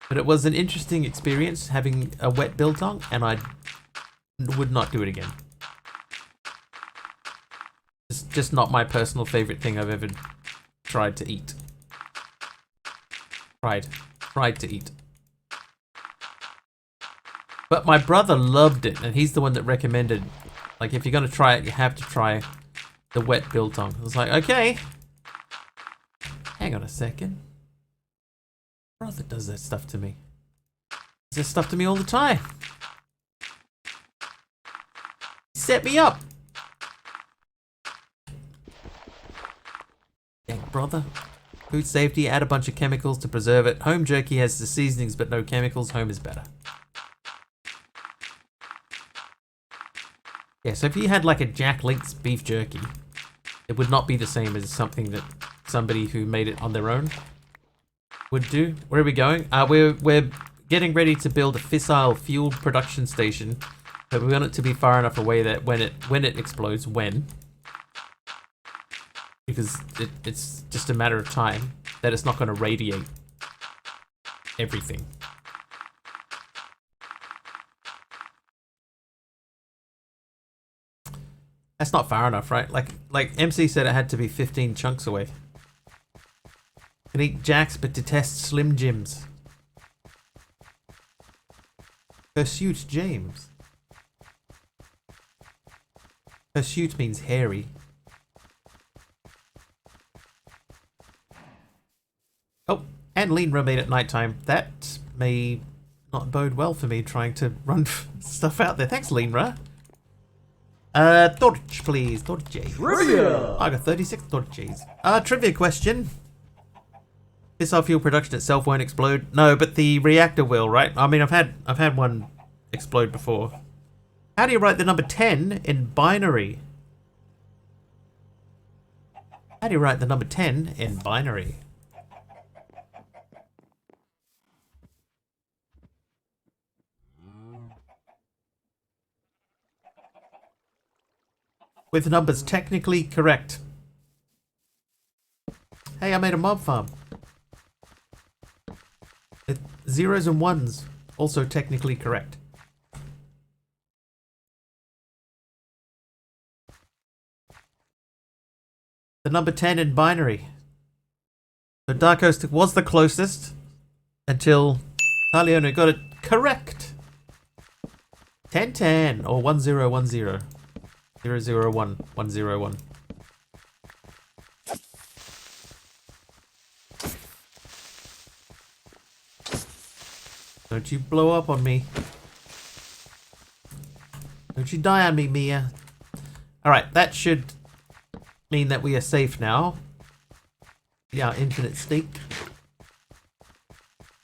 But it was an interesting experience having a wet biltong, and I would not do it again. It's just not my personal favorite thing I've ever tried to eat. Tried to eat. But my brother loved it, and he's the one that recommended, like, if you're gonna try it, you have to try the wet biltong. I was like, okay. Hang on a second. Brother does that stuff to me. Does that stuff to me all the time. Set me up. Dang, brother. Food safety, add a bunch of chemicals to preserve it. Home jerky has the seasonings but no chemicals. Home is better. Yeah, so if you had like a Jack Link's beef jerky, it would not be the same as something that somebody who made it on their own would do. Where are we going? We're getting ready to build a fissile fuel production station, but we want it to be far enough away that when it explodes, because it's just a matter of time, that it's not going to radiate everything. That's not far enough, right? Like MC said, it had to be 15 chunks away. Can eat Jacks but detest Slim Jims. Hirsute James. Hirsute means hairy. Oh, and lean remain at nighttime. That may not bode well for me trying to run stuff out there. Thanks, Leanra. Torch, please. Torches. Trivia! I got 36 torches. Trivia question. Fissile fuel production itself won't explode. No, but the reactor will, right? I mean, I've had one explode before. How do you write the number 10 in binary? How do you write the number 10 in binary? With numbers technically correct. Hey, I made a mob farm. zeros and ones, also technically correct. The number 10 in binary. So Dark Host was the closest until Taliona got it correct. 1010 or 1010. 001 101. Don't you blow up on me. Don't you die on me, Mia. Alright, that should mean that we are safe now. Yeah, infinite sneak.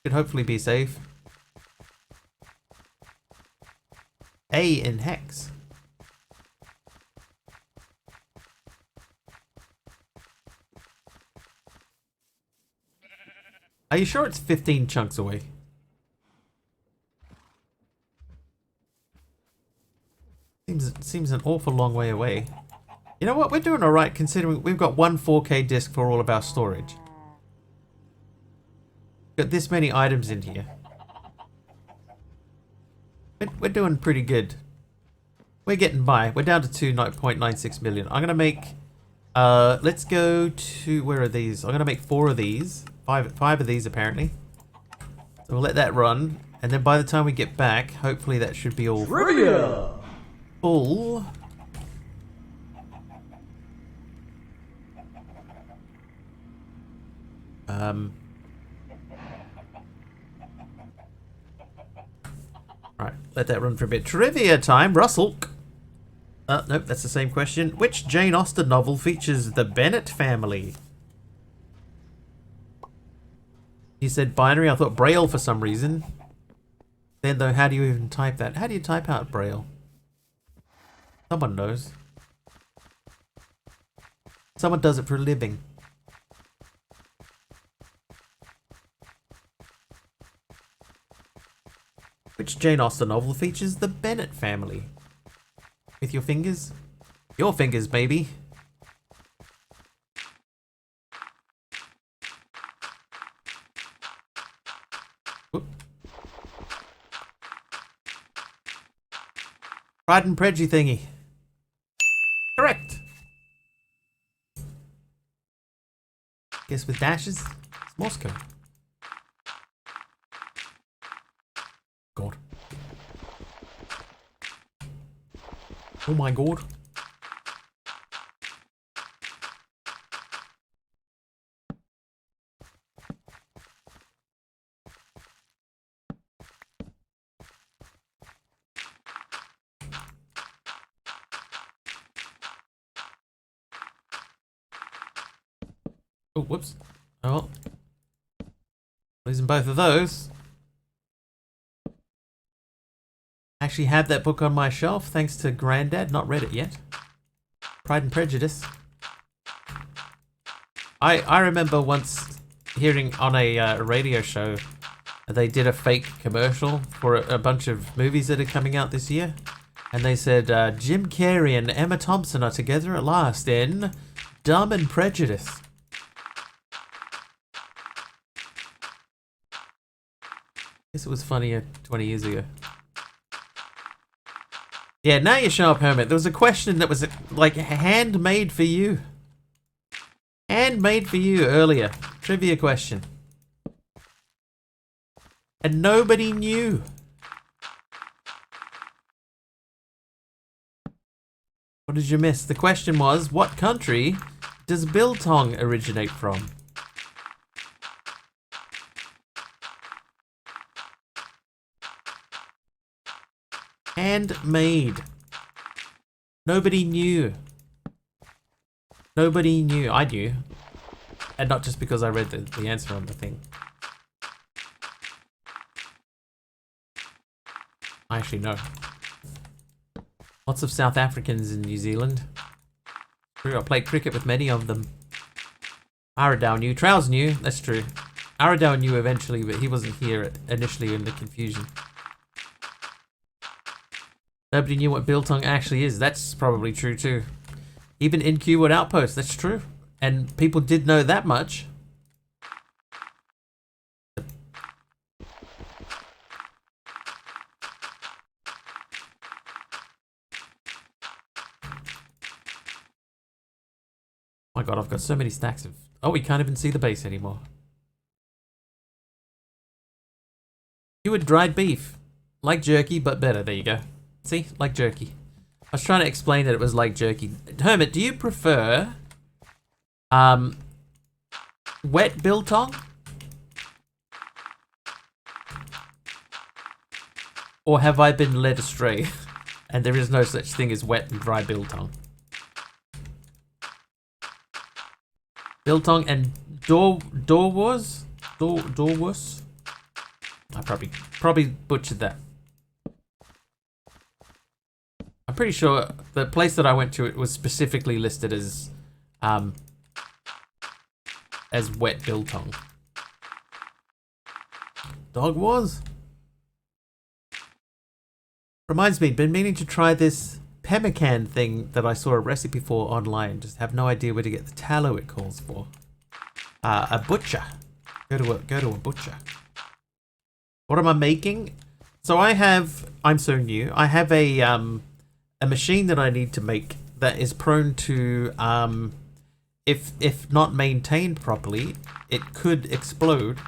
Should hopefully be safe. A in hex. Are you sure it's 15 chunks away? Seems an awful long way away. You know what? We're doing alright considering we've got one 4K disc for all of our storage. Got this many items in here. We're doing pretty good. We're getting by. We're down to 2.96 million. I'm gonna make let's go to, where are these? I'm gonna make 4 of these. Five of these apparently. So we'll let that run, and then by the time we get back, hopefully that should be all Trivia. full. Right, let that run for a bit. Trivia time, Russell. Nope, that's the same question. Which Jane Austen novel features the Bennet family? You said binary, I thought Braille for some reason. Then though, how do you even type that? How do you type out Braille? Someone knows. Someone does it for a living. Which Jane Austen novel features the Bennet family? With your fingers? Your fingers, baby. Whoop. Pride and Prejudice thingy. Correct. Guess with dashes, it's Morse code. God. Oh my god. Oh, whoops. Oh. Losing both of those. Actually have that book on my shelf thanks to Grandad. Not read it yet. Pride and Prejudice. I remember once hearing on a radio show they did a fake commercial for a bunch of movies that are coming out this year, and they said Jim Carrey and Emma Thompson are together at last in Dumb and Prejudice. Guess it was funnier 20 years ago. Yeah, now you show up, Hermit. There was a question that was like handmade for you. Handmade for you earlier. Trivia question. And nobody knew. What did you miss? The question was, what country does biltong originate from? Handmade. Nobody knew. Nobody knew. I knew. And not just because I read the answer on the thing. I actually know. Lots of South Africans in New Zealand. True, I played cricket with many of them. Aradao knew. Trows knew. That's true. Aradao knew eventually, but he wasn't here initially in the confusion. Nobody knew what biltong actually is. That's probably true too. Even in Quwood Outpost, that's true. And people did know that much. god, I've got so many stacks of... Oh, we can't even see the base anymore. You would dried beef. Like jerky, but better. There you go. See? Like jerky. I was trying to explain that it was like jerky. Hermit, do you prefer... wet biltong? Or have I been led astray? And there is no such thing as wet and dry biltong. Biltong and Dorwus? Dorwus? I probably butchered that. I'm pretty sure the place that I went to, it was specifically listed as wet biltong. Dog Wars? Reminds me, been meaning to try this pemmican thing that I saw a recipe for online. Just have no idea where to get the tallow it calls for. A butcher. Go to a butcher. What am I making? So I'm so new. I have a machine that I need to make that is prone to if not maintained properly, it could explode.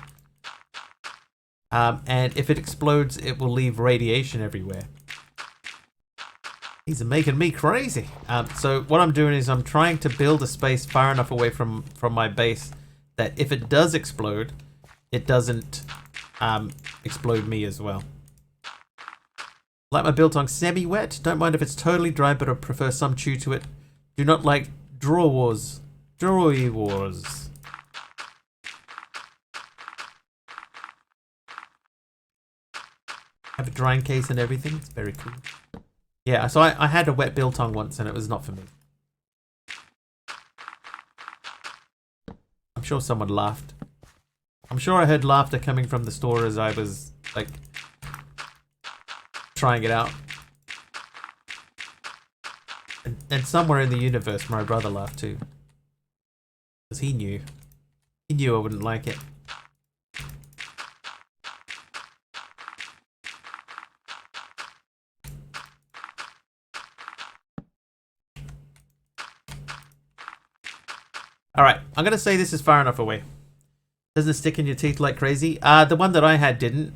And if it explodes, it will leave radiation everywhere. These are making me crazy. So what I'm doing is I'm trying to build a space far enough away from my base that if it does explode, it doesn't explode me as well. Like my biltong semi-wet. Don't mind if it's totally dry, but I prefer some chew to it. Do not like draw wars. Drawy wars. Have a drying case and everything. It's very cool. Yeah, so I had a wet biltong once and it was not for me. I'm sure someone laughed. I'm sure I heard laughter coming from the store as I was, like, trying it out. And somewhere in the universe, my brother laughed too. Because he knew. He knew I wouldn't like it. Alright, I'm going to say this is far enough away. Doesn't it stick in your teeth like crazy? The one that I had didn't.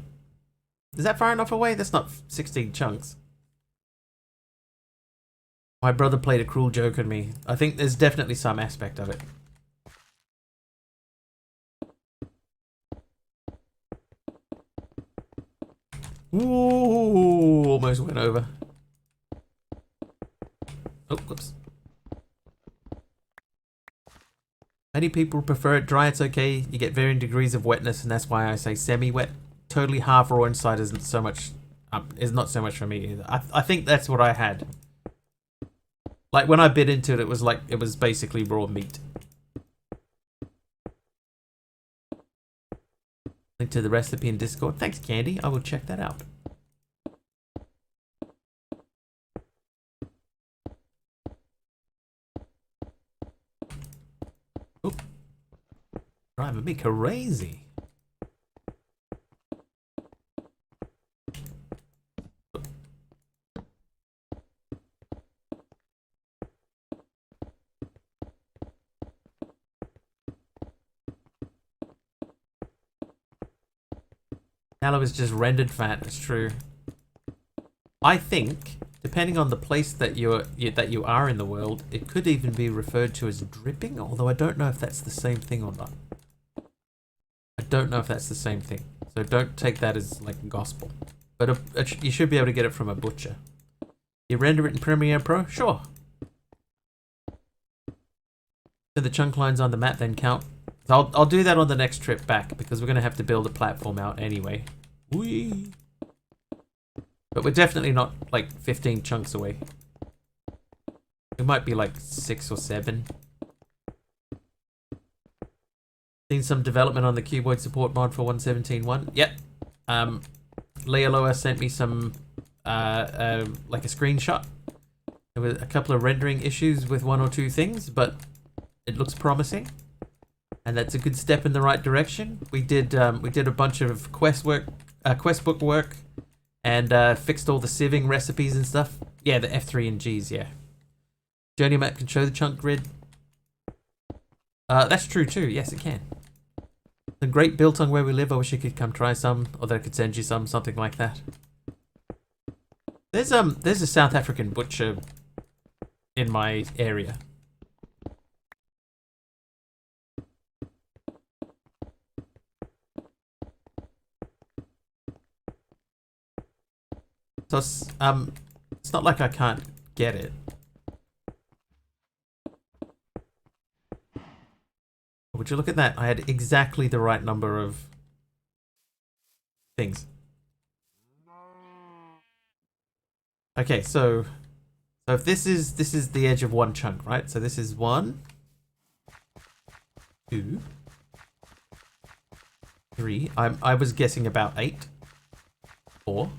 Is that far enough away? That's not 16 chunks. My brother played a cruel joke on me. I think there's definitely some aspect of it. Ooh, almost went over. Oh, whoops. Many people prefer it dry, it's okay. You get varying degrees of wetness, and that's why I say semi-wet. Totally half raw inside isn't so much, is not so much for me either. I think that's what I had. Like when I bit into it, it was basically raw meat. Link to the recipe in Discord. Thanks, Candy. I will check that out. Oop. Driving me crazy. Tallow is just rendered fat, it's true. I think, depending on the place that you are in the world, it could even be referred to as dripping, although I don't know if that's the same thing or not. I don't know if that's the same thing, so don't take that as like gospel. But you should be able to get it from a butcher. You render it in Premiere Pro? Sure. So the chunk lines on the map then count. So I'll do that on the next trip back, because we're going to have to build a platform out anyway. Whee! But we're definitely not like 15 chunks away. We might be like 6 or 7. Seen some development on the Cuboid support mod for 1.17.1. Yep. Leoloa sent me some like a screenshot. There were a couple of rendering issues with 1 or 2 things, but it looks promising. And that's a good step in the right direction. We did a bunch of quest book work, and fixed all the sieving recipes and stuff. Yeah, the F3 and Gs, yeah. Journey map can show the chunk grid. That's true too. Yes, it can. The great biltong where we live. I wish you could come try some, or that I could send you some, something like that. There's a South African butcher in my area. So it's not like I can't get it. Would you look at that? I had exactly the right number of things. Okay, so if this is the edge of one chunk, right? So this is 1, 2, 3. I was guessing about 8, 4,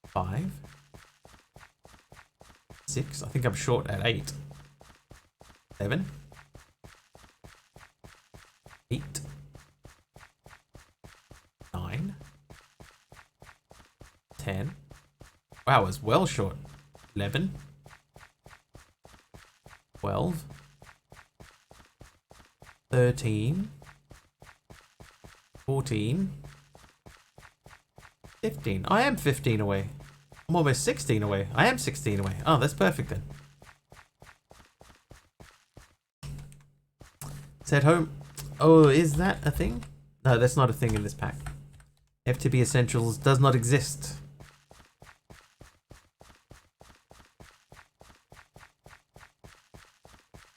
5, 6. I think I'm short at 8. 7, 8, 9, 10. Wow, I was well short. 11, 12, 13, 14, 15. I am 15 away. I'm almost 16 away. I am 16 away. Oh, that's perfect then. Set home. Oh, is that a thing? No, that's not a thing in this pack. FTB Essentials does not exist.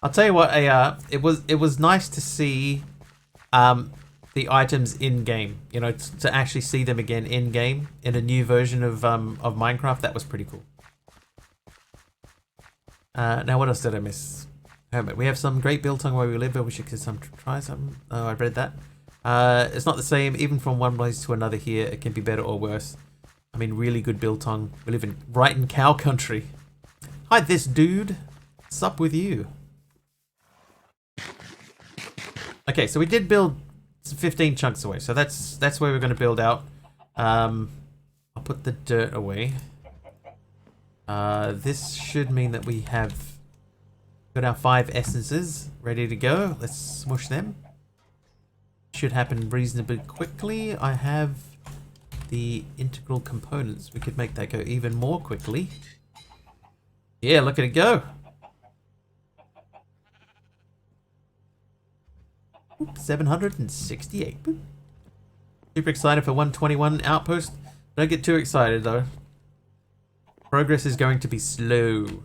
I'll tell you what, it was nice to see the items in game. You know, to actually see them again in game in a new version of Minecraft. That was pretty cool. Now what else did I miss? Hermit. We have some great biltong where we live, but we should try some. Oh, I read that. It's not the same, even from one place to another here. It can be better or worse. I mean, really good biltong. We live right in cow country. Hi, this dude. What's up with you? Okay, so we did build 15 chunks away, so that's where we're going to build out. I'll put the dirt away. This should mean that we have got our 5 essences ready to go. Let's smush them. Should happen reasonably quickly. I have the integral components. We could make that go even more quickly. Yeah, look at it go. 768. Boop. Super excited for 121 outpost. Don't get too excited though. Progress is going to be slow.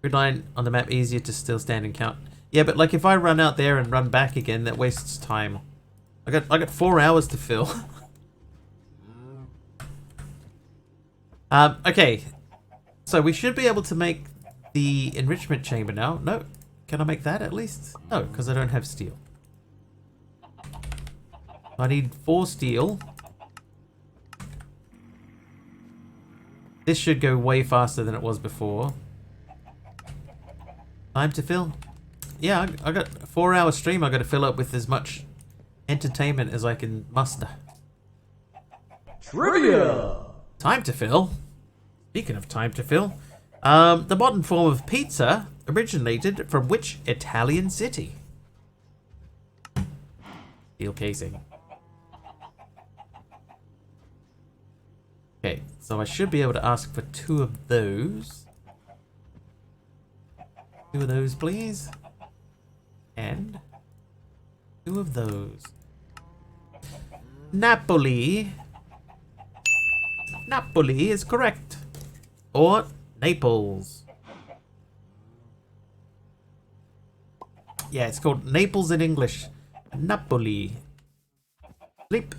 Grid line on the map easier to still stand and count. Yeah, but like if I run out there and run back again, that wastes time. I got 4 hours to fill. Okay. So we should be able to make the enrichment chamber now. No. Can I make that at least? No, because I don't have steel. I need 4 steel. This should go way faster than it was before. Time to fill? Yeah, I got a 4-hour stream. I got to fill up with as much entertainment as I can muster. Trivia! Time to fill. Speaking of time to fill, the modern form of pizza originated from which Italian city? Steel casing. Okay, so I should be able to ask for 2 of those. 2 of those, please. And 2 of those. Napoli. Napoli is correct. Or Naples. Yeah, it's called Naples in English. Napoli. Sleep.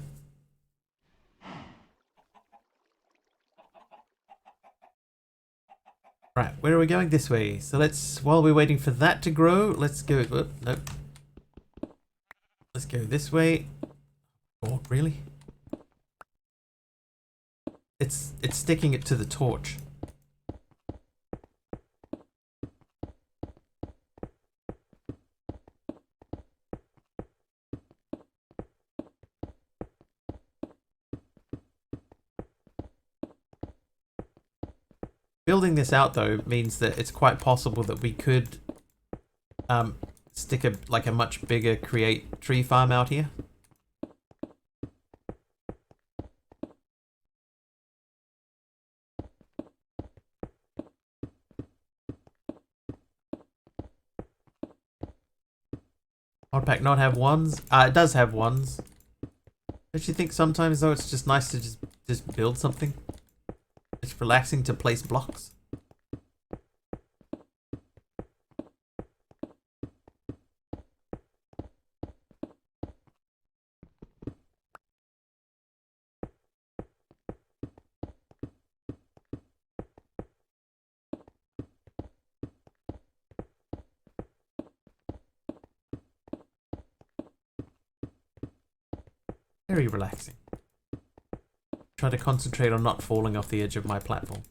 Right, where are we going? This way. So let's, while we're waiting for that to grow, let's go, oh, nope. Let's go this way. Oh, really? It's sticking it to the torch. building this out though means that it's quite possible that we could stick a much bigger create tree farm out here. Modpack not have ones? It does have ones. Don't you think sometimes though it's just nice to just build something? It's relaxing to place blocks. Very relaxing. Try to concentrate on not falling off the edge of my platform.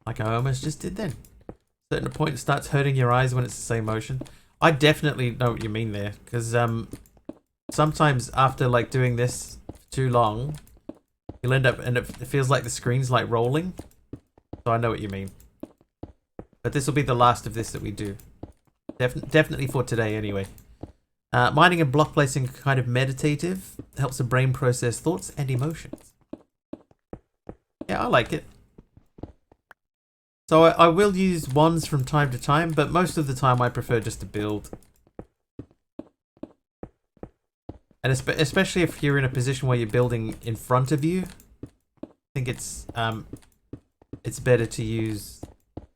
Like I almost just did then. Certain point, it starts hurting your eyes when it's the same motion. I definitely know what you mean there, because sometimes after like doing this for too long, you'll end up and it feels like the screen's like rolling. So I know what you mean. But this will be the last of this that we do. Definitely for today anyway. Mining and block placing kind of meditative. Helps the brain process thoughts and emotions. Yeah, I like it. So I will use wands from time to time, but most of the time I prefer just to build. And especially if you're in a position where you're building in front of you, I think it's better to use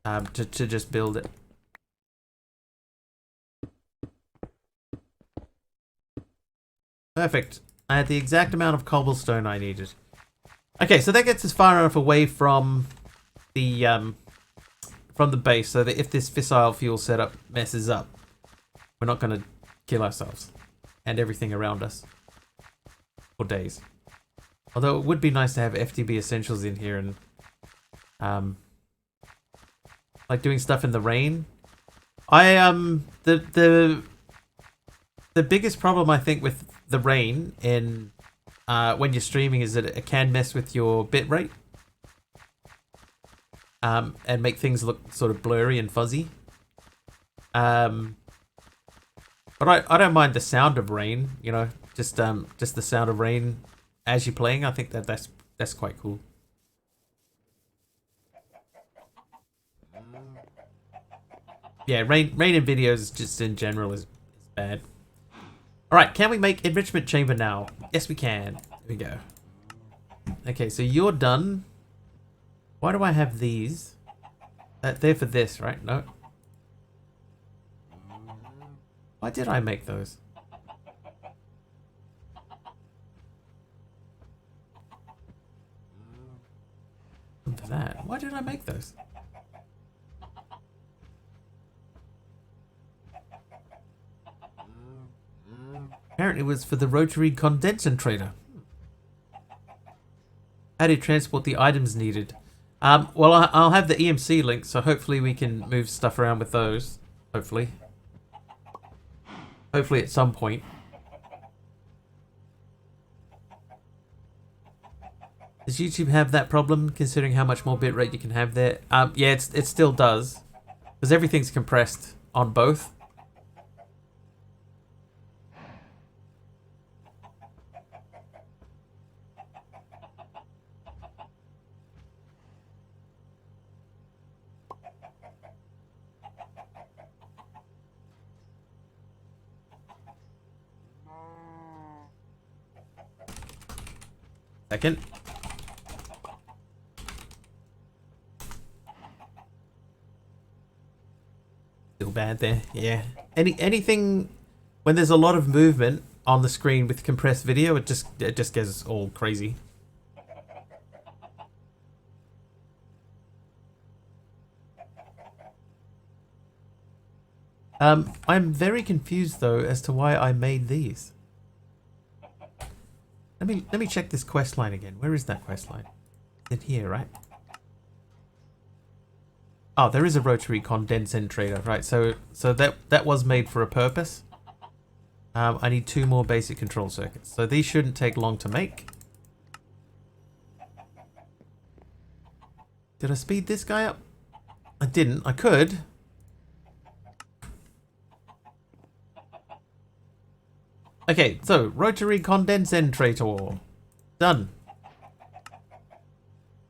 to just build it. Perfect. I had the exact amount of cobblestone I needed. Okay, so that gets us far enough away from the base so that if this fissile fuel setup messes up, we're not going to kill ourselves and everything around us for days. Although it would be nice to have FTB essentials in here and like doing stuff in the rain. The biggest problem I think with the rain in when you're streaming is that it can mess with your bitrate and make things look sort of blurry and fuzzy. But I don't mind the sound of rain, you know, just the sound of rain as you're playing. I think that's quite cool. Yeah, rain in videos just in general is bad. Alright, can we make enrichment chamber now? Yes, we can. There we go. Okay, so you're done. Why do I have these? They're for this, right? No. Why did I make those? For that. Why did I make those? Apparently it was for the rotary condensator. How do you transport the items needed? Well, I'll have the EMC link, so hopefully we can move stuff around with those. Hopefully. Hopefully at some point. Does YouTube have that problem, considering how much more bitrate you can have there? Yeah, it still does. Because everything's compressed on both. Second. Still bad there. Yeah. Anything when there's a lot of movement on the screen with compressed video, it just gets all crazy. I'm very confused though as to why I made these. Let me check this quest line again. Where is that quest line? It's in here, right? Oh, there is a rotary condensator, right? So that was made for a purpose. I need 2 more basic control circuits. So these shouldn't take long to make. Did I speed this guy up? I didn't. I could. Okay, so rotary condensator. Done.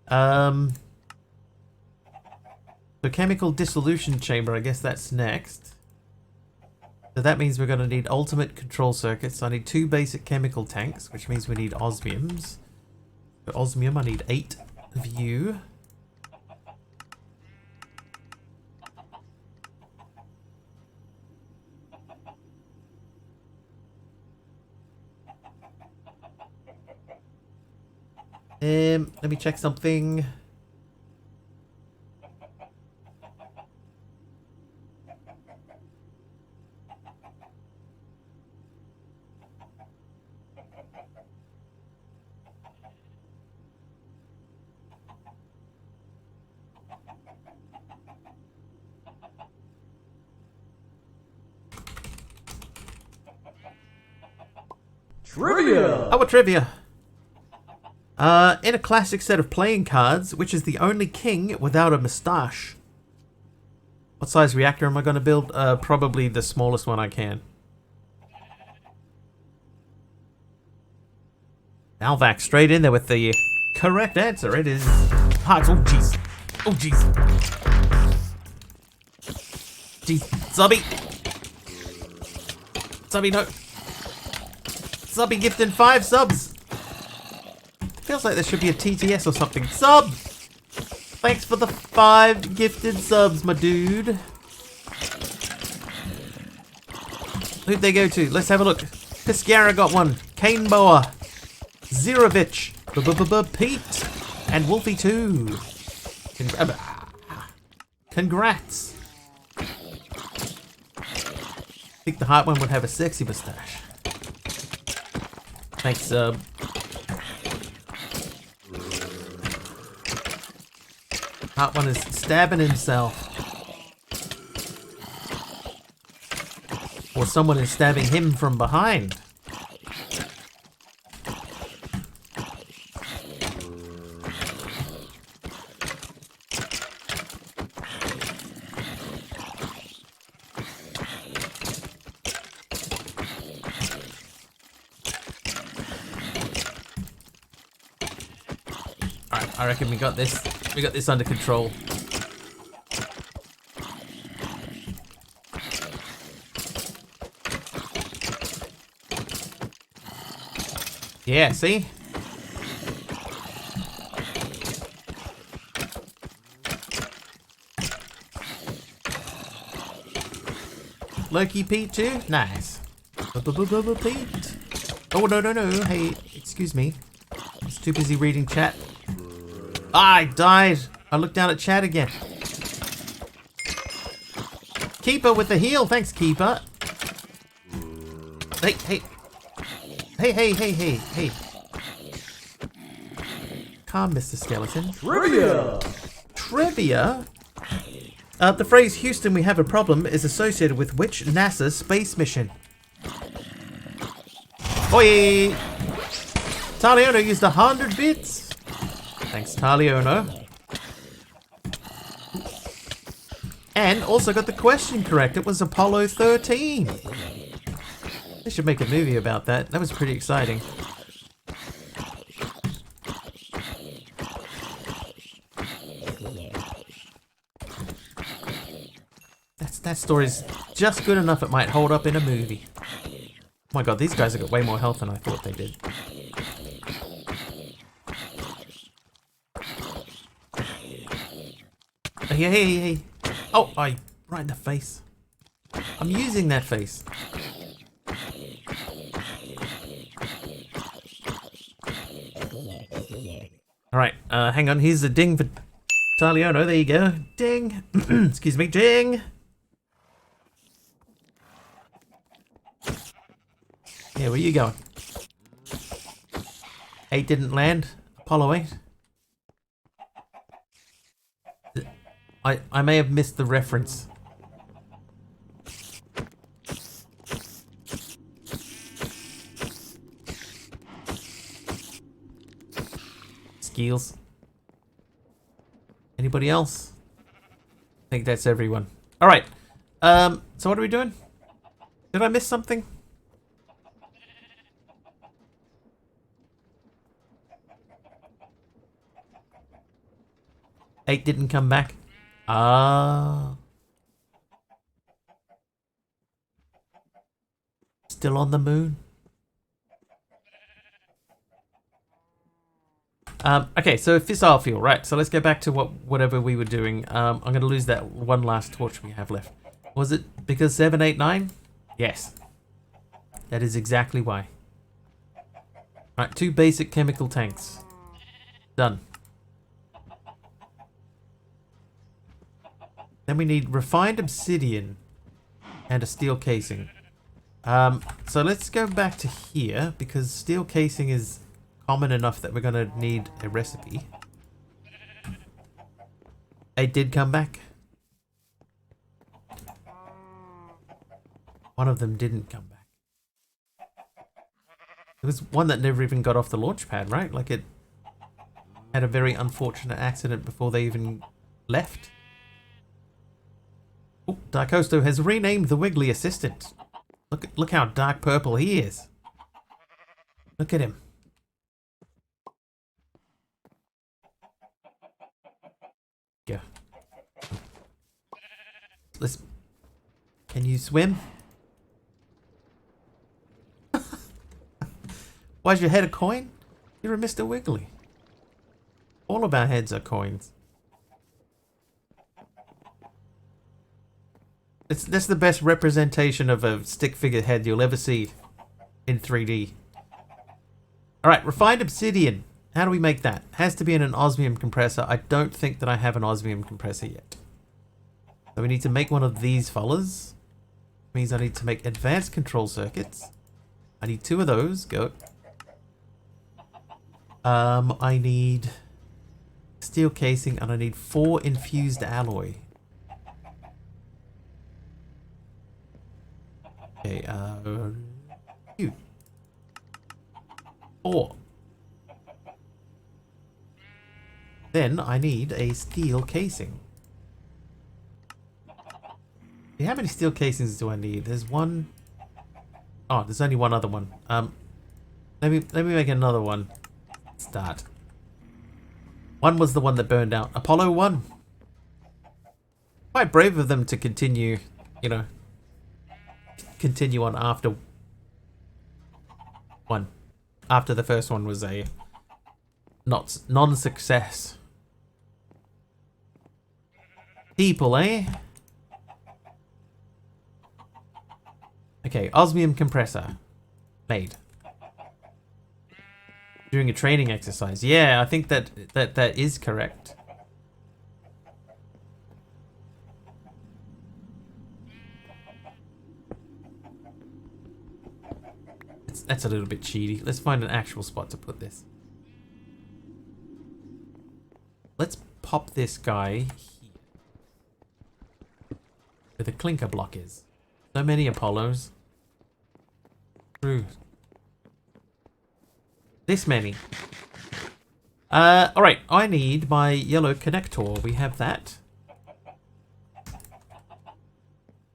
The chemical dissolution chamber, I guess that's next. So that means we're going to need ultimate control circuits. I need 2 basic chemical tanks, which means we need osmiums. For osmium, I need 8 of you. Let me check something. Trivia! Oh, a trivia! In a classic set of playing cards, which is the only king without a moustache? What size reactor am I going to build? Probably the smallest one I can. Alvac straight in there with the correct answer. It is Hearts. Oh, jeez. Oh, jeez. Jeez. Subby. Subby, no. Subby gifted 5 subs. Feels like there should be a TTS or something. Sub! Thanks for the 5 gifted subs, my dude. Who'd they go to? Let's have a look. Piscara got one. Cane Boa. Zirovich. Pete. And Wolfie too. Congrats. I think the heart one would have a sexy moustache. Thanks, sub. Heart one is stabbing himself. Or someone is stabbing him from behind. Alright, I reckon we got this. We got this under control. Yeah, see? Loki Pete too? Nice. Pete. Oh, no. Hey, excuse me. I was too busy reading chat. I died. I looked down at chat again. Keeper with the heal. Thanks, Keeper. Hey. Hey. Calm, Mr. Skeleton. Trivia? The phrase Houston, we have a problem is associated with which NASA space mission? Oi! Taliono used 100 bits. Thanks, Taliono. And also got the question correct. It was Apollo 13. They should make a movie about that. That was pretty exciting. That story's just good enough it might hold up in a movie. Oh my god, these guys have got way more health than I thought they did. Hey. Oh, right in the face. I'm using that face. Alright, hang on. Here's a ding for Taliono. There you go. Ding. Excuse me. Ding. Yeah, where you going? 8 didn't land. Apollo 8. I may have missed the reference. Skills. Anybody else? I think that's everyone. All right. So what are we doing? Did I miss something? Eight didn't come back. Ah. Still on the moon. Okay, so fissile fuel, right? So let's go back to whatever we were doing. I'm going to lose that one last torch we have left. Was it because 7, 8, 9? Yes. That is exactly why. Right, 2 basic chemical tanks. Done. Then we need refined obsidian and a steel casing. So let's go back to here because steel casing is common enough that we're going to need a recipe. It did come back. One of them didn't come back. There was one that never even got off the launch pad, right? Like it had a very unfortunate accident before they even left. Oh, Darkosto has renamed the Wiggly assistant. Look how dark purple he is. Look at him. Go. Can you swim? Why's your head a coin? You're a Mr. Wiggly. All of our heads are coins. That's the best representation of a stick figure head you'll ever see in 3D. Alright, refined obsidian. How do we make that? Has to be in an osmium compressor. I don't think that I have an osmium compressor yet. So we need to make one of these fellas. Means I need to make advanced control circuits. I need 2 of those. Go. I need steel casing and I need 4 infused alloy. Okay, 2. 4. Then I need a steel casing. How many steel casings do I need? There's one. Oh, there's only one other one. Let me make another one. Start. One was the one that burned out. Apollo 1. Quite brave of them to continue, you know, continue on after one. After the first one was a non-success. People, eh? Okay, osmium compressor. Made. During a training exercise. Yeah, I think that is correct. That's a little bit cheaty. Let's find an actual spot to put this. Let's pop this guy here. Where the clinker block is. So many Apollos. True. This many. Alright, I need my yellow connector. We have that.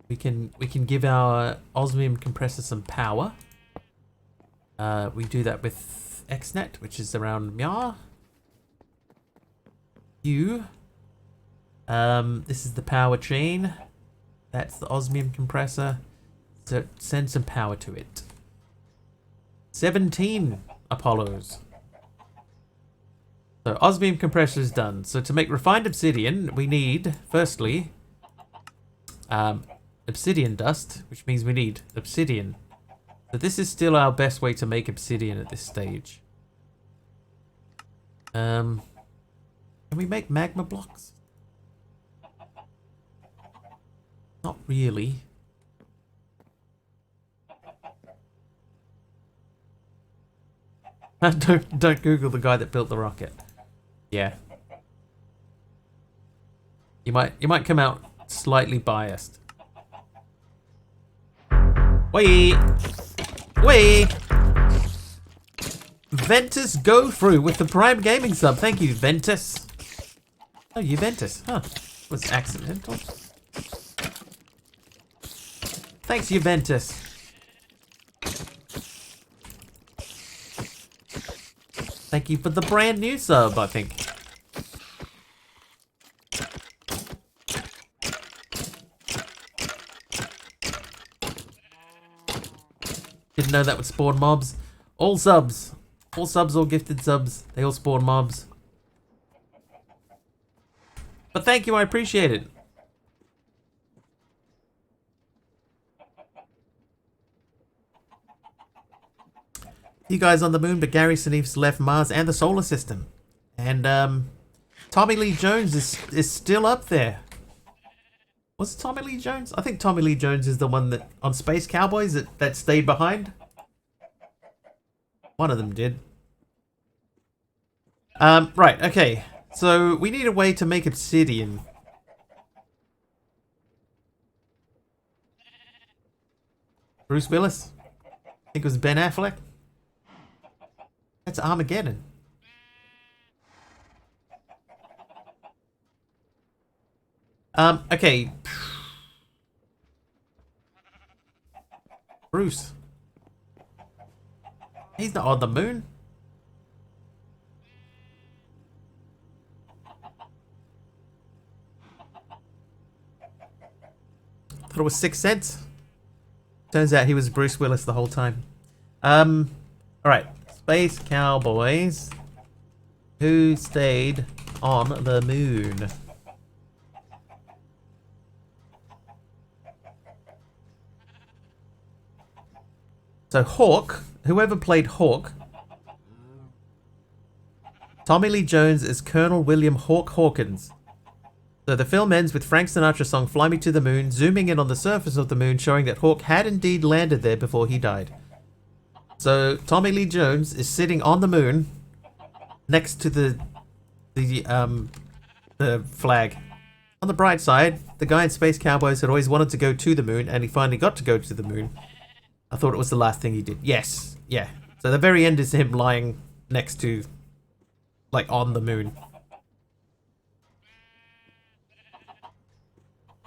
We can give our osmium compressor some power. We do that with XNet, which is around Mya. U. This is the power chain. That's the osmium compressor. So send some power to it. 17 Apollos. So osmium compressor is done. So to make refined obsidian, we need, firstly, obsidian dust, which means we need obsidian. So this is still our best way to make obsidian at this stage. Can we make magma blocks? Not really. Don't Google the guy that built the rocket. Yeah. You might come out slightly biased. Wait. Ventus go through with the Prime Gaming sub. Thank you, Ventus. Oh, Juventus. Huh. Was accidental. Thanks, Juventus. Thank you for the brand new sub, I think. Didn't know that would spawn mobs. All subs. All subs, all gifted subs. They all spawn mobs. But thank you, I appreciate it. You guys on the moon, but Gary Sinif's left Mars and the solar system. And Tommy Lee Jones is still up there. Was it Tommy Lee Jones? I think Tommy Lee Jones is the one that on Space Cowboys that stayed behind. One of them did. Right, okay. So we need a way to make obsidian. Bruce Willis? I think it was Ben Affleck. That's Armageddon. Okay. Bruce. He's not on the moon. Thought it was Sixth Sense. Turns out he was Bruce Willis the whole time. Alright. Space Cowboys. Who stayed on the moon? So Hawk, whoever played Hawk, Tommy Lee Jones is Colonel William Hawk Hawkins. So the film ends with Frank Sinatra's song Fly Me to the Moon, zooming in on the surface of the moon, showing that Hawk had indeed landed there before he died. So Tommy Lee Jones is sitting on the moon next to the flag. On the bright side, the guy in Space Cowboys had always wanted to go to the moon, and he finally got to go to the moon. I thought it was the last thing he did. Yes, yeah. So the very end is him lying next to, like, on the moon.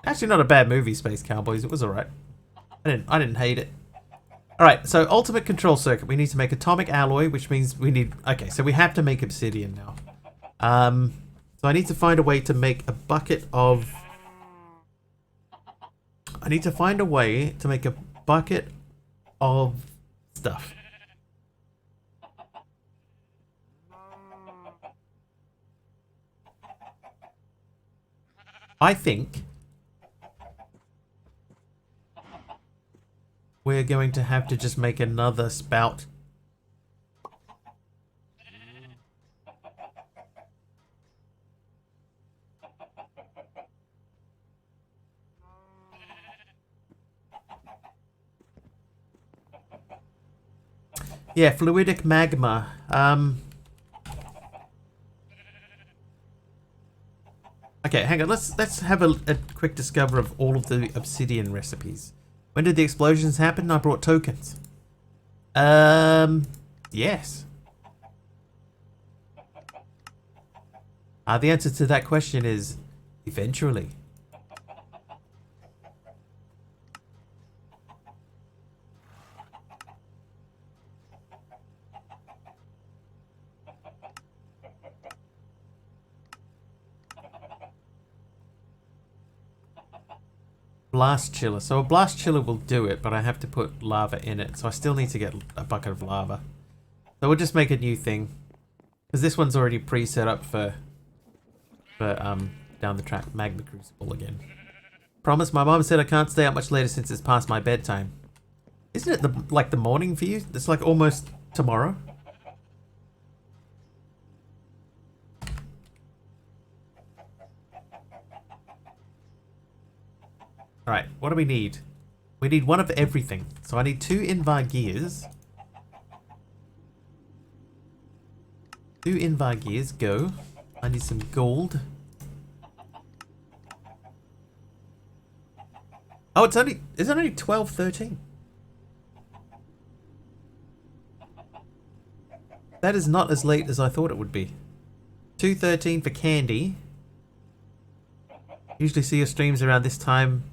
Actually, not a bad movie, Space Cowboys. It was alright. I didn't hate it. Alright, so ultimate control circuit. We need to make atomic alloy, which means we need... Okay, so we have to make obsidian now. So I need to find a way to make a bucket of... I need to find a way to make a bucket of stuff. I think we're going to have to just make another spout. Yeah, fluidic magma. Okay, hang on. Let's have a quick discover of all of the obsidian recipes. When did the explosions happen? I brought tokens. Yes. The answer to that question is eventually. Blast chiller. So a blast chiller will do it, but I have to put lava in it. So I still need to get a bucket of lava. So we'll just make a new thing. Because this one's already pre-set up for down the track. Magma Crucible again. Promise, my mom said I can't stay up much later since it's past my bedtime. Isn't it like the morning for you? It's like almost tomorrow. Alright, what do we need? We need one of everything. So I need 2 Invar gears. 2 Invar gears, go. I need some gold. Oh, is it only 12:13? That is not as late as I thought it would be. 2:13 for candy. Usually see your streams around this time.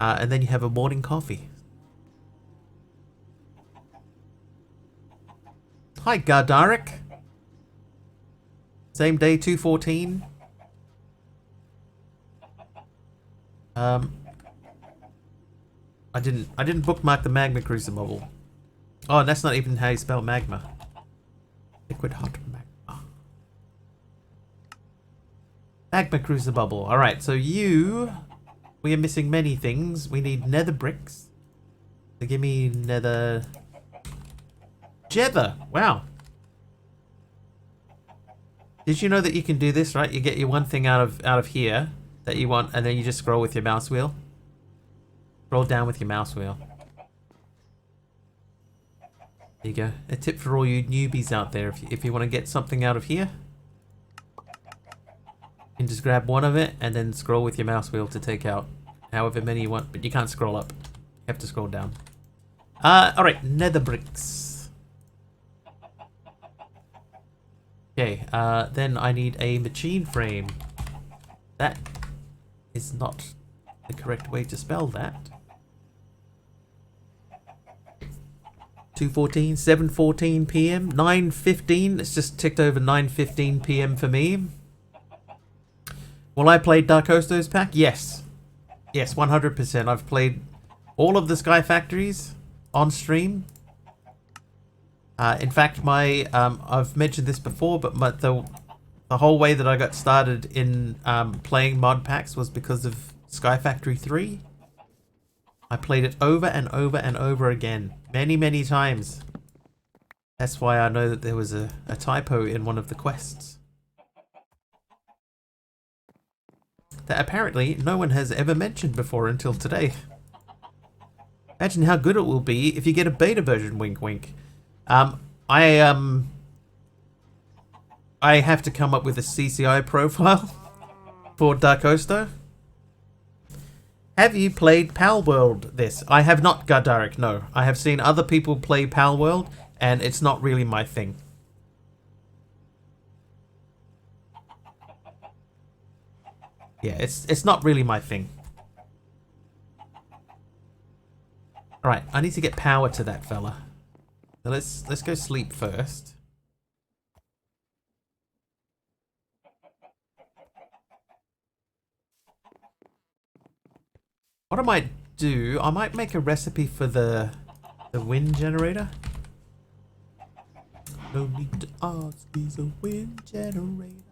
And then you have a morning coffee. Hi, Gardarek. Same day, 2:14. I didn't bookmark the Magma Crucible. Oh, and that's not even how you spell magma. Liquid hot magma. Magma Crucible. Alright, so we are missing many things. We need nether bricks. So give me nether... Jether! Wow. Did you know that you can do this, right? You get your one thing out of here that you want, and then you just scroll with your mouse wheel. Scroll down with your mouse wheel. There you go. A tip for all you newbies out there. If you want to get something out of here, you can just grab one of it and then scroll with your mouse wheel to take out however many you want, but you can't scroll up. You have to scroll down. Alright, nether bricks. Okay, then I need a machine frame. That is not the correct way to spell that. 2:14, 7:14 p.m, 9:15. It's just ticked over 9:15 p.m. for me. Will I play Dark Hostos pack? Yes. Yes, 100%. I've played all of the Sky Factories on stream. In fact, I've mentioned this before, but the whole way that I got started in playing mod packs was because of Sky Factory 3. I played it over and over and over again. Many, many times. That's why I know that there was a typo in one of the quests. That apparently no one has ever mentioned before until today. Imagine how good it will be if you get a beta version, wink wink. I have to come up with a CCI profile for Dark Hosto. Have you played Palworld this? I have not, Gardarek, no. I have seen other people play Palworld, and it's not really my thing. Yeah, it's not really my thing. Alright, I need to get power to that fella. So let's go sleep first. What I might do, I might make a recipe for the wind generator. No need to ask, he's a wind generator.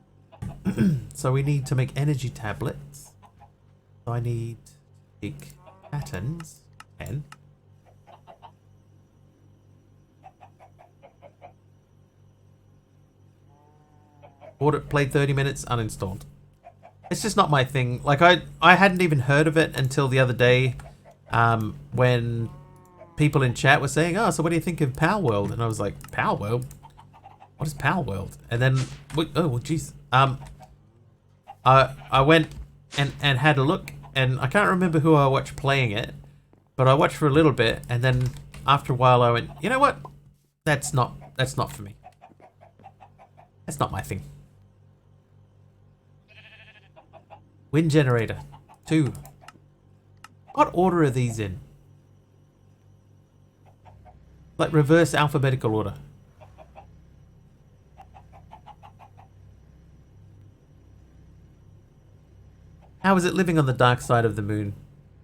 So we need to make energy tablets. So I need big patterns and bought it, played 30 minutes, uninstalled. It's just not my thing. Like I hadn't even heard of it until the other day, when people in chat were saying, "Oh, so what do you think of Palworld?" And I was like, "Palworld? What is Palworld?" And then, oh well, jeez. I went and had a look, and I can't remember who I watched playing it, but I watched for a little bit, and then after a while I went, you know what? That's not for me. That's not my thing. Wind generator 2. What order are these in? Like reverse alphabetical order. How is it living on the dark side of the moon?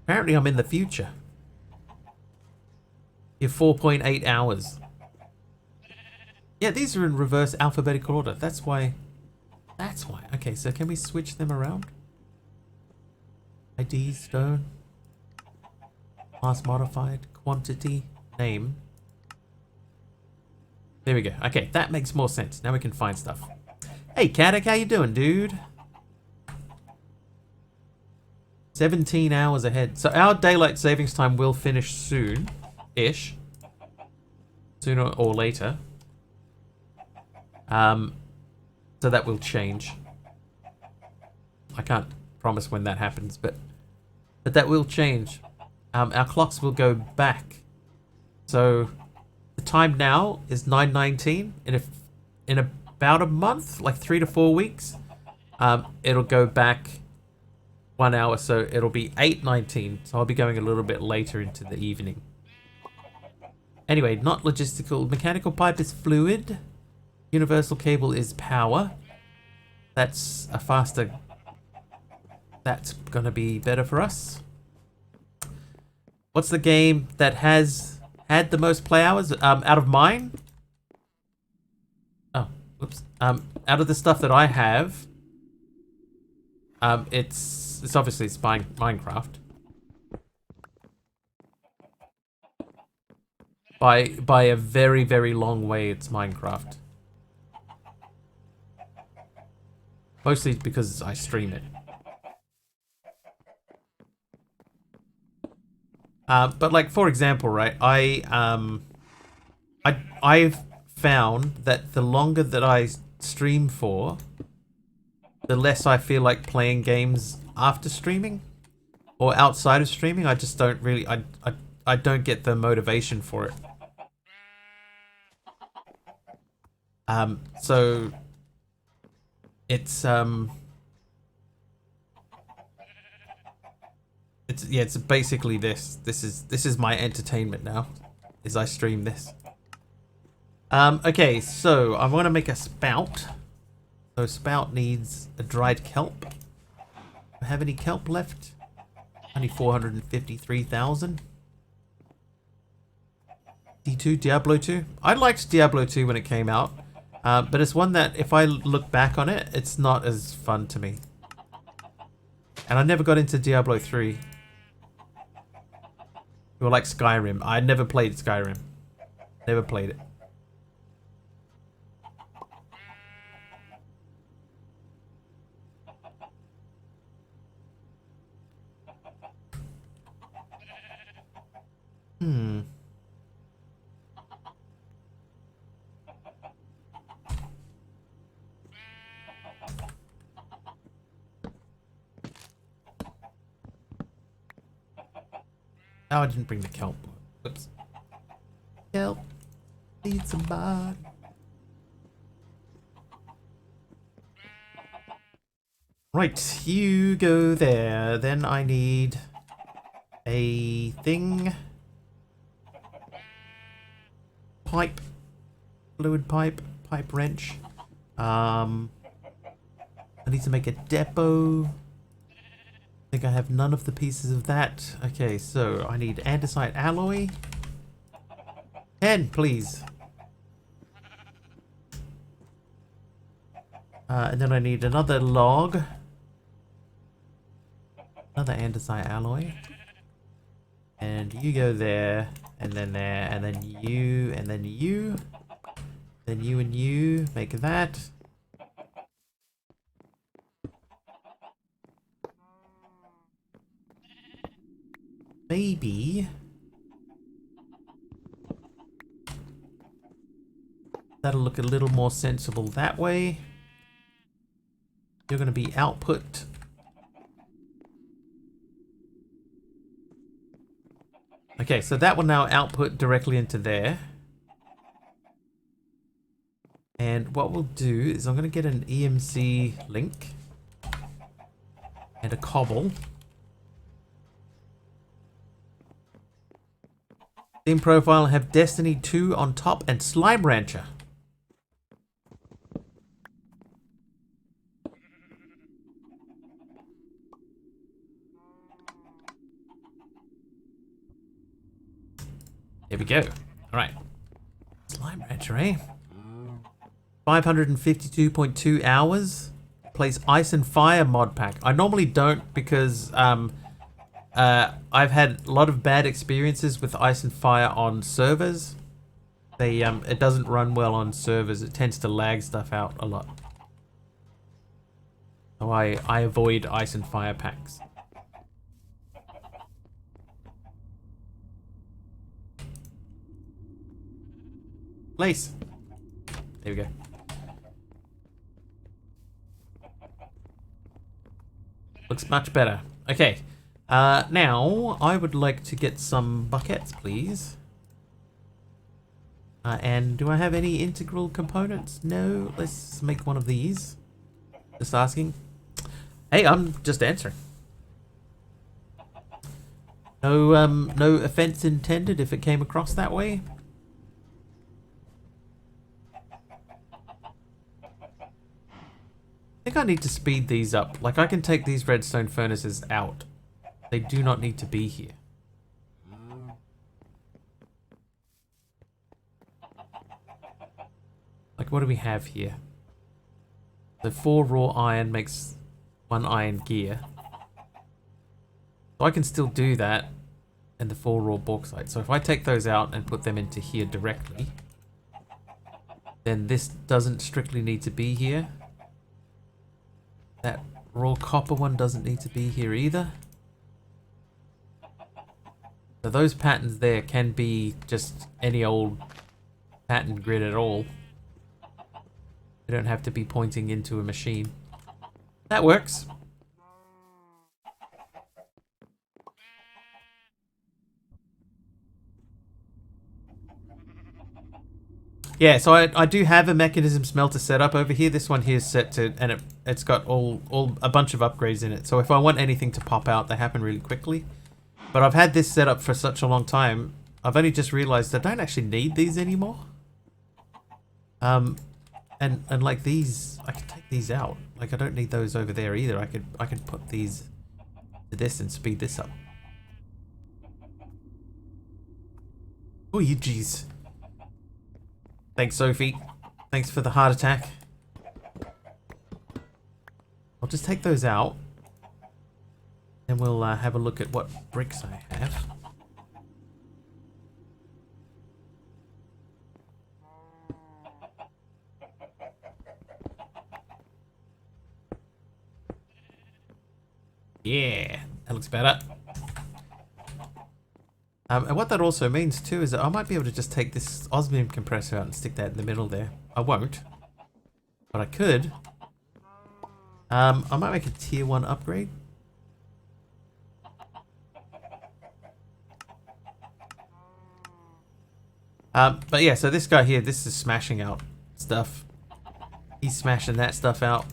Apparently I'm in the future. You're 4.8 hours. Yeah, these are in reverse alphabetical order. That's why. That's why. Okay, so can we switch them around? ID, stone. Class modified. Quantity. Name. There we go. Okay, that makes more sense. Now we can find stuff. Hey, Kadak, how you doing, dude? 17 hours ahead. So our daylight savings time will finish soon-ish. Sooner or later. So that will change. I can't promise when that happens, but that will change. Our clocks will go back. So the time now is 9:19. In about a month, like 3 to 4 weeks, it'll go back 1 hour, so it'll be 8:19. So I'll be going a little bit later into the evening. Anyway, not logistical. Mechanical pipe is fluid. Universal cable is power. That's a faster... That's gonna be better for us. What's the game that has had the most play hours? Out of mine? Oh, whoops. Out of the stuff that I have, it's obviously Minecraft. By a very, very long way, it's Minecraft. Mostly because I stream it. But like, for example, right, I've found that the longer that I stream for, the less I feel like playing games after streaming or outside of streaming. I just don't really, I don't get the motivation for it. So it's it's basically this. This is my entertainment now, is I stream this. Okay, so I want to make a spout. So spout needs a dried kelp. Do I have any kelp left? Only 453,000. D2, Diablo 2. I liked Diablo 2 when it came out, but it's one that if I look back on it, it's not as fun to me. And I never got into Diablo 3. Or like Skyrim. I never played Skyrim. Never played it. Oh, I didn't bring the kelp. Whoops. Kelp. Need some bud. Right, you go there. Then I need a thing. Pipe. Fluid pipe. Pipe wrench. I need to make a depot. I think I have none of the pieces of that. Okay, so I need andesite alloy. 10, please. And then I need another log. Another andesite alloy. And you go there, and then there, and then you, and then you. Then you and you make that. Maybe that'll look a little more sensible that way. You're going to be output. Okay, so that will now output directly into there. And what we'll do is I'm going to get an EMC link and a cobble. Theme profile, have Destiny 2 on top and Slime Rancher. Here we go. Alright. Slime Rancher, eh? 552.2 hours. Plays Ice and Fire mod pack. I normally don't because I've had a lot of bad experiences with Ice and Fire on servers. They it doesn't run well on servers. It tends to lag stuff out a lot. So I avoid Ice and Fire packs. Place. There we go. Looks much better. Okay. Now, I would like to get some buckets, please. And do I have any integral components? No. Let's make one of these. Just asking. Hey, I'm just answering. No offense intended if it came across that way. I think I need to speed these up. Like, I can take these redstone furnaces out. They do not need to be here. Like, what do we have here? So 4 raw iron makes 1 iron gear. So I can still do that. And the 4 raw bauxite. So if I take those out and put them into here directly, then this doesn't strictly need to be here. That raw copper one doesn't need to be here either. So those patterns there can be just any old pattern grid at all. They don't have to be pointing into a machine. That works. Yeah, so I do have a mechanism smelter set up over here. This one here is set to, and it's got a bunch of upgrades in it. So if I want anything to pop out, they happen really quickly. But I've had this set up for such a long time, I've only just realized I don't actually need these anymore. And like these, I can take these out. Like I don't need those over there either. I could put these to this and speed this up. Oh, you jeez. Thanks, Sophie. Thanks for the heart attack. I'll just take those out. And we'll have a look at what bricks I have. Yeah, that looks better. And what that also means too is that I might be able to just take this osmium compressor out and stick that in the middle there. I won't, but I could. I might make a tier 1 upgrade. But yeah, so this guy here, this is smashing out stuff. He's smashing that stuff out.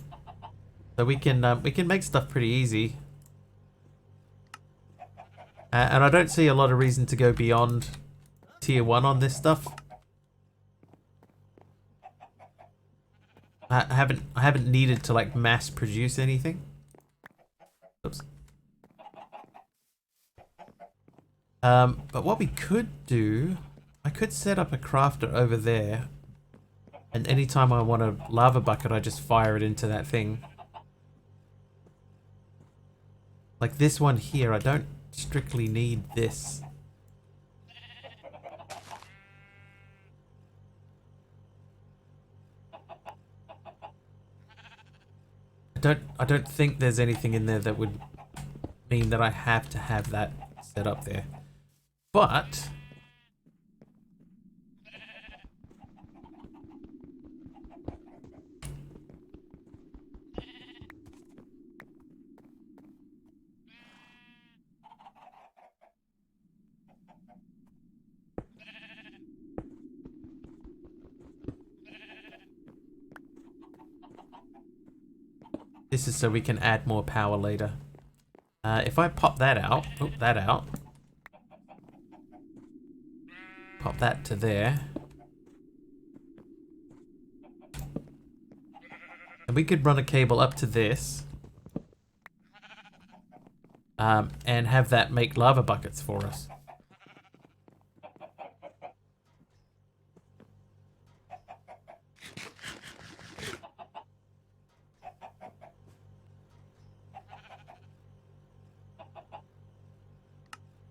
So we can make stuff pretty easy. And I don't see a lot of reason to go beyond tier 1 on this stuff. I haven't needed to like mass produce anything. Oops. But what we could do, I could set up a crafter over there, and anytime I want a lava bucket, I just fire it into that thing. Like this one here, I don't strictly need this. I don't think there's anything in there that would mean that I have to have that set up there. But this is so we can add more power later. If I pop that out, pop that to there, and we could run a cable up to this, and have that make lava buckets for us.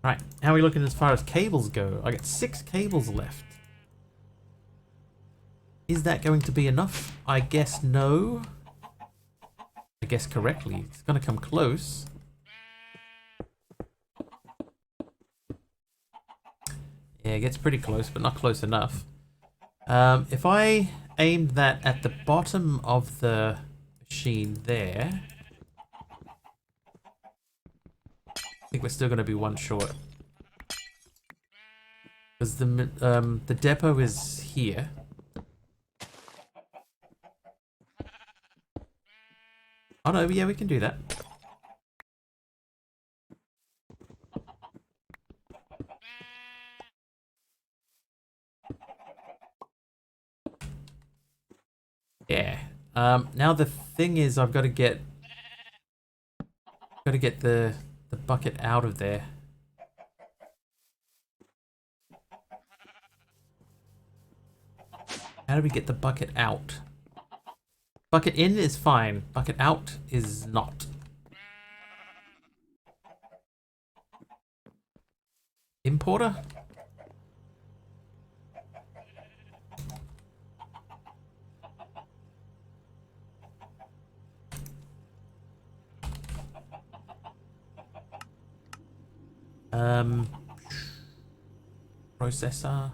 Right, how are we looking as far as cables go? I got 6 cables left. Is that going to be enough? I guess no. I guess correctly. It's going to come close. Yeah, it gets pretty close, but not close enough. If I aimed that at the bottom of the machine there, I think we're still going to be 1 short. Because the depot is here. Oh no, yeah, we can do that. Now the thing is, I've got to get the bucket out of there. How do we get the bucket out? Bucket in is fine. Bucket out is not. Importer? Processor.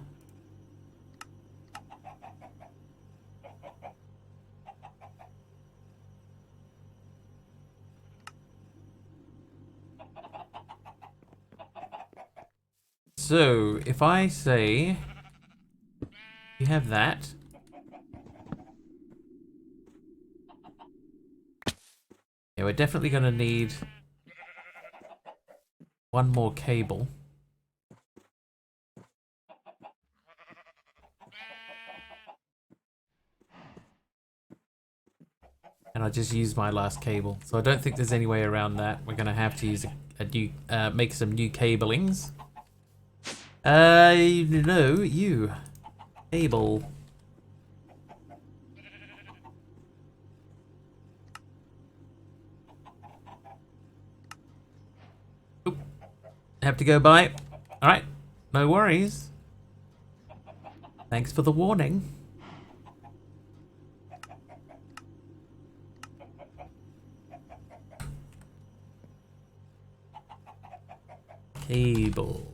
So, if I say you have that, yeah, we're definitely going to need one more cable. And I just used my last cable, so I don't think there's any way around that. We're going to have to use a new, make some new cablings. No, you. Cable. Oop. Have to go by. Alright, no worries. Thanks for the warning. Cable.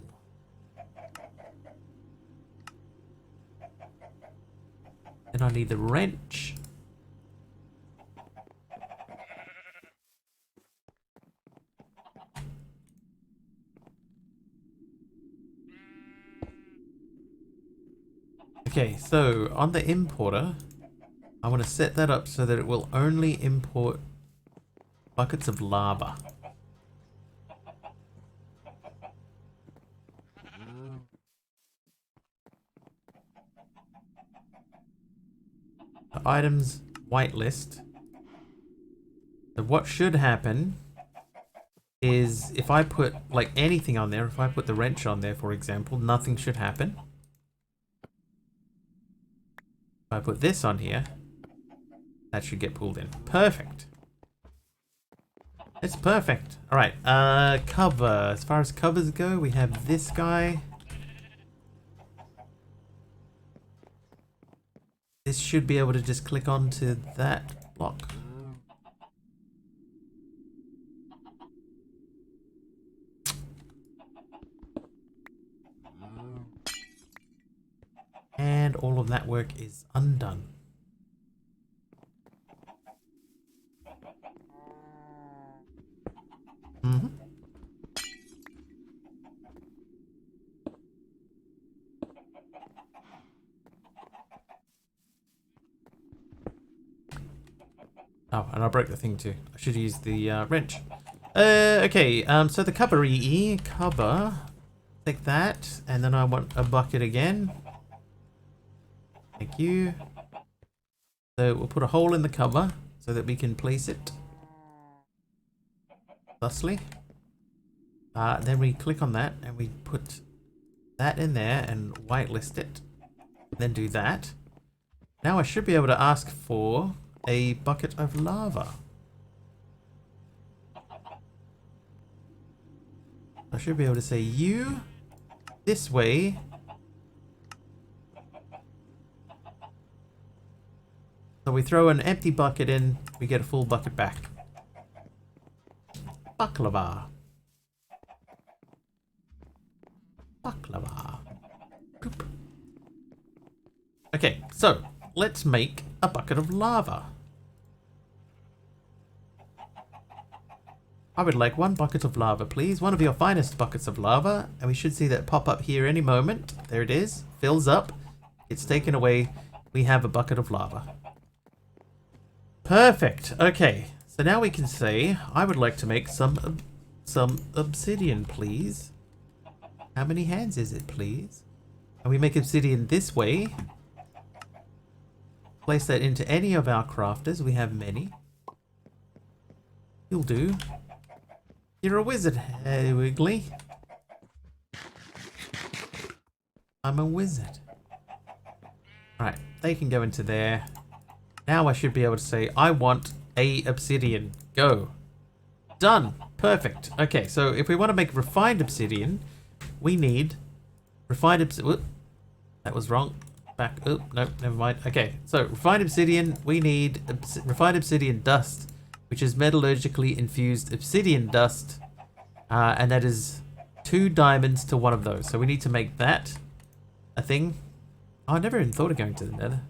Then I need the wrench. Okay, so on the importer, I want to set that up so that it will only import buckets of lava. The items whitelist. So what should happen is if I put like anything on there, if I put the wrench on there, for example, nothing should happen. If I put this on here, that should get pulled in. Perfect. It's perfect. All right. Cover. As far as covers go, we have this guy. This should be able to just click onto that block. And all of that work is undone. Mm-hmm. Oh, and I broke the thing too. I should use the wrench. Okay, so the cover EE, cover. Take that, and then I want a bucket again. Thank you. So we'll put a hole in the cover so that we can place it thusly. Then we click on that and we put that in there and whitelist it. Then do that. Now I should be able to ask for a bucket of lava. I should be able to say you this way. So we throw an empty bucket in, we get a full bucket back. Baklava. Baklava. Boop. Okay, so let's make a bucket of lava. I would like one bucket of lava, please. One of your finest buckets of lava. And we should see that pop up here any moment. There it is. Fills up. It's taken away. We have a bucket of lava. Perfect. Okay. So now we can say, I would like to make some obsidian, please. How many hands is it, please? And we make obsidian this way. place that into any of our crafters. We have many. You'll do. You're a wizard, hey Wiggly. I'm a wizard. Right, they can go into there. Now I should be able to say, I want a obsidian. Go. Done. Perfect. Okay, so if we want to make refined obsidian, we need refined obsidian. That was wrong. Back. Oh, no, never mind. Okay, so refined obsidian, we need refined obsidian dust, which is metallurgically infused obsidian dust. And that is 2 diamonds to 1 of those. So we need to make that a thing. Oh, I never even thought of going to the nether.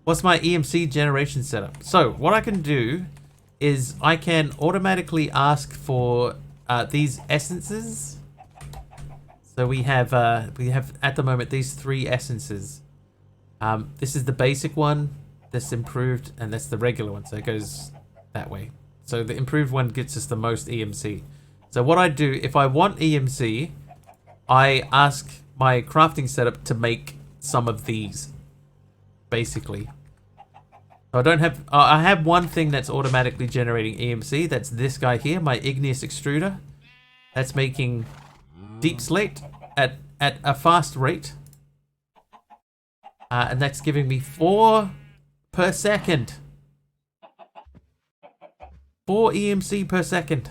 What's my EMC generation setup? So what I can do is I can automatically ask for these essences. So we have at the moment these 3 essences. This is the basic one, this improved, and that's the regular one. So it goes that way. So the improved one gets us the most EMC. So what I do, if I want EMC, I ask my crafting setup to make some of these, basically. So I don't have, I have one thing that's automatically generating EMC. That's this guy here, my igneous extruder. That's making deep slate at a fast rate. And that's giving me 4 per second. 4 EMC per second.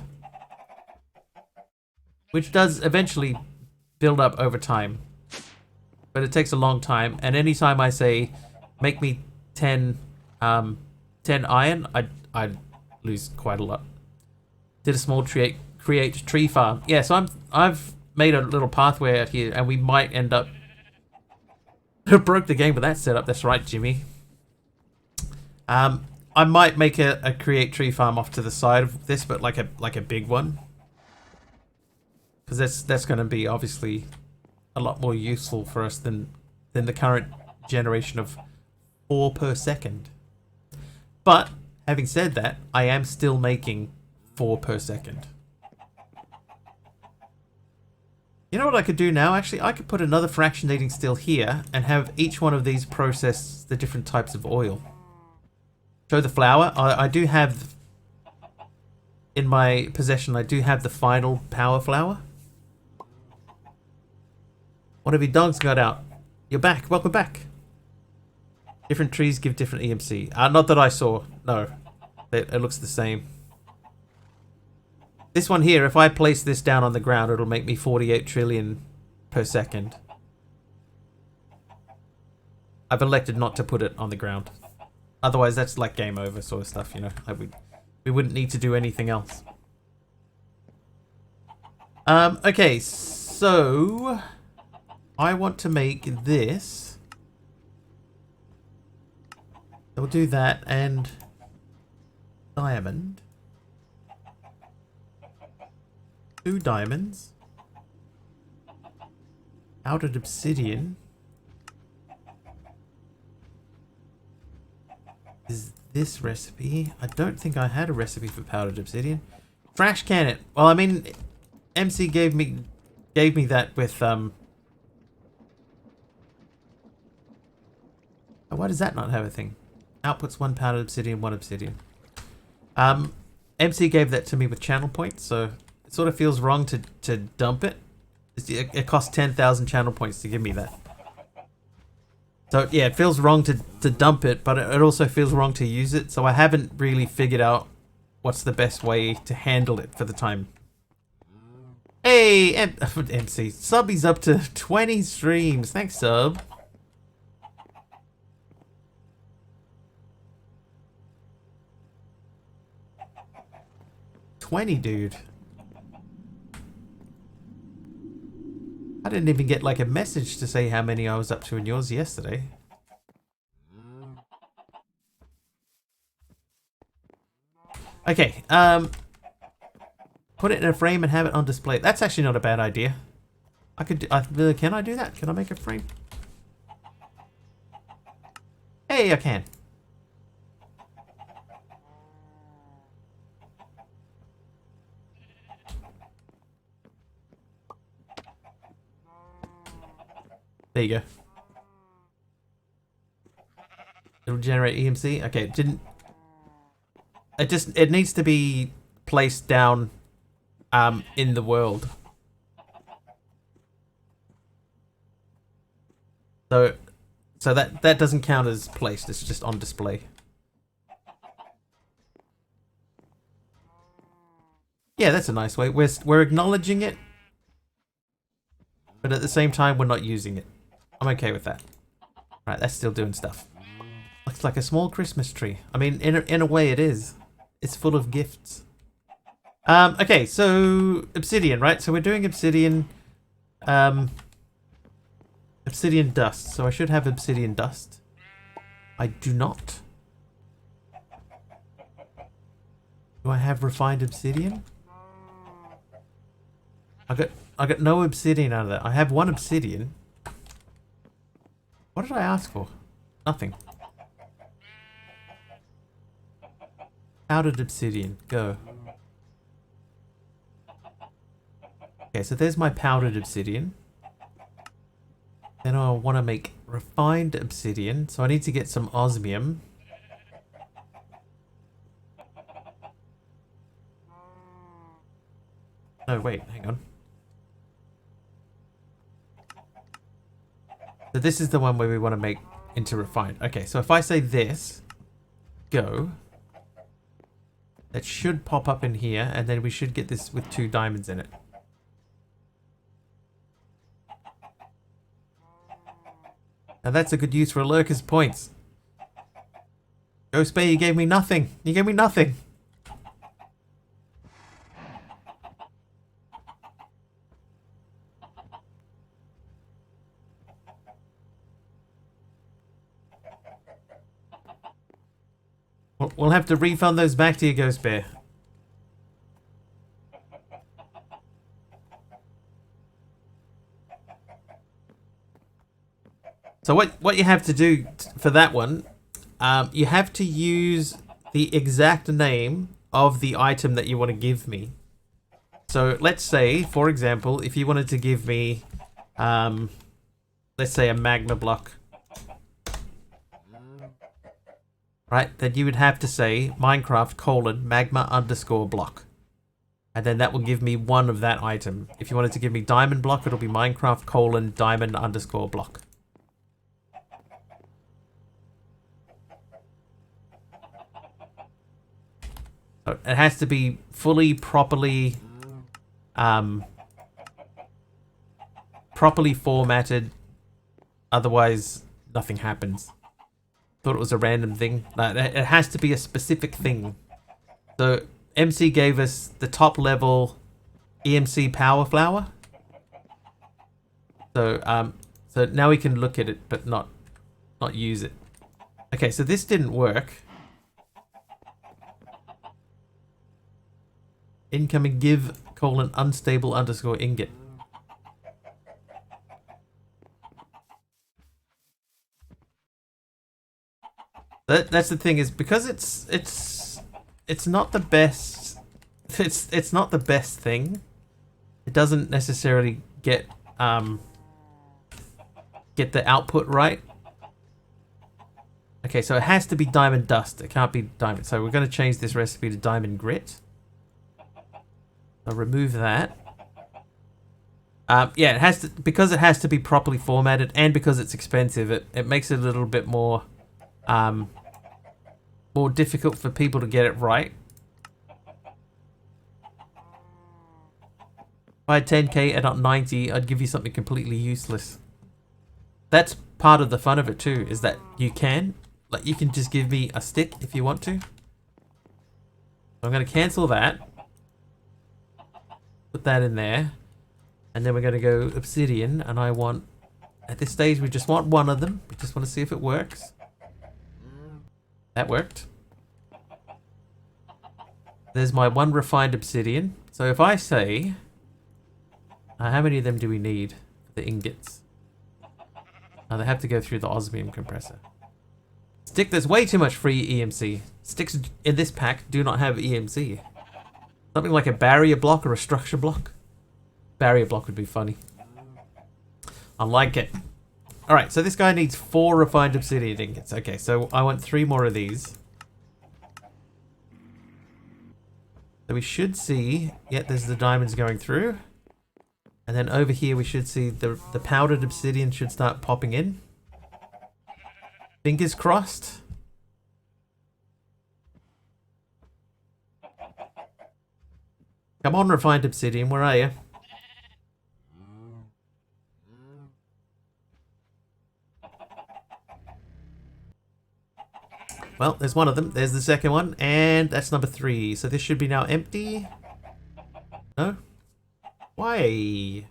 Which does eventually build up over time. But it takes a long time. And anytime I say, make me 10 iron, I lose quite a lot. Did a small create tree farm. Yeah, so I've made a little pathway out here, and we might end up. Broke the game with that setup. That's right, Jimmy. I might make a create tree farm off to the side of this, but like a big one, because that's going to be obviously a lot more useful for us than the current generation of 4 per second. But having said that, I am still making 4 per second. You know what I could do now? Actually, I could put another fractionating steel here and have each one of these process the different types of oil. Show the flour. I do have, in my possession, I do have the final power flour. What have your dogs got out? You're back. Welcome back. Different trees give different EMC. Not that I saw. No. It looks the same. This one here, if I place this down on the ground, it'll make me 48 trillion per second. I've elected not to put it on the ground. Otherwise, that's like game over sort of stuff, you know. We wouldn't need to do anything else. Okay, so I want to make this. We'll do that and diamond. 2 diamonds. Powdered obsidian. Is this recipe? I don't think I had a recipe for powdered obsidian. Trash can it. Well, I mean, MC gave me that with why does that not have a thing? Outputs 1 powdered obsidian, 1 obsidian. MC gave that to me with channel points, so it sort of feels wrong to dump it. It costs 10,000 channel points to give me that. So yeah, it feels wrong to dump it, but it also feels wrong to use it. So I haven't really figured out what's the best way to handle it for the time. Hey, MC, Subby's up to 20 streams. Thanks, Sub. Dude. I didn't even get like a message to say how many I was up to in yours yesterday. Okay, put it in a frame and have it on display. That's actually not a bad idea. I could can I do that? Can I make a frame? Hey, I can. There you go. It'll generate EMC. Okay, it didn't. It needs to be placed down in the world. So that doesn't count as placed, it's just on display. Yeah, that's a nice way. We're acknowledging it, but at the same time we're not using it. I'm okay with that. Right, that's still doing stuff. Looks like a small Christmas tree. I mean, in a way it is. It's full of gifts. Okay, so obsidian, right? So we're doing obsidian obsidian dust. So I should have obsidian dust. I do not. Do I have refined obsidian? I got no obsidian out of that. I have one obsidian. What did I ask for? Nothing. Powdered obsidian. Go. Okay, so there's my powdered obsidian. Then I want to make refined obsidian. So I need to get some osmium. Oh, wait, hang on. So this is the one where we want to make into refined. Okay, so if I say this, go, that should pop up in here, and then we should get this with 2 diamonds in it. Now that's a good use for a lurker's points. Ghost Bear, you gave me nothing. You gave me nothing. We'll have to refund those back to you, Ghost Bear. So what you have to do for that one, you have to use the exact name of the item that you want to give me. So let's say, for example, if you wanted to give me, let's say a magma block. Right, then you would have to say Minecraft : magma _ block. And then that will give me one of that item. If you wanted to give me diamond block, it'll be Minecraft : diamond _ block. So it has to be fully, properly formatted. Otherwise, nothing happens. Thought it was a random thing. It has to be a specific thing. So MC gave us the top level EMC power flower. So so now we can look at it but not use it. Okay, so this didn't work. Incoming give : unstable _ ingot. That's the thing, is because it's not the best. It's not the best thing. It doesn't necessarily get the output right. Okay, so it has to be diamond dust. It can't be diamond. So we're going to change this recipe to diamond grit. I'll remove that. Yeah, it has to, because it has to be properly formatted, and because it's expensive, it makes it a little bit more more difficult for people to get it right. If I had 10k and not 90, I'd give you something completely useless. That's part of the fun of it too, is that you can just give me a stick if you want to. I'm going to cancel that. Put that in there. And then we're going to go obsidian, and I want, at this stage we just want one of them. We just want to see if it works. That worked. There's my one refined obsidian. So if I say, how many of them do we need for the ingots? They have to go through the osmium compressor. Stick, there's way too much free EMC. Sticks in this pack do not have EMC. Something like a barrier block or a structure block. Barrier block would be funny. I like it. Alright, so this guy needs 4 refined obsidian ingots. Okay, so I want 3 more of these. So we should see, there's the diamonds going through. And then over here we should see the powdered obsidian should start popping in. Fingers crossed. Come on, refined obsidian, where are you? Well, there's one of them. There's the second one, and that's number 3. So this should be now empty. No? Why?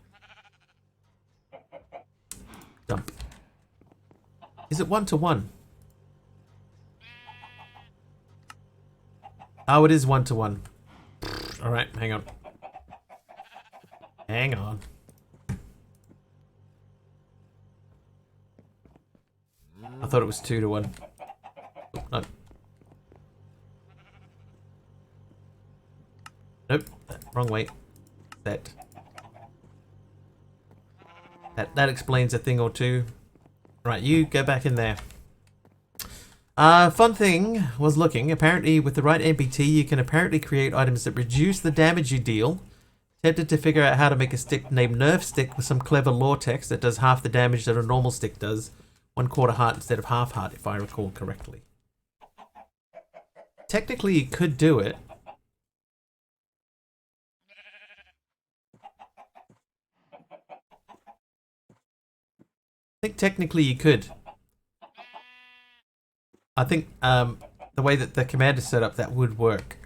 Dump. Is it 1-to-1? Oh, it is 1-to-1. Alright, hang on. Hang on. I thought it was 2-to-1. No. Nope. Wrong way. That explains a thing or two. Right, you go back in there. Fun thing was looking. Apparently, with the right NPT, you can apparently create items that reduce the damage you deal. Tempted to figure out how to make a stick named Nerf Stick with some clever lore text that does half the damage that a normal stick does. 1/4 heart instead of half heart, if I recall correctly. Technically, you could do it. I think technically you could. I think the way that the command is set up, that would work.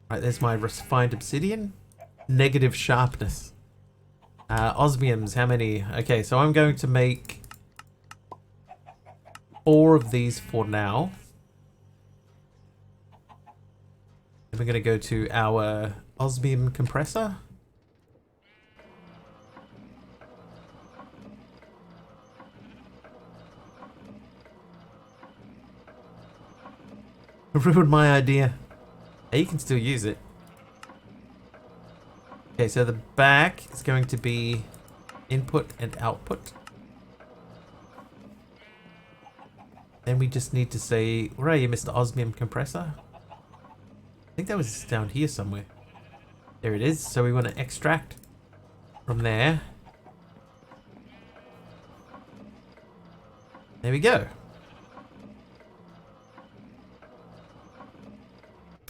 Right, there's my refined obsidian. Negative sharpness. Osmiums, how many? Okay, so I'm going to make 4 of these for now. And we're going to go to our osmium compressor. Ruined my idea. Hey, you can still use it. Okay, so the back is going to be input and output. Then we just need to say, where are you, Mr. Osmium Compressor? I think that was down here somewhere. There it is. So we want to extract from there. There we go.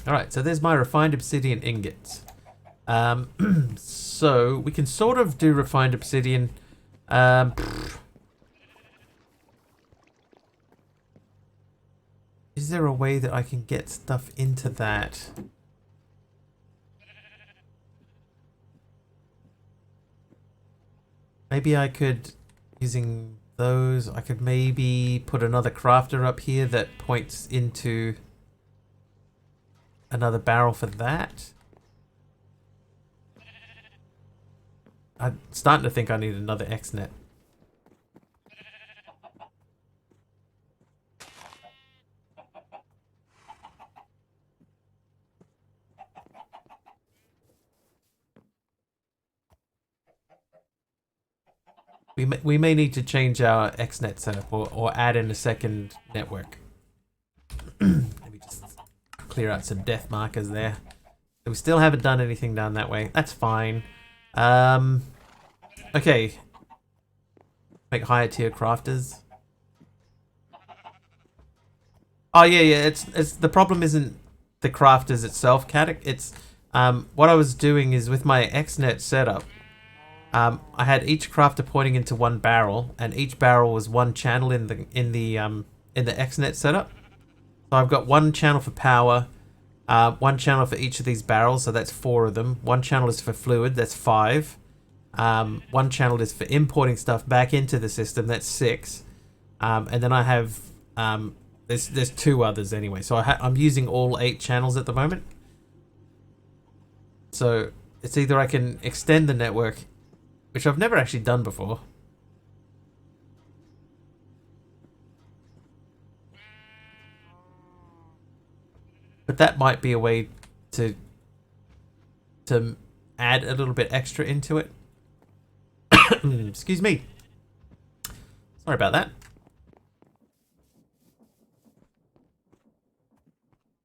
Alright, so there's my refined obsidian ingots. So we can sort of do refined obsidian. Is there a way that I can get stuff into that? Maybe I could, using those, I could maybe put another crafter up here that points into another barrel for that. I'm starting to think I need another XNet. We may need to change our XNet setup or add in a second network. Maybe just clear out some death markers there. So we still haven't done anything down that way. That's fine. Okay. Make higher tier crafters. Oh yeah. It's the problem isn't the crafters itself, Caddick. It's what I was doing is with my XNet setup. I had each crafter pointing into one barrel, and each barrel was one channel in the XNet setup. So I've got one channel for power, one channel for each of these barrels, so that's 4 of them. One channel is for fluid, that's 5. One channel is for importing stuff back into the system, that's 6. And then I have there's 2 others anyway. So I'm using all 8 channels at the moment. So it's either I can extend the network, which I've never actually done before. But that might be a way to add a little bit extra into it. Excuse me. Sorry about that.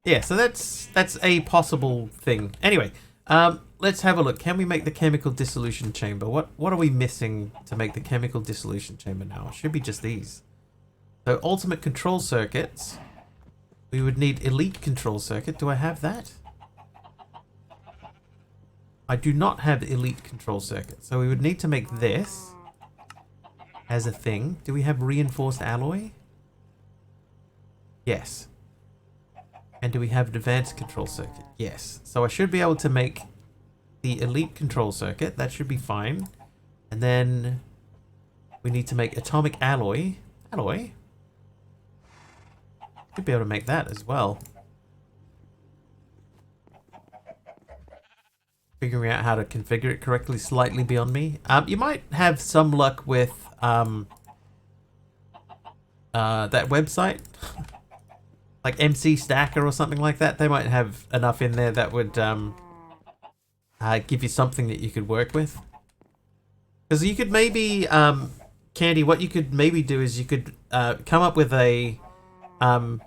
Yeah, so that's a possible thing. Anyway, let's have a look. Can we make the chemical dissolution chamber? What are we missing to make the chemical dissolution chamber now? It should be just these. So ultimate control circuits. We would need elite control circuit. Do I have that? I do not have elite control circuit. So we would need to make this as a thing. Do we have reinforced alloy? Yes. And do we have an advanced control circuit? Yes. So I should be able to make the elite control circuit. That should be fine. And then we need to make atomic alloy. Alloy? Should be able to make that as well. Figuring out how to configure it correctly slightly beyond me. You might have some luck with that website. Like MC Stacker or something like that. They might have enough in there that would give you something that you could work with. Because you could maybe, Candy, what you could maybe do is you could come up with an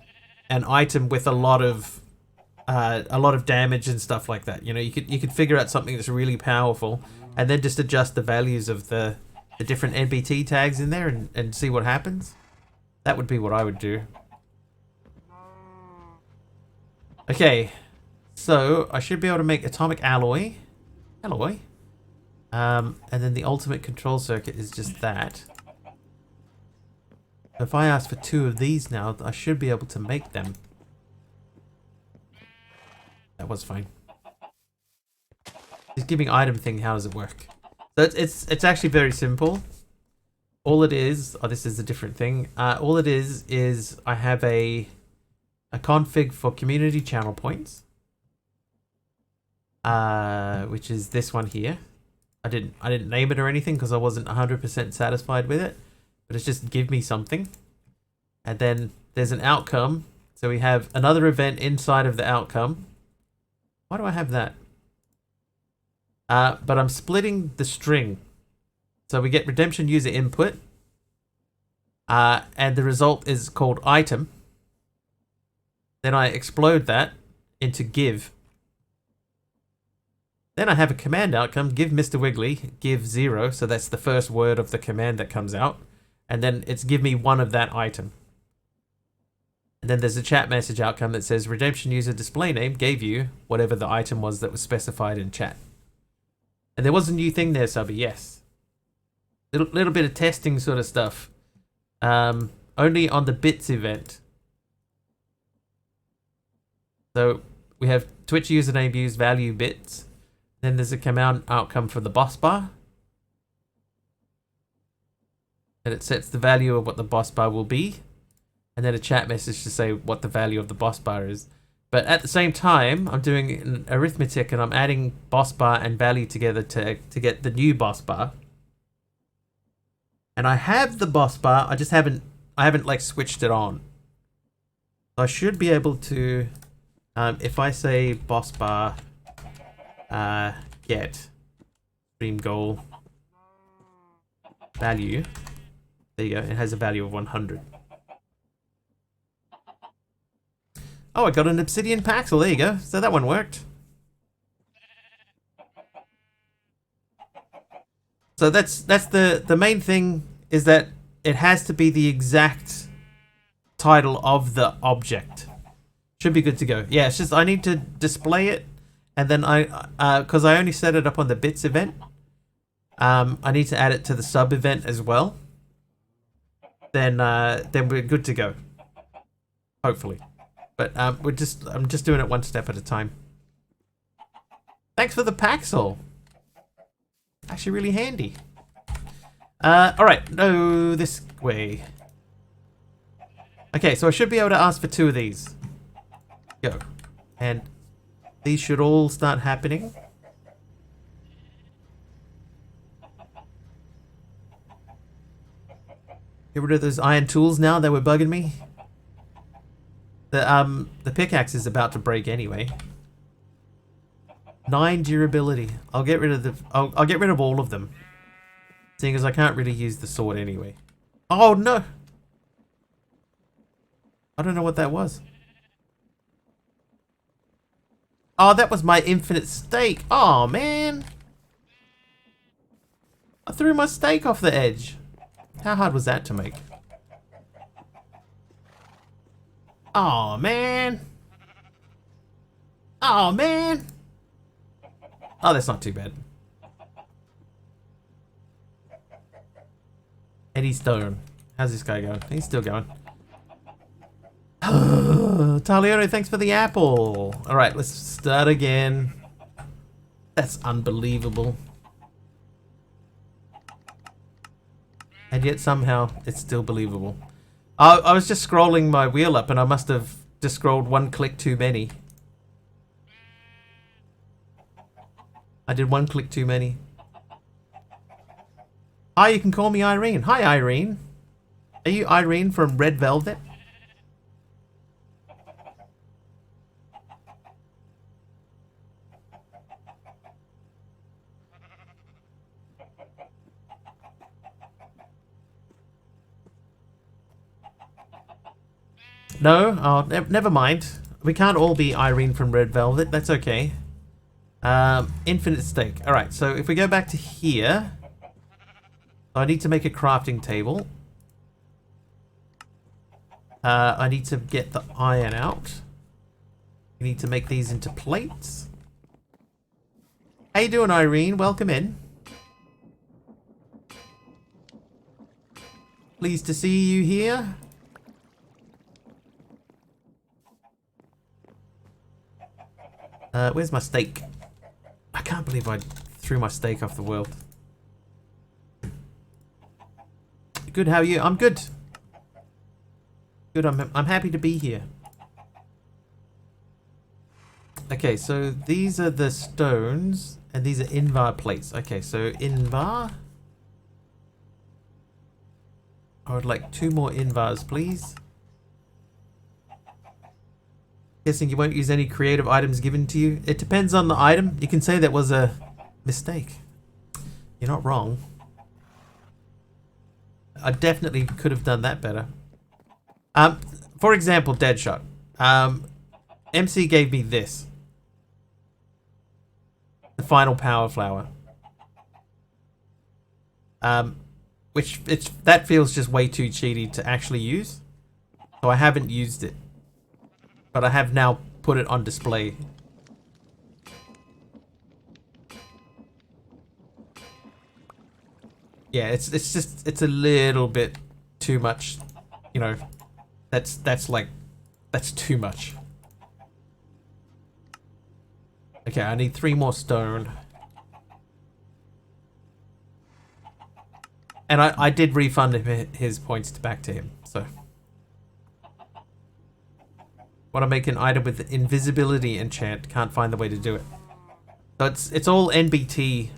item with a lot of damage and stuff like that. You know, you could figure out something that's really powerful and then just adjust the values of the different NBT tags in there and see what happens. That would be what I would do. Okay, so I should be able to make atomic alloy. And then the ultimate control circuit is just that. If I ask for 2 of these now, I should be able to make them. That was fine. This giving item thing, how does it work? So it's actually very simple. All it is, oh, this is a different thing. All it is I have a config for community channel points, which is this one here. I didn't name it or anything because I wasn't 100% satisfied with it, but it's just give me something. And then there's an outcome, so we have another event inside of the outcome. Why do I have that? But I'm splitting the string, so we get redemption user input, and the result is called item. Then I explode that into give. Then I have a command outcome, give Mr. Wiggly, give 0, so that's the first word of the command that comes out. And then it's give me 1 of that item. And then there's a chat message outcome that says redemption user display name gave you whatever the item was that was specified in chat. And there was a new thing there, Subby, yes. Little bit of testing sort of stuff. Only on the bits event. So we have Twitch username use value bits. Then there's a command outcome for the boss bar. And it sets the value of what the boss bar will be. And then a chat message to say what the value of the boss bar is. But at the same time, I'm doing an arithmetic and I'm adding boss bar and value together to get the new boss bar. And I have the boss bar, I haven't like switched it on. So I should be able to, if I say boss bar get stream goal value, there you go, it has a value of 100. Oh, I got an obsidian Paxel, there you go. So that one worked. So that's the main thing, is that it has to be the exact title of the object. Should be good to go. Yeah, it's just I need to display it, and then because I only set it up on the bits event, I need to add it to the sub event as well. Then we're good to go. Hopefully. But I'm just doing it one step at a time. Thanks for the Paxel. Actually really handy. Alright, no, this way. Okay, so I should be able to ask for 2 of these. Go. And these should all start happening. Get rid of those iron tools now that were bugging me. The pickaxe is about to break anyway. 9 durability. I'll get rid of all of them. Seeing as I can't really use the sword anyway. Oh no! I don't know what that was. Oh, that was my infinite steak. Oh man! I threw my steak off the edge. How hard was that to make? Oh man! Oh man! Oh, that's not too bad. Eddie Stone. How's this guy going? He's still going. Talione, thanks for the apple. Alright, let's start again. That's unbelievable. And yet somehow it's still believable. I was just scrolling my wheel up and I must have just scrolled one click too many. I did one click too many. Hi, you can call me Irene. Hi, Irene. Are you Irene from Red Velvet? No? Oh, never mind. We can't all be Irene from Red Velvet. That's okay. Infinite steak. Alright, so if we go back to here... I need to make a crafting table. I need to get the iron out. We need to make these into plates. How you doing, Irene? Welcome in. Pleased to see you here. Where's my steak? I can't believe I threw my steak off the world. Good, how are you? I'm good. Good, I'm happy to be here. Okay, so these are the stones, and these are Invar plates. Okay, so Invar. I would like 2 more Invars, please. Guessing you won't use any creative items given to you. It depends on the item. You can say that was a mistake. You're not wrong. I definitely could have done that better. For example, Deadshot. MC gave me this. The final power flower. That feels just way too cheaty to actually use. So I haven't used it. But I have now put it on display. Yeah, it's a little bit too much, you know. That's too much. Okay, I need 3 more stone. And I did refund him his points back to him, so. Want to make an item with invisibility enchant, can't find the way to do it. So it's all NBT.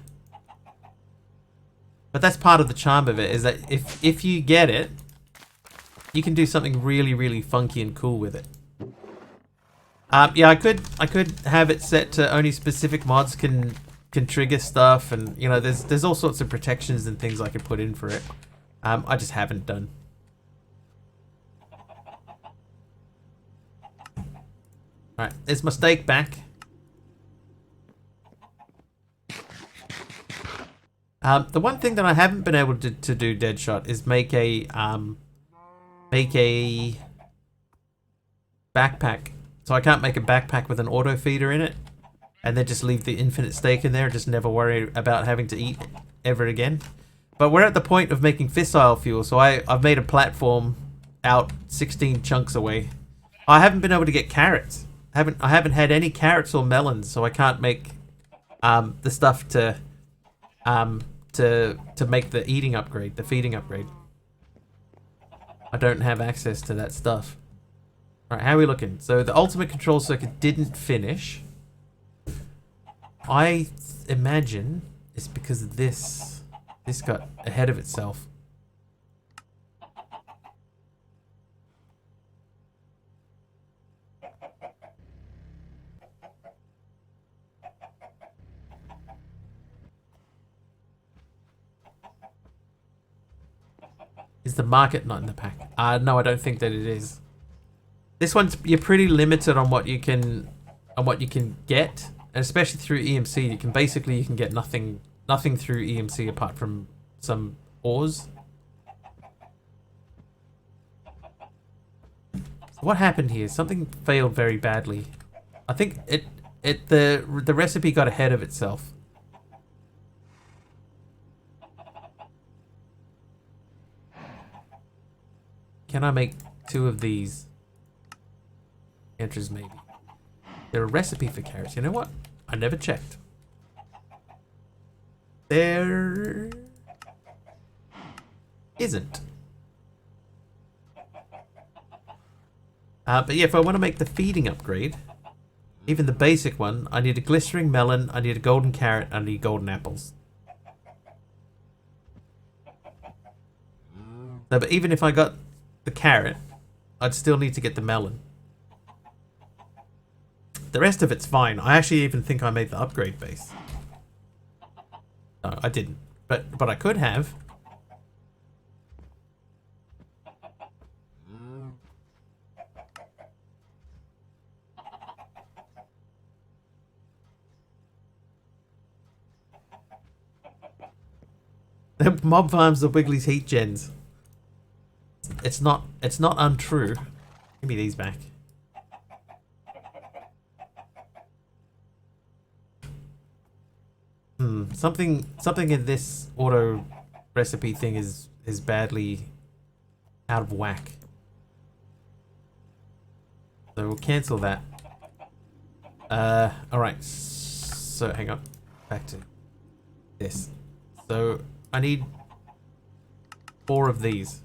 But that's part of the charm of it, is that if you get it, you can do something really, really funky and cool with it. Yeah, I could have it set to only specific mods can trigger stuff, and you know, there's all sorts of protections and things I could put in for it. I just haven't done. Alright, there's my steak back. The one thing that I haven't been able to do, Deadshot, is make a backpack. So I can't make a backpack with an auto feeder in it, and then just leave the infinite steak in there and just never worry about having to eat ever again. But we're at the point of making fissile fuel, so I've made a platform out 16 chunks away. I haven't been able to get carrots. I haven't had any carrots or melons, so I can't make the stuff to make the eating upgrade, the feeding upgrade. I don't have access to that stuff. Alright, how are we looking? So the ultimate control circuit didn't finish. I imagine it's because this got ahead of itself. Is the market not in the pack? No, I don't think that it is. This one's, you're pretty limited on what you can get, and especially through EMC. You can get nothing through EMC apart from some ores. So what happened here? Something failed very badly. I think the recipe got ahead of itself. Can I make 2 of these? Answers maybe. There a recipe for carrots. You know what? I never checked. There isn't. But yeah, if I want to make the feeding upgrade, even the basic one, I need a glistering melon, I need a golden carrot, I need golden apples. No, but even if I got the carrot, I'd still need to get the melon. The rest of it's fine. I actually even think I made the upgrade base. No, I didn't. But I could have. The mob farms the Wiggly's heat gens. It's not untrue. Give me these back. Something in this auto recipe thing is badly out of whack. So we'll cancel that. Alright. So hang on. Back to this. So I need 4 of these.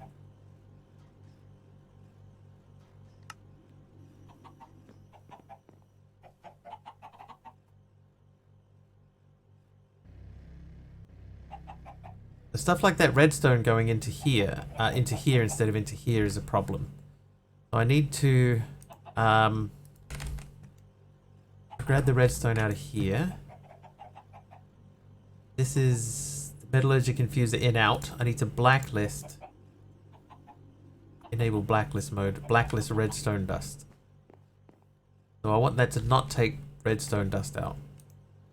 The stuff like that redstone going into here instead of into here is a problem. So I need to grab the redstone out of here. This is the metallurgic infuser in out. I need to blacklist. Enable blacklist mode. Blacklist redstone dust. So I want that to not take redstone dust out.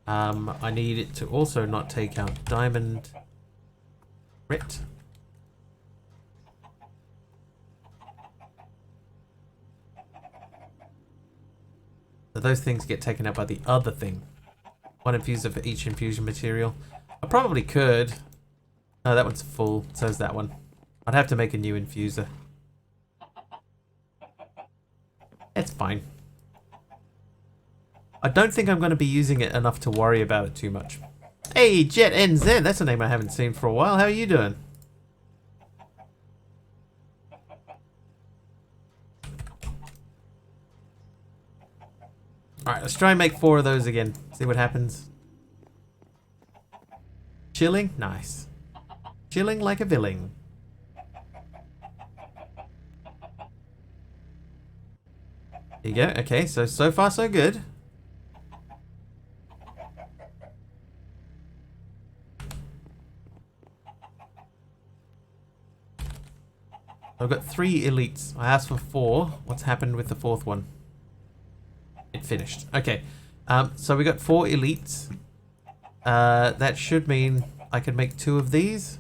I need it to also not take out diamond grit. So those things get taken out by the other thing. 1 infuser for each infusion material. I probably could. No, that one's full. So is that one. I'd have to make a new infuser. It's fine. I don't think I'm going to be using it enough to worry about it too much. Hey, Jet NZ, that's a name I haven't seen for a while. How are you doing? Alright, let's try and make 4 of those again. See what happens. Chilling? Nice. Chilling like a villain. There you go. Okay, so far so good. I've got 3 elites. I asked for 4. What's happened with the 4th one? It finished. Okay. So we got 4 elites. That should mean I can make 2 of these.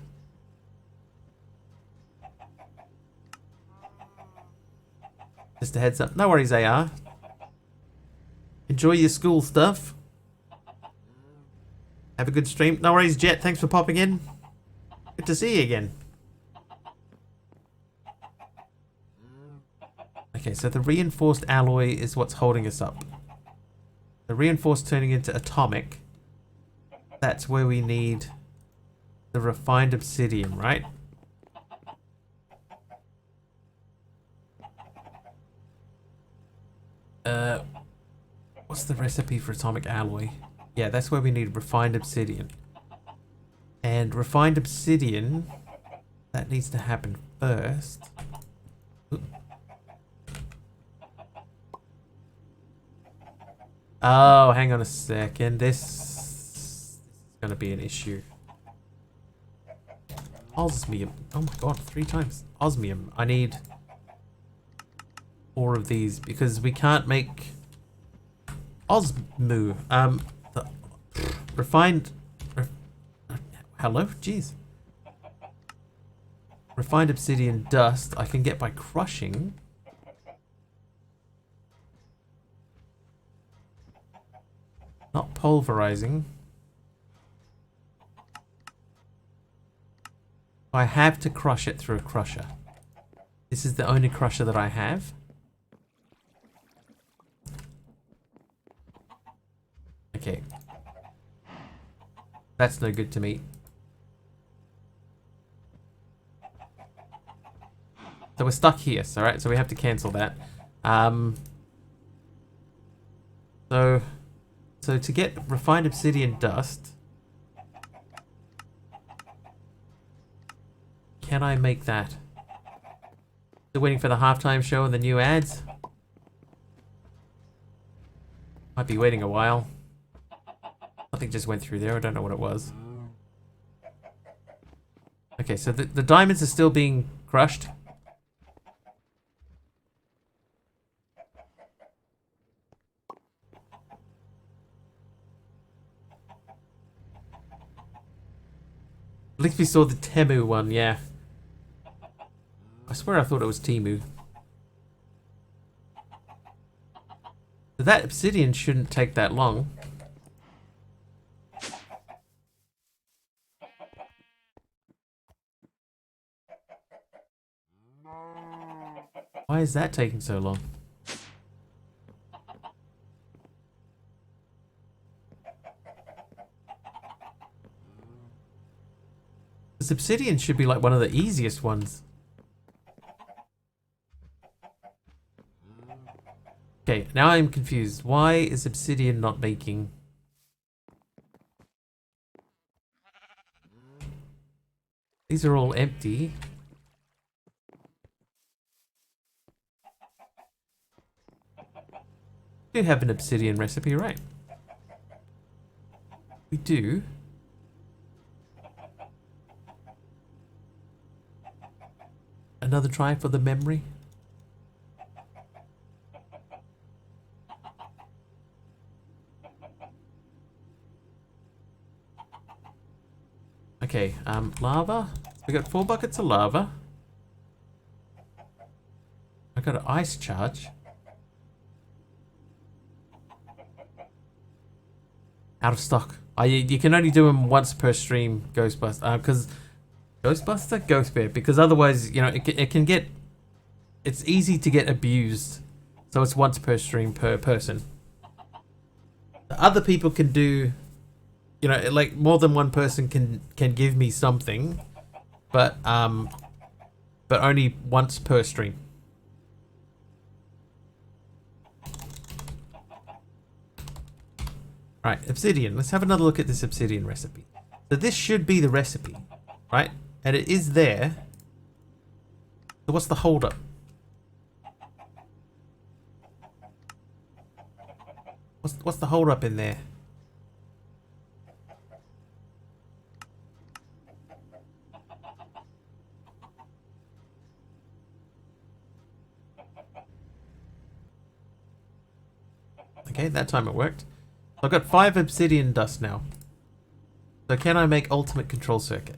Just a heads up. No worries, AR. Enjoy your school stuff. Have a good stream. No worries, Jet. Thanks for popping in. Good to see you again. Okay, so the reinforced alloy is what's holding us up. The reinforced turning into atomic. That's where we need the refined obsidian, right? What's the recipe for atomic alloy? Yeah, that's where we need refined obsidian. And refined obsidian, that needs to happen first. Oop. Oh, hang on a second. This is going to be an issue. Osmium. Oh my god, 3 times. Osmium. I need 4 of these because we can't make Osmu. The refined. Hello? Jeez. Refined obsidian dust I can get by crushing. Not pulverizing. I have to crush it through a crusher. This is the only crusher that I have. Okay. That's no good to me. So we're stuck here, so right? So we have to cancel that. So to get refined obsidian dust, can I make that? Still waiting for the halftime show and the new ads. Might be waiting a while. Something just went through there. I don't know what it was. Okay, so the diamonds are still being crushed. At least we saw the Temu one, yeah. I swear I thought it was Temu. So that obsidian shouldn't take that long. Why is that taking so long? This obsidian should be like one of the easiest ones. Okay, now I'm confused. Why is obsidian not making... These are all empty. We do have an obsidian recipe, right? We do. Another try for the memory. Okay, lava. We got 4 buckets of lava. I got an ice charge. Out of stock. You can only do them once per stream, Ghostbuster. Because Ghostbuster, Ghost Bear. Because otherwise, you know, it can get. It's easy to get abused, so it's once per stream per person. Other people can do, you know, like more than one person can give me something, but only once per stream. Right, obsidian. Let's have another look at this obsidian recipe. So this should be the recipe, right? And it is there. So what's the holdup? What's the holdup in there? Okay, that time it worked. I've got 5 obsidian dust now. So can I make ultimate control circuit?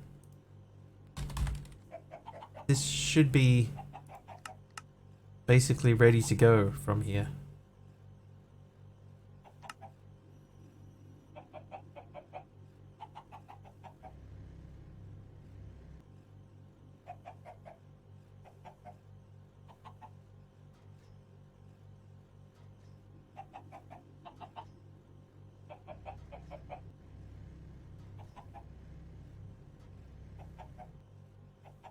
This should be basically ready to go from here.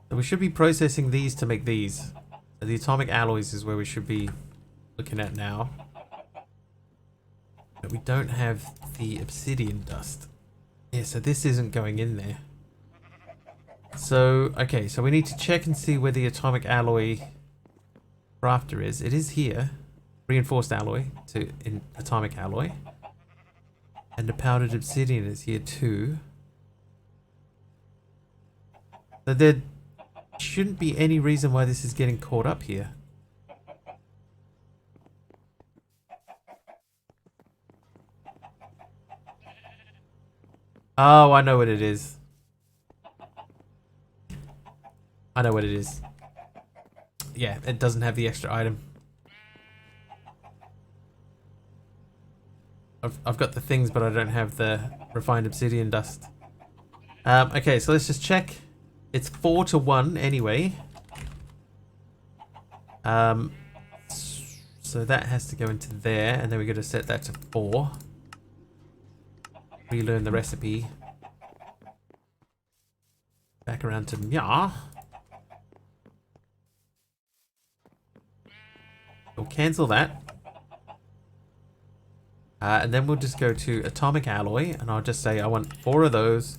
So we should be processing these to make these. So the atomic alloys is where we should be looking at now. But we don't have the obsidian dust. Yeah, so this isn't going in there. So, okay, so we need to check and see where the atomic alloy crafter is. It is here. Reinforced alloy in atomic alloy. And the powdered obsidian is here too. So there shouldn't be any reason why this is getting caught up here. Oh, I know what it is. I know what it is. Yeah, it doesn't have the extra item. I've got the things, but I don't have the refined obsidian dust. Okay, so let's just check. It's 4 to 1 anyway. So that has to go into there, and then we're going to set that to 4. Relearn the recipe. Back around to Mya. We'll cancel that. And then we'll just go to atomic alloy, and I'll just say I want 4 of those.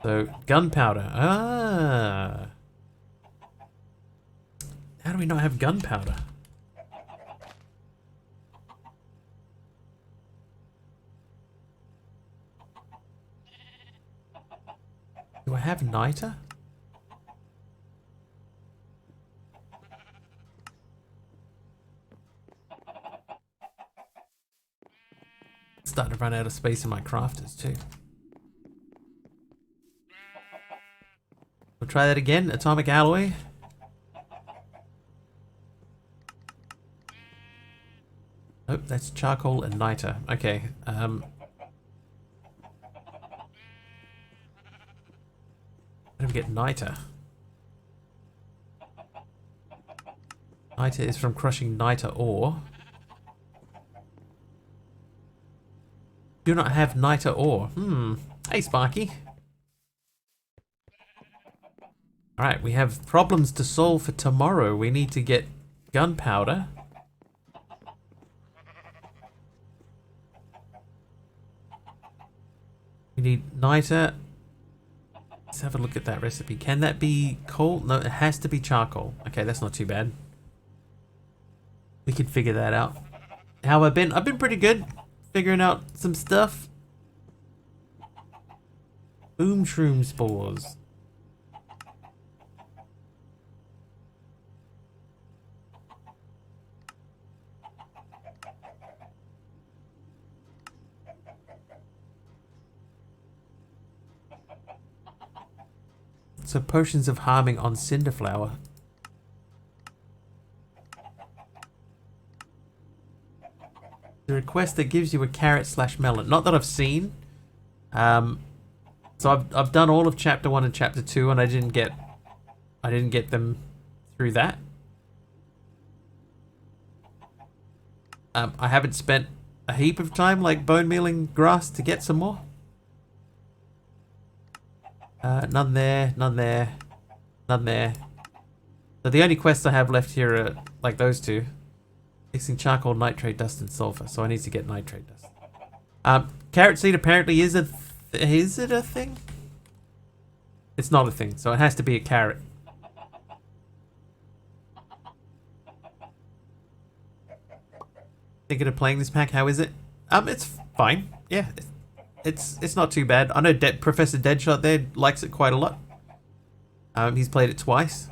So gunpowder. Ah. How do we not have gunpowder? Do I have niter? Starting to run out of space in my crafters too. We'll try that again. Atomic alloy. Nope, that's charcoal and niter. Okay. How do we get niter? Niter is from crushing niter ore. Do not have niter ore. Hey, Sparky. Alright, we have problems to solve for tomorrow. We need to get gunpowder. We need niter. Let's have a look at that recipe. Can that be coal? No, it has to be charcoal. Okay, that's not too bad. We can figure that out. How have I been? I've been pretty good. Figuring out some stuff. Boom shroom spores. So potions of harming on cinderflower. The request that gives you a carrot / melon. Not that I've seen. So I've done all of chapter 1 and chapter 2, and I didn't get them through that. I haven't spent a heap of time like bone mealing grass to get some more. None there, none there, none there. So the only quests I have left here are like those two. Mixing charcoal, nitrate dust, and sulfur. So I need to get nitrate dust. Carrot seed apparently is is it a thing? It's not a thing, so it has to be a carrot. Thinking of playing this pack, how is it? It's fine. Yeah, it's not too bad. I know Professor Deadshot there likes it quite a lot. He's played it twice.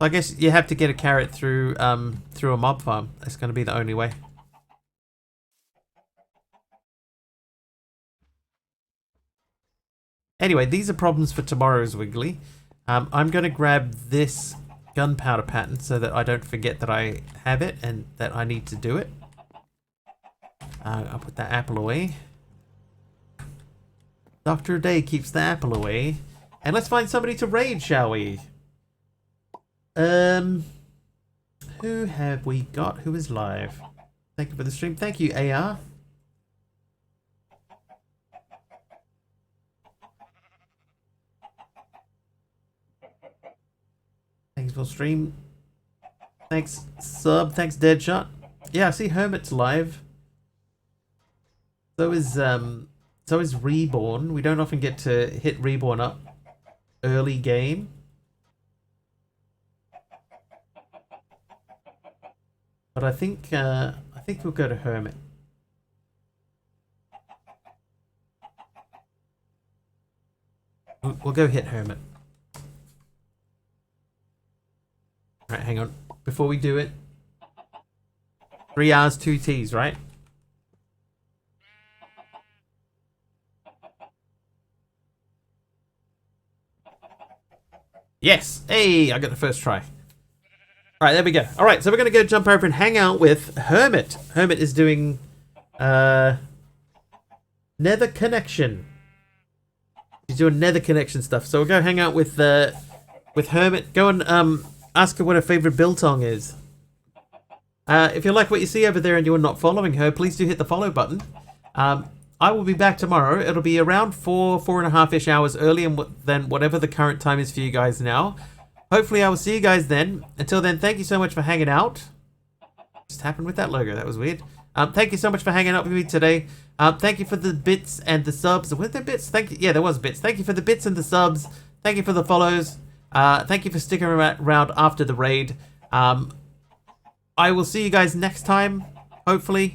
I guess you have to get a carrot through through a mob farm. That's going to be the only way. Anyway, these are problems for tomorrow's Wiggly. I'm going to grab this gunpowder pattern so that I don't forget that I have it and that I need to do it. I'll put that apple away. Dr. Day keeps the apple away. And let's find somebody to raid, shall we? Who have we got? Who is live? Thank you for the stream. Thank you, AR. Thanks for the stream. Thanks, sub. Thanks, Deadshot. Yeah, I see Hermit's live. So is Reborn. We don't often get to hit Reborn up early game. But I think we'll go to Hermit. We'll go hit Hermit. Alright, hang on. Before we do it. 3 R's, 2 T's, right? Yes! Hey, I got the first try. Alright, there we go. Alright, so we're going to go jump over and hang out with Hermit. Hermit is doing Nether Connection. He's doing Nether Connection stuff. So we'll go hang out with Hermit. Go and ask her what her favorite biltong is. If you like what you see over there and you're not following her, please do hit the follow button. I will be back tomorrow. It'll be around 4.5-ish hours earlier than whatever the current time is for you guys now. Hopefully I will see you guys then. Until then, thank you so much for hanging out. Just happened with that logo. That was weird. Thank you so much for hanging out with me today. Thank you for the bits and the subs. Were there bits? Thank you. Yeah, there was bits. Thank you for the bits and the subs. Thank you for the follows. Thank you for sticking around after the raid. I will see you guys next time, hopefully.